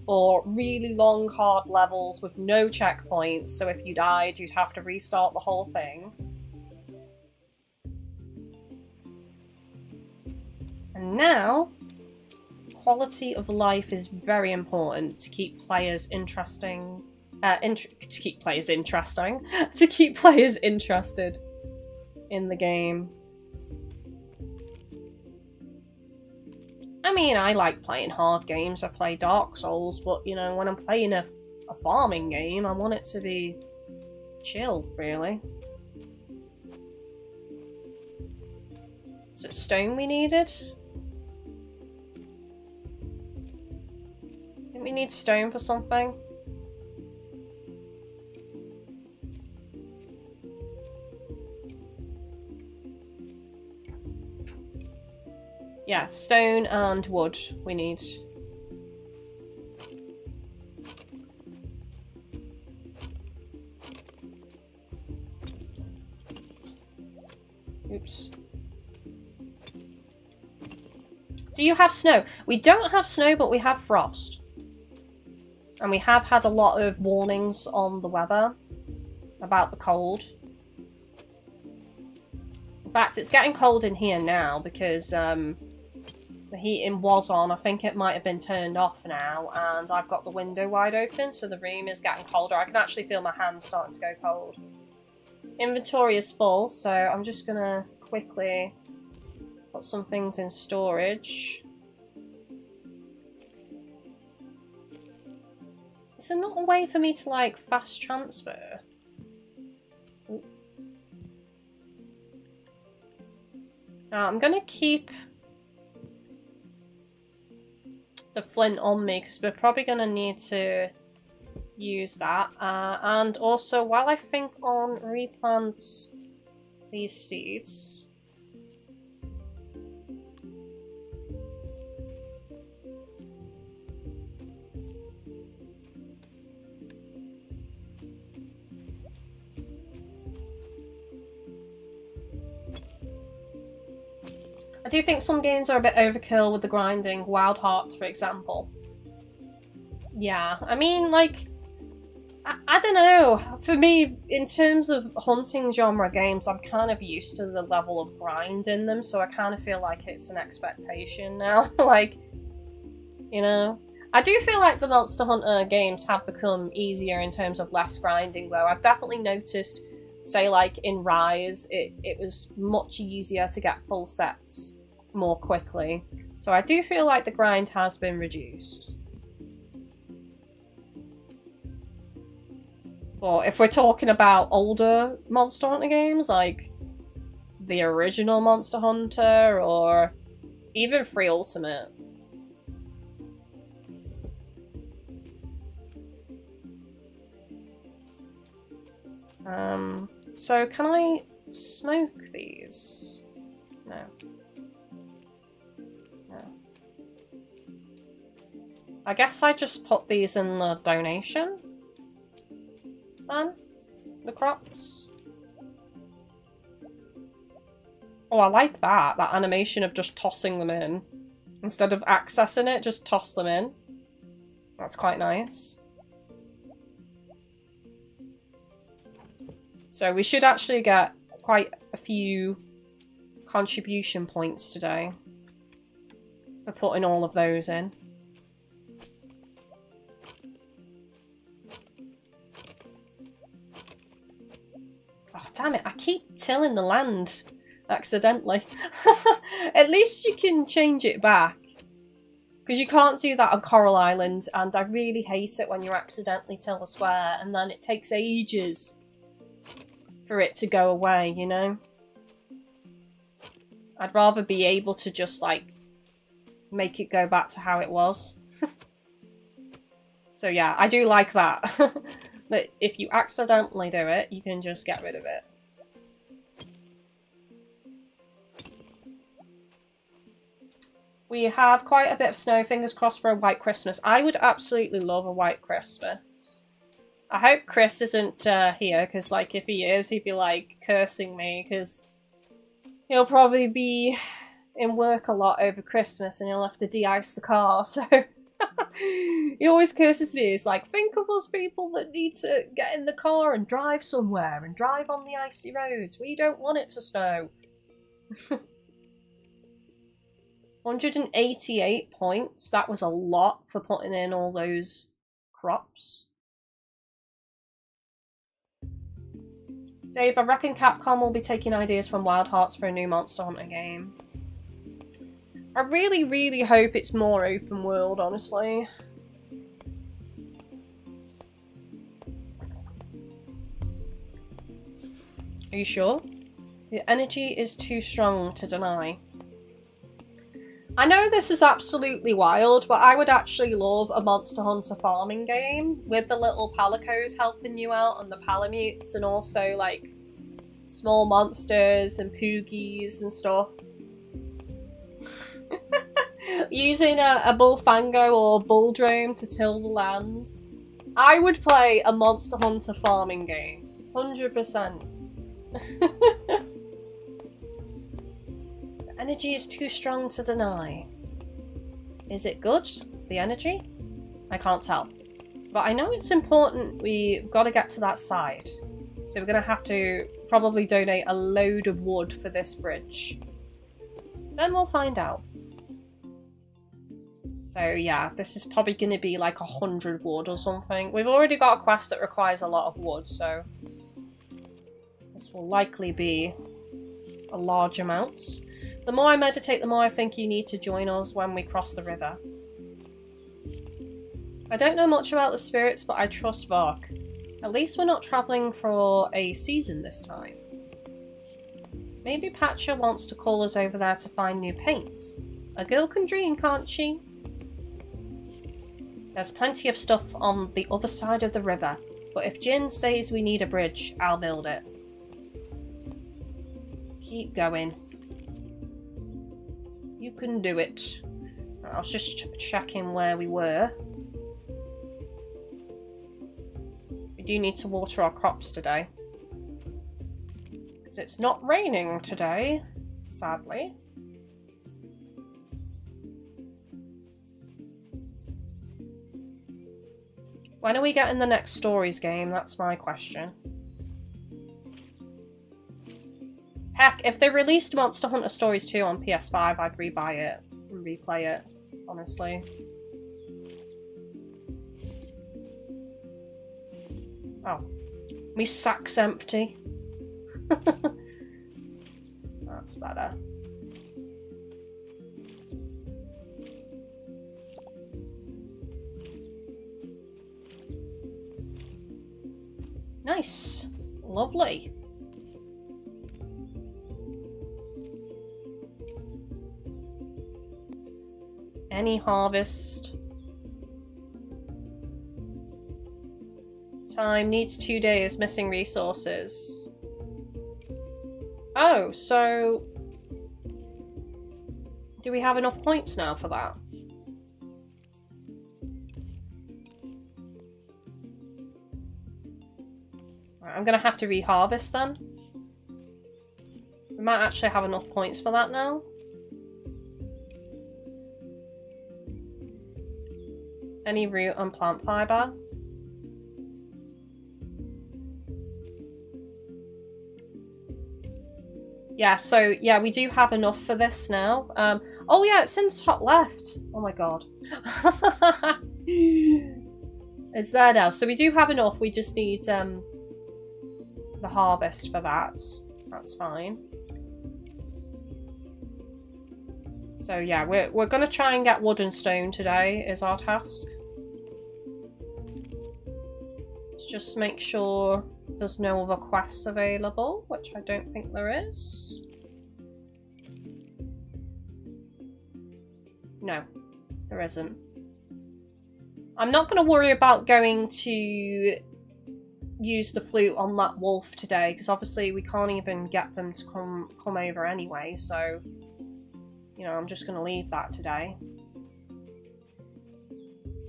or really long hard levels with no checkpoints, so if you died you'd have to restart the whole thing. And now, quality of life is very important to keep players interesting. To keep players interested in the game. I mean, I like playing hard games. I play Dark Souls, but you know, when I'm playing a farming game, I want it to be chill, really. Is it stone we needed? We need stone for something. Yeah, stone and wood we need. Oops. Do you have snow? We don't have snow, but we have frost. And we have had a lot of warnings on the weather about the cold. In fact, it's getting cold in here now because the heating was on. I think it might have been turned off now, and I've got the window wide open, so the room is getting colder. I can actually feel my hands starting to go cold. Inventory is full, so I'm just gonna quickly put some things in storage. Is there not a way for me to, like, fast transfer? I'm gonna keep the flint on me because we're probably gonna need to use that. And also, while I think on replant these seeds... I do think some games are a bit overkill with the grinding. Wild Hearts, for example. Yeah, I mean, like... I don't know. For me, in terms of hunting genre games, I'm kind of used to the level of grind in them, so I kind of feel like it's an expectation now. Like, you know? I do feel like the Monster Hunter games have become easier in terms of less grinding, though. I've definitely noticed... say, like, in Rise, it was much easier to get full sets more quickly. So I do feel like the grind has been reduced. But if we're talking about older Monster Hunter games, like the original Monster Hunter or even Free Ultimate. So can I smoke these? No. No. I guess I just put these in the donation then? The crops? Oh, I like that. That animation of just tossing them in. Instead of accessing it, just toss them in. That's quite nice. So we should actually get quite a few contribution points today for putting all of those in. Oh, damn it. I keep tilling the land accidentally. At least you can change it back. Because you can't do that on Coral Island, and I really hate it when you accidentally till a square and then it takes ages for it to go away, you know? I'd rather be able to just, like, make it go back to how it was. So yeah, I do like that. That if you accidentally do it, you can just get rid of it. We have quite a bit of snow, fingers crossed for a white Christmas. I would absolutely love a white Christmas. I hope Chris isn't here, because, like, if he is, he'd be, like, cursing me, because he'll probably be in work a lot over Christmas, and he'll have to de-ice the car, so... He always curses me. He's like, think of us people that need to get in the car and drive somewhere, and drive on the icy roads. We don't want it to snow. 188 points. That was a lot for putting in all those crops. Dave, I reckon Capcom will be taking ideas from Wild Hearts for a new Monster Hunter game. I really, really hope it's more open world, honestly. Are you sure? The energy is too strong to deny. I know this is absolutely wild, but I would actually love a Monster Hunter farming game with the little palicos helping you out and the palamutes, and also like small monsters and poogies and stuff. Using a bullfango or bulldrome to till the land. I would play a Monster Hunter farming game. 100%. The energy is too strong to deny. Is it good? The energy? I can't tell. But I know it's important. We've got to get to that side. So we're going to have to probably donate a load of wood for this bridge. Then we'll find out. So yeah, this is probably going to be like 100 wood or something. We've already got a quest that requires a lot of wood, so this will likely be a large amount. The more I meditate, the more I think you need to join us when we cross the river. I don't know much about the spirits, but I trust Vark. At least we're not travelling for a season this time. Maybe Pacha wants to call us over there to find new paints. A girl can dream, can't she? There's plenty of stuff on the other side of the river, but if Jin says we need a bridge, I'll build it. Keep going. You can do it. I was just checking where we were. We do need to water our crops today. Because it's not raining today, sadly. When are we getting the next Stories game? That's my question. Heck, if they released Monster Hunter Stories 2 on PS5, I'd rebuy it and replay it, honestly. Oh. Me sack's empty. That's better. Nice. Lovely. Any harvest. Time needs 2 days, missing resources. Oh, so do we have enough points now for that? Right, I'm gonna have to reharvest then. We might actually have enough points for that now. Any root and plant fibre? Yeah, so yeah, we do have enough for this now. Oh yeah, it's in top left. Oh my god. It's there now. So we do have enough. We just need the harvest for that. That's fine. So yeah, we're gonna try and get wood and stone today is our task. Let's just make sure there's no other quests available, which I don't think there is. No, there isn't. I'm not going to worry about going to use the flute on that wolf today, because obviously we can't even get them to come over anyway, so you know, I'm just going to leave that today.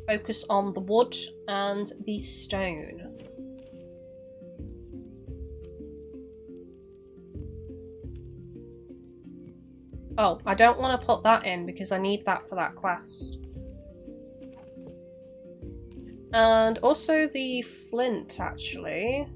Focus on the wood and the stone. Oh, I don't want to put that in because I need that for that quest. And also the flint, actually.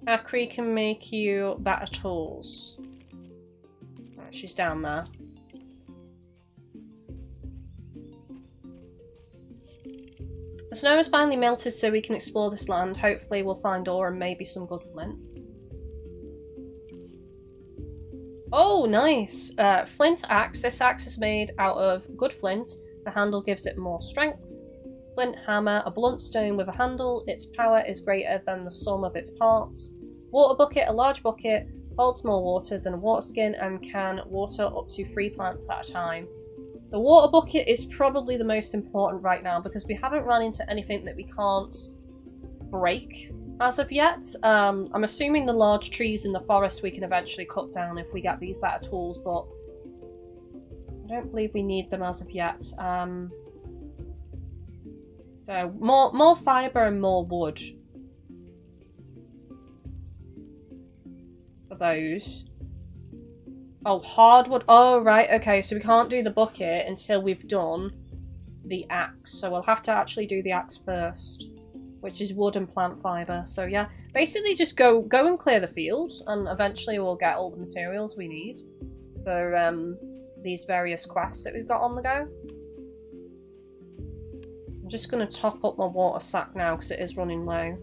Akri can make you better tools. Right, she's down there. The snow has finally melted so we can explore this land. Hopefully we'll find ore and maybe some good flint. Oh, nice! Flint axe. This axe is made out of good flint. The handle gives it more strength. Flint hammer, a blunt stone with a handle. Its power is greater than the sum of its parts. Water bucket, a large bucket, holds more water than a water skin and can water up to 3 plants at a time. The water bucket is probably the most important right now because we haven't run into anything that we can't break as of yet. I'm assuming the large trees in the forest we can eventually cut down if we get these better tools, but I don't believe we need them as of yet. So more fibre and more wood for those. Oh, hardwood. Oh, right. Okay, so we can't do the bucket until we've done the axe. So we'll have to actually do the axe first, which is wood and plant fibre. So yeah, basically just go and clear the field, and eventually we'll get all the materials we need for these various quests that we've got on the go. I'm just going to top up my water sack now because it is running low.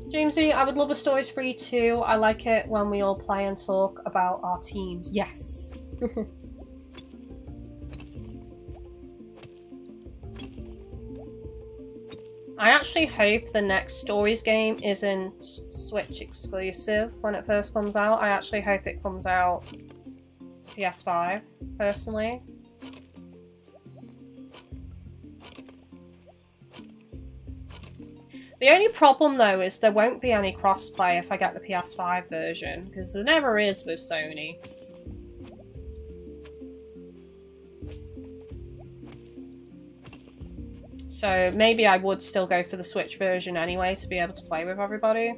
Jamesy, I would love a Stories Free too. I like it when we all play and talk about our teams. Yes. I actually hope the next Stories game isn't Switch exclusive when it first comes out. I actually hope it comes out to PS5, personally. The only problem though is there won't be any crossplay if I get the PS5 version, because there never is with Sony. So maybe I would still go for the Switch version anyway to be able to play with everybody.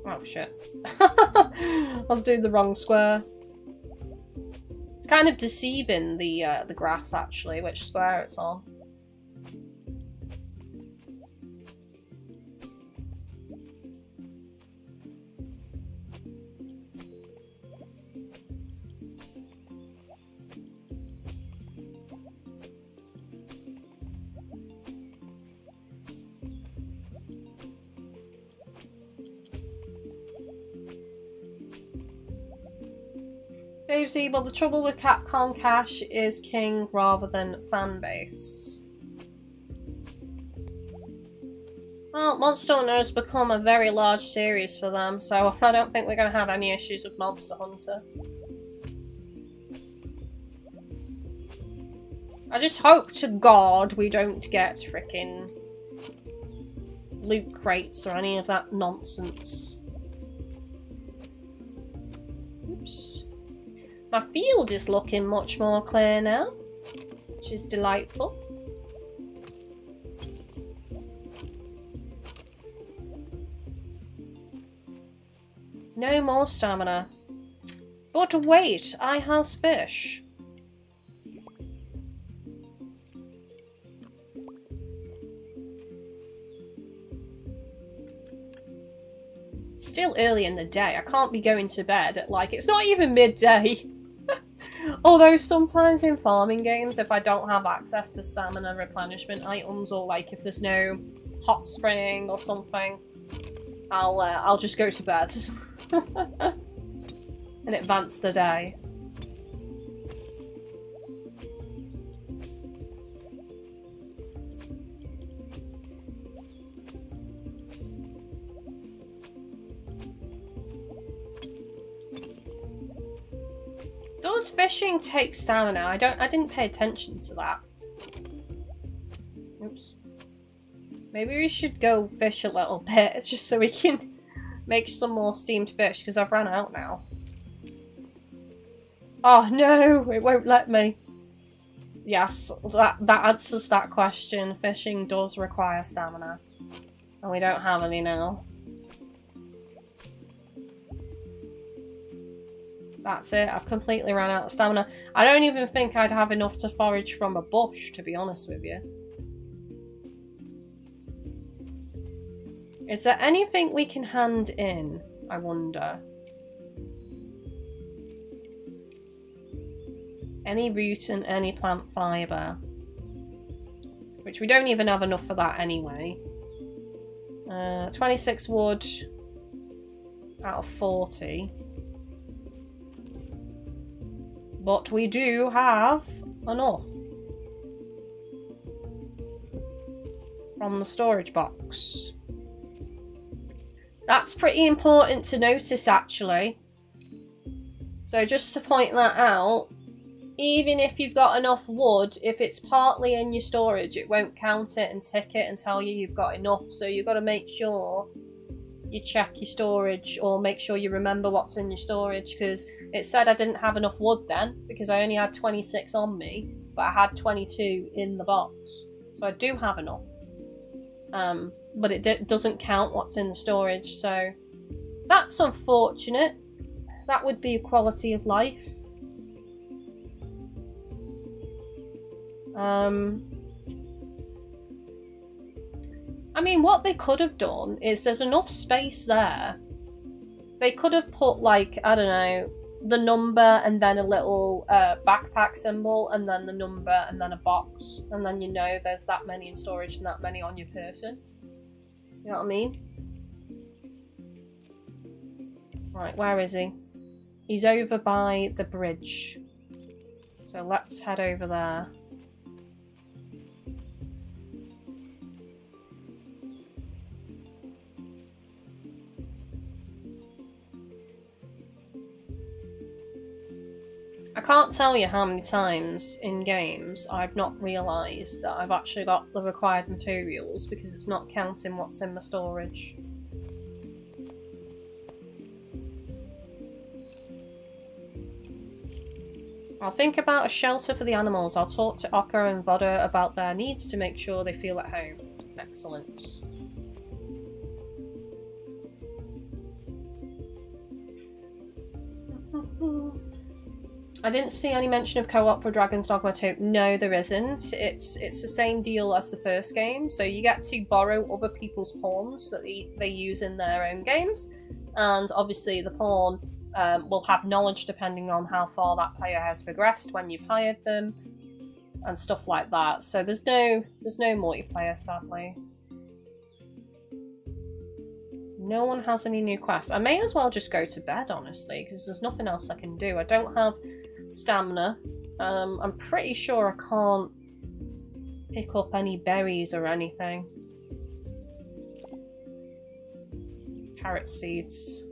Oh shit. I was doing the wrong square. It's kind of deceiving the grass actually, which square it's on. Davesy, well the trouble with Capcom Cash is king rather than fan base. Well, Monster Hunter has become a very large series for them, so I don't think we're going to have any issues with Monster Hunter. I just hope to God we don't get frickin' loot crates or any of that nonsense. Oops. My field is looking much more clear now, which is delightful. No more stamina. But wait, I has fish. It's still early in the day. I can't be going to bed at like, it's not even midday. Although sometimes in farming games, if I don't have access to stamina replenishment items, or like if there's no hot spring or something, I'll just go to bed and advance the day. Does fishing take stamina? I didn't pay attention to that. Oops. Maybe we should go fish a little bit. It's just so we can make some more steamed fish, because I've run out now. Oh no, it won't let me. Yes, that answers that question. Fishing does require stamina. And we don't have any now. That's it, I've completely run out of stamina. I don't even think I'd have enough to forage from a bush, to be honest with you. Is there anything we can hand in, I wonder? Any root and any plant fibre. Which we don't even have enough for that anyway. 26 wood out of 40. But we do have enough from the storage box. That's pretty important to notice, actually. So just to point that out, even if you've got enough wood, if it's partly in your storage, it won't count it and tick it and tell you you've got enough. So you've got to make sure you check your storage, or make sure you remember what's in your storage, because it said I didn't have enough wood then because I only had 26 on me, but I had 22 in the box, so I do have enough, but it doesn't count what's in the storage, so that's unfortunate. That would be a quality of life. I mean, what they could have done is, there's enough space there. They could have put, like, I don't know, the number and then a little backpack symbol, and then the number and then a box. And then you know there's that many in storage and that many on your person. You know what I mean? Right, where is he? He's over by the bridge. So let's head over there. I can't tell you how many times in games I've not realised that I've actually got the required materials because it's not counting what's in my storage. I'll think about a shelter for the animals. I'll talk to Otter and Vodda about their needs to make sure they feel at home. Excellent. I didn't see any mention of co-op for Dragon's Dogma 2. No, there isn't. It's the same deal as the first game, so you get to borrow other people's pawns that they use in their own games, and obviously the pawn will have knowledge depending on how far that player has progressed when you've hired them, and stuff like that. So there's no multiplayer, sadly. No one has any new quests. I may as well just go to bed, honestly, because there's nothing else I can do. I don't have stamina. I'm pretty sure I can't pick up any berries or anything. Carrot seeds.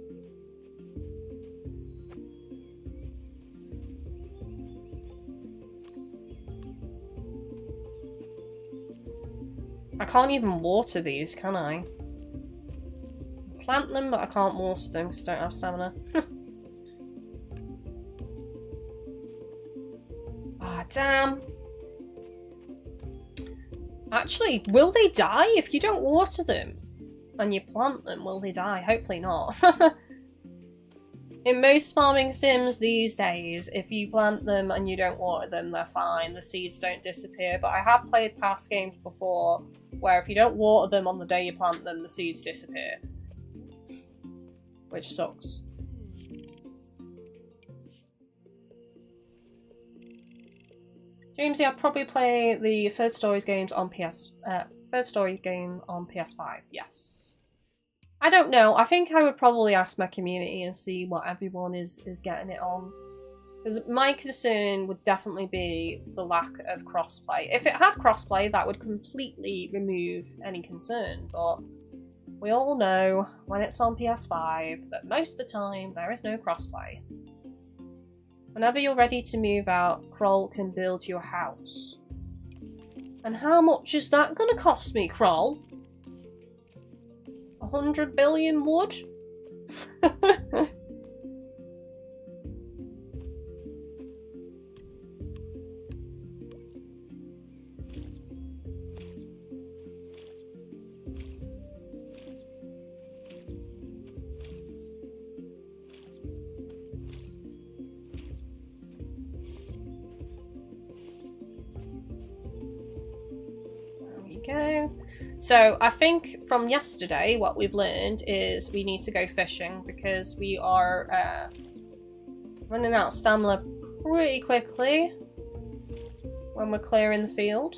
I can't even water these, can I? Plant them, but I can't water them because I don't have stamina. Ah, damn. Actually, will they die if you don't water them? And you plant them, will they die? Hopefully not. In most farming sims these days, if you plant them and you don't water them, they're fine. The seeds don't disappear. But I have played past games before where if you don't water them on the day you plant them, the seeds disappear. Which sucks. Jamesy, I'll probably play the Third Story game on PS5. Yes. I don't know. I think I would probably ask my community and see what everyone is getting it on. Because my concern would definitely be the lack of crossplay. If it had crossplay, that would completely remove any concern. But we all know when it's on PS5 that most of the time there is no crossplay. Whenever you're ready to move out, Kroll can build your house. And how much is that going to cost me, Kroll? 100 billion wood? Go. So I think from yesterday what we've learned is we need to go fishing because we are running out of stamina pretty quickly when we're clearing the field.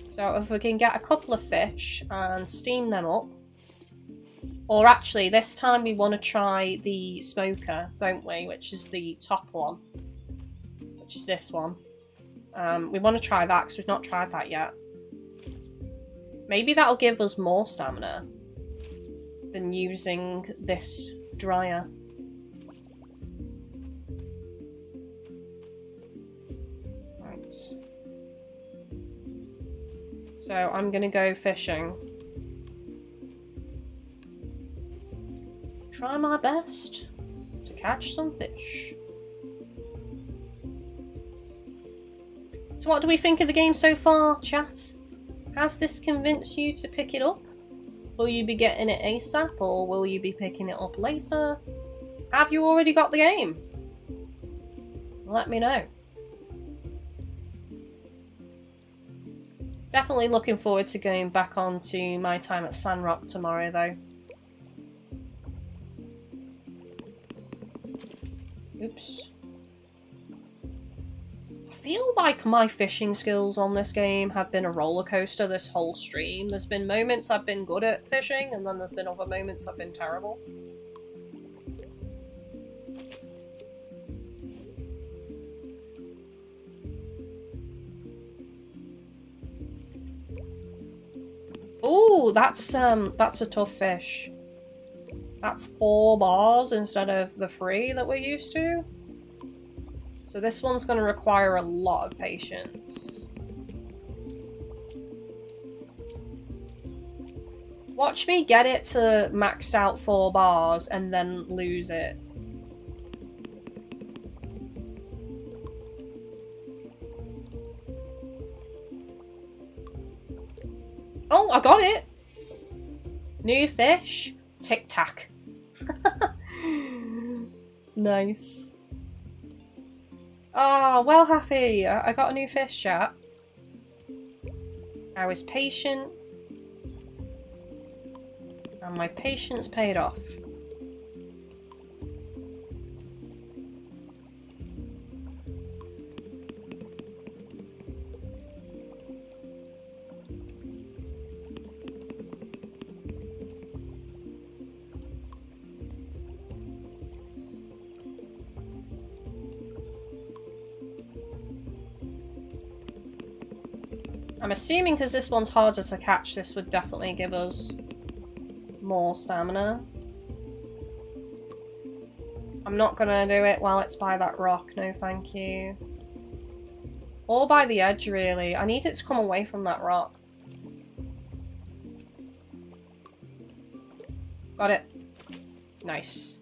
So if we can get a couple of fish and steam them up, or actually this time we want to try the smoker, don't we, which is the top one, which is this one. We want to try that because we've not tried that yet. Maybe that'll give us more stamina than using this dryer. Right. So I'm going to go fishing. Try my best to catch some fish. So what do we think of the game so far, chat? Has this convinced you to pick it up? Will you be getting it ASAP or will you be picking it up later? Have you already got the game? Let me know. Definitely looking forward to going back on to my time at Sandrock tomorrow though. Oops. I feel like my fishing skills on this game have been a roller coaster this whole stream. There's been moments I've been good at fishing, and then there's been other moments I've been terrible. Ooh, that's a tough fish. That's 4 bars instead of the 3 that we're used to. So this one's going to require a lot of patience. Watch me get it to maxed out 4 bars and then lose it. Oh, I got it! New fish. Tic Tac. Nice. Oh, well happy. I got a new fish, chat. I was patient. And my patience paid off. I'm assuming because this one's harder to catch, this would definitely give us more stamina. I'm not gonna do it while it's by that rock, no thank you. Or by the edge, really. I need it to come away from that rock. Got it. Nice.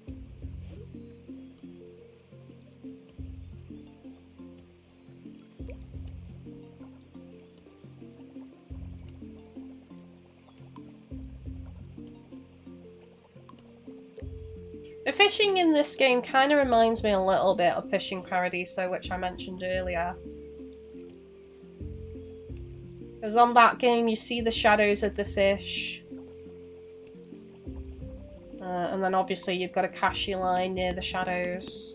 The fishing in this game kind of reminds me a little bit of Fishing Paradiso, which I mentioned earlier. Because on that game you see the shadows of the fish. And then obviously you've got a cast your line near the shadows.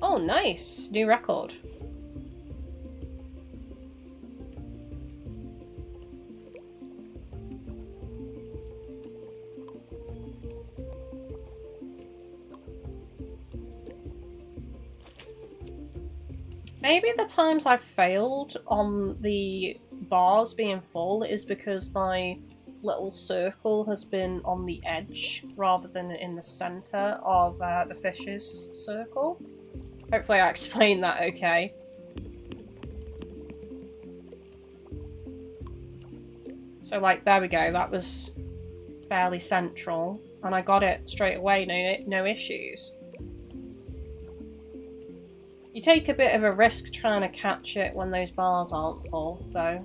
Oh, nice! New record. Maybe the times I've failed on the bars being full is because my little circle has been on the edge rather than in the centre of the fish's circle. Hopefully I explained that okay. So like, there we go, that was fairly central and I got it straight away, no issues. You take a bit of a risk trying to catch it when those bars aren't full, though.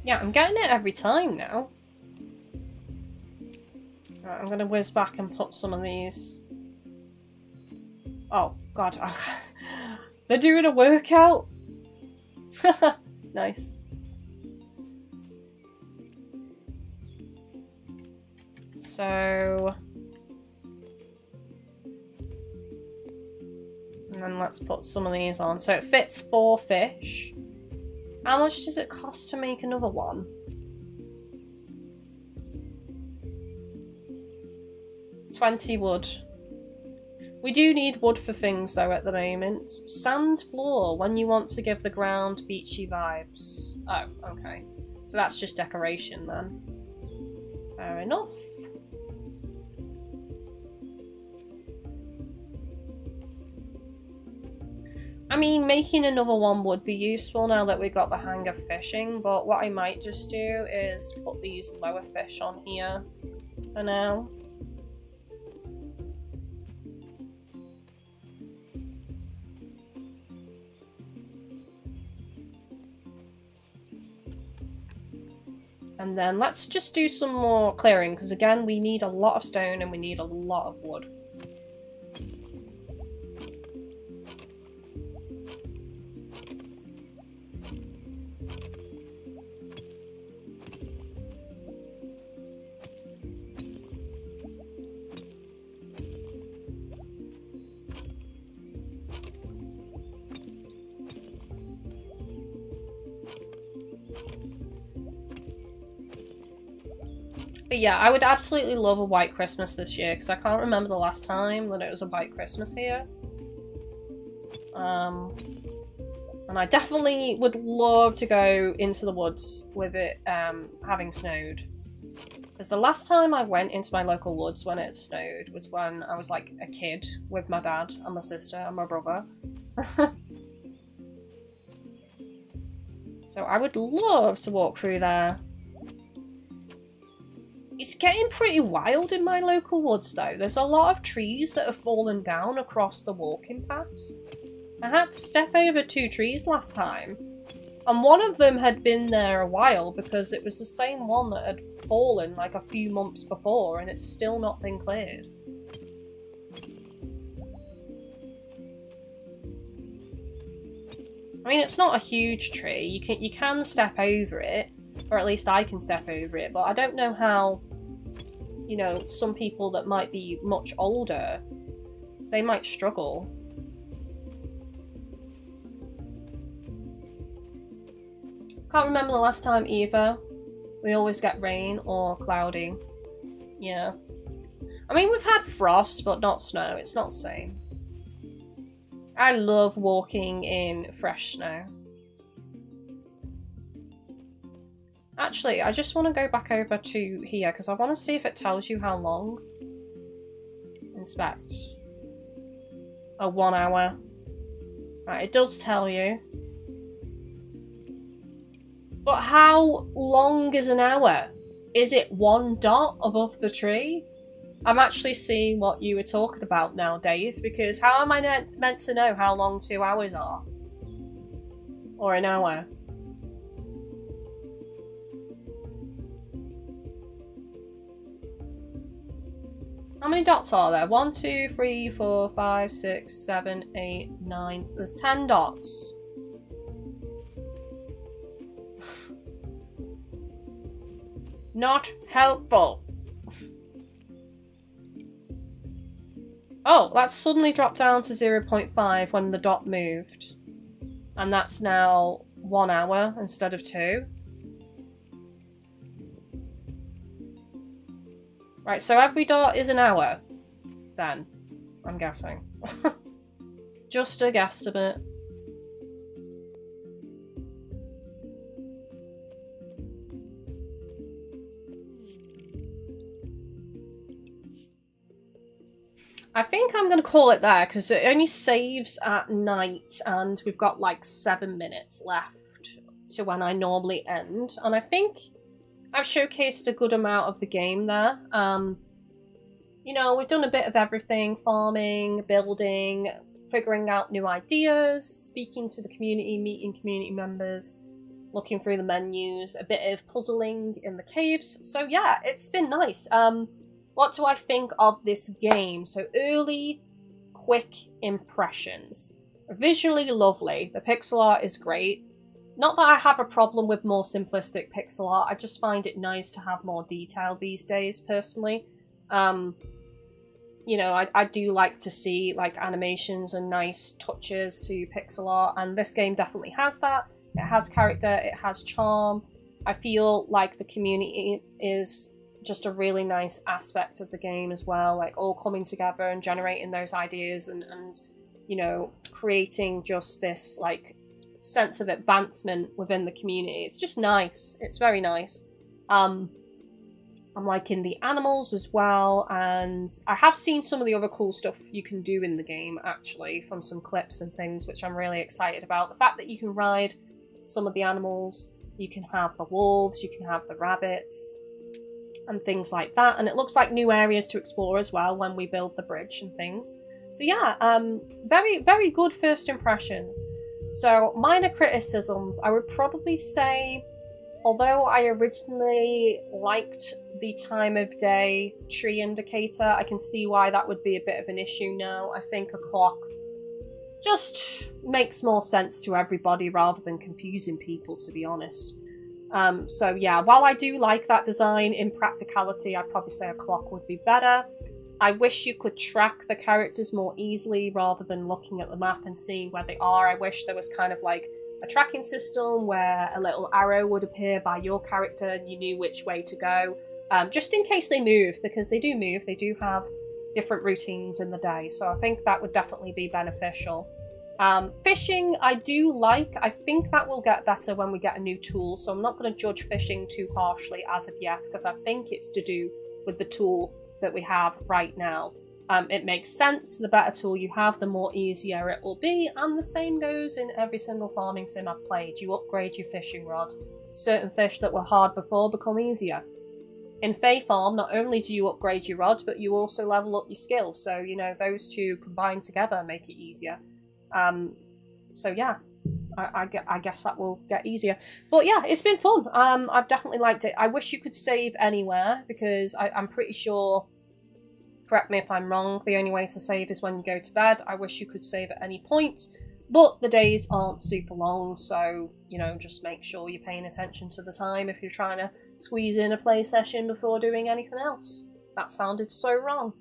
Yeah, I'm getting it every time now. Right, I'm going to whiz back and put some of these... Oh, God. They're doing a workout? Nice. So... And then let's put some of these on. So it fits 4 fish. How much does it cost to make another one? $20 wood. We do need wood for things though at the moment. Sand floor when you want to give the ground beachy vibes. Oh, okay. So that's just decoration then. Fair enough. I mean, making another one would be useful now that we got the hang of fishing, but what I might just do is put these lower fish on here for now. And then let's just do some more clearing, because again, we need a lot of stone and we need a lot of wood. But yeah, I would absolutely love a white Christmas this year, because I can't remember the last time that it was a white Christmas here. And I definitely would love to go into the woods with it having snowed. Because the last time I went into my local woods when it snowed was when I was like a kid with my dad and my sister and my brother. So I would love to walk through there. It's getting pretty wild in my local woods though. There's a lot of trees that have fallen down across the walking paths. I had to step over 2 trees last time. And one of them had been there a while because it was the same one that had fallen like a few months before and it's still not been cleared. I mean, it's not a huge tree. You can step over it, or at least I can step over it, but I don't know how, you know, some people that might be much older, they might struggle. Can't remember the last time either. We always get rain or cloudy. Yeah. I mean, we've had frost, but not snow. It's not the same. I love walking in fresh snow. Actually, I just want to go back over to here because I want to see if it tells you how long. Inspect. Oh, 1 hour. Right, it does tell you. But how long is an hour? Is it 1 dot above the tree? I'm actually seeing what you were talking about now, Dave, because how am I meant to know how long 2 hours are? Or an hour? How many dots are there? 1, 2, 3, 4, 5, 6, 7, 8, 9. There's 10 dots. Not helpful. Oh, that's suddenly dropped down to 0.5 when the dot moved. And that's now 1 hour instead of 2. Right, so every dot is an hour, then, I'm guessing. Just a guesstimate. I think I'm going to call it there because it only saves at night and we've got like 7 minutes left to when I normally end. And I think I've showcased a good amount of the game there. You know, we've done a bit of everything: farming, building, figuring out new ideas, speaking to the community, meeting community members, looking through the menus, a bit of puzzling in the caves. So yeah, it's been nice. What do I think of this game? So early, quick impressions. Visually lovely. The pixel art is great. Not that I have a problem with more simplistic pixel art, I just find it nice to have more detail these days, personally. You know, I do like to see like animations and nice touches to pixel art, and this game definitely has that. It has character, it has charm. I feel like the community is just a really nice aspect of the game as well, like all coming together and generating those ideas and you know, creating just this like sense of advancement within the community. It's just nice. It's very nice. I'm liking the animals as well, and I have seen some of the other cool stuff you can do in the game actually from some clips and things, which I'm really excited about. The fact that you can ride some of the animals, you can have the wolves, you can have the rabbits and things like that, and it looks like new areas to explore as well when we build the bridge and things. So yeah, very, very good first impressions. So minor criticisms, I would probably say, although I originally liked the time of day tree indicator, I can see why that would be a bit of an issue now. I think a clock just makes more sense to everybody rather than confusing people, to be honest. So yeah, while I do like that design, in practicality I'd probably say a clock would be better. I wish you could track the characters more easily rather than looking at the map and seeing where they are. I wish there was kind of like a tracking system where a little arrow would appear by your character and you knew which way to go, just in case they move, because they do move. They do have different routines in the day, so I think that would definitely be beneficial. Fishing, I do like. I think that will get better when we get a new tool, so I'm not going to judge fishing too harshly as of yet, because I think it's to do with the tool that we have right now. It makes sense. The better tool you have, the more easier it will be, and the same goes in every single farming sim I've played. You upgrade your fishing rod. Certain fish that were hard before become easier. In Fae Farm, not only do you upgrade your rod, but you also level up your skill. So, you know, those two combined together make it easier. So yeah, I guess that will get easier. But yeah, it's been fun. I've definitely liked it. I wish you could save anywhere, because I'm pretty sure, correct me if I'm wrong, the only way to save is when you go to bed. I wish you could save at any point, but the days aren't super long, so, you know, just make sure you're paying attention to the time if you're trying to squeeze in a play session before doing anything else. That sounded so wrong.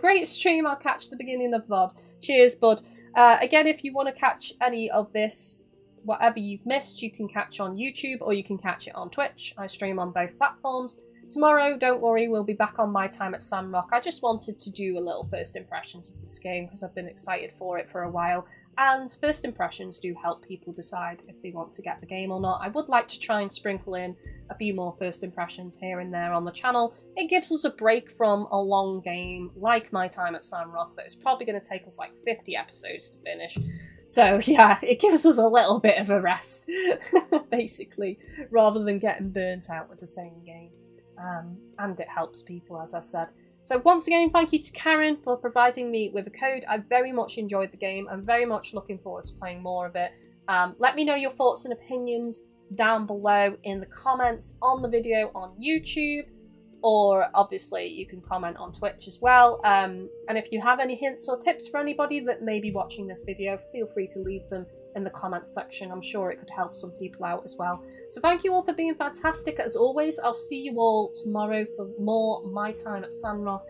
Great stream, I'll catch the beginning of VOD. Cheers, bud. Again, if you want to catch any of this, whatever you've missed, you can catch on YouTube or you can catch it on Twitch. I stream on both platforms. Tomorrow, don't worry, we'll be back on My Time at Sandrock. I just wanted to do a little first impressions of this game because I've been excited for it for a while. And first impressions do help people decide if they want to get the game or not. I would like to try and sprinkle in a few more first impressions here and there on the channel. It gives us a break from a long game like My Time at Sandrock that is probably going to take us like 50 episodes to finish. So yeah, it gives us a little bit of a rest, basically, rather than getting burnt out with the same game. And it helps people, as I said. So once again, thank you to Karen for providing me with a code. I very much enjoyed the game. I'm very much looking forward to playing more of it. Let me know your thoughts and opinions down below in the comments on the video on YouTube, or obviously you can comment on Twitch as well. And if you have any hints or tips for anybody that may be watching this video, feel free to leave them in the comments section. I'm sure it could help some people out as well. So thank you all for being fantastic as always. I'll see you all tomorrow for more My Time at Sandrock.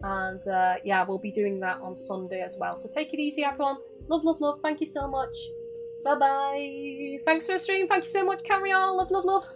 And yeah, we'll be doing that on Sunday as well. So take it easy, everyone. Love, love, love. Thank you so much. Bye-bye. Thanks for the stream. Thank you so much. Carry on. Love, love, love.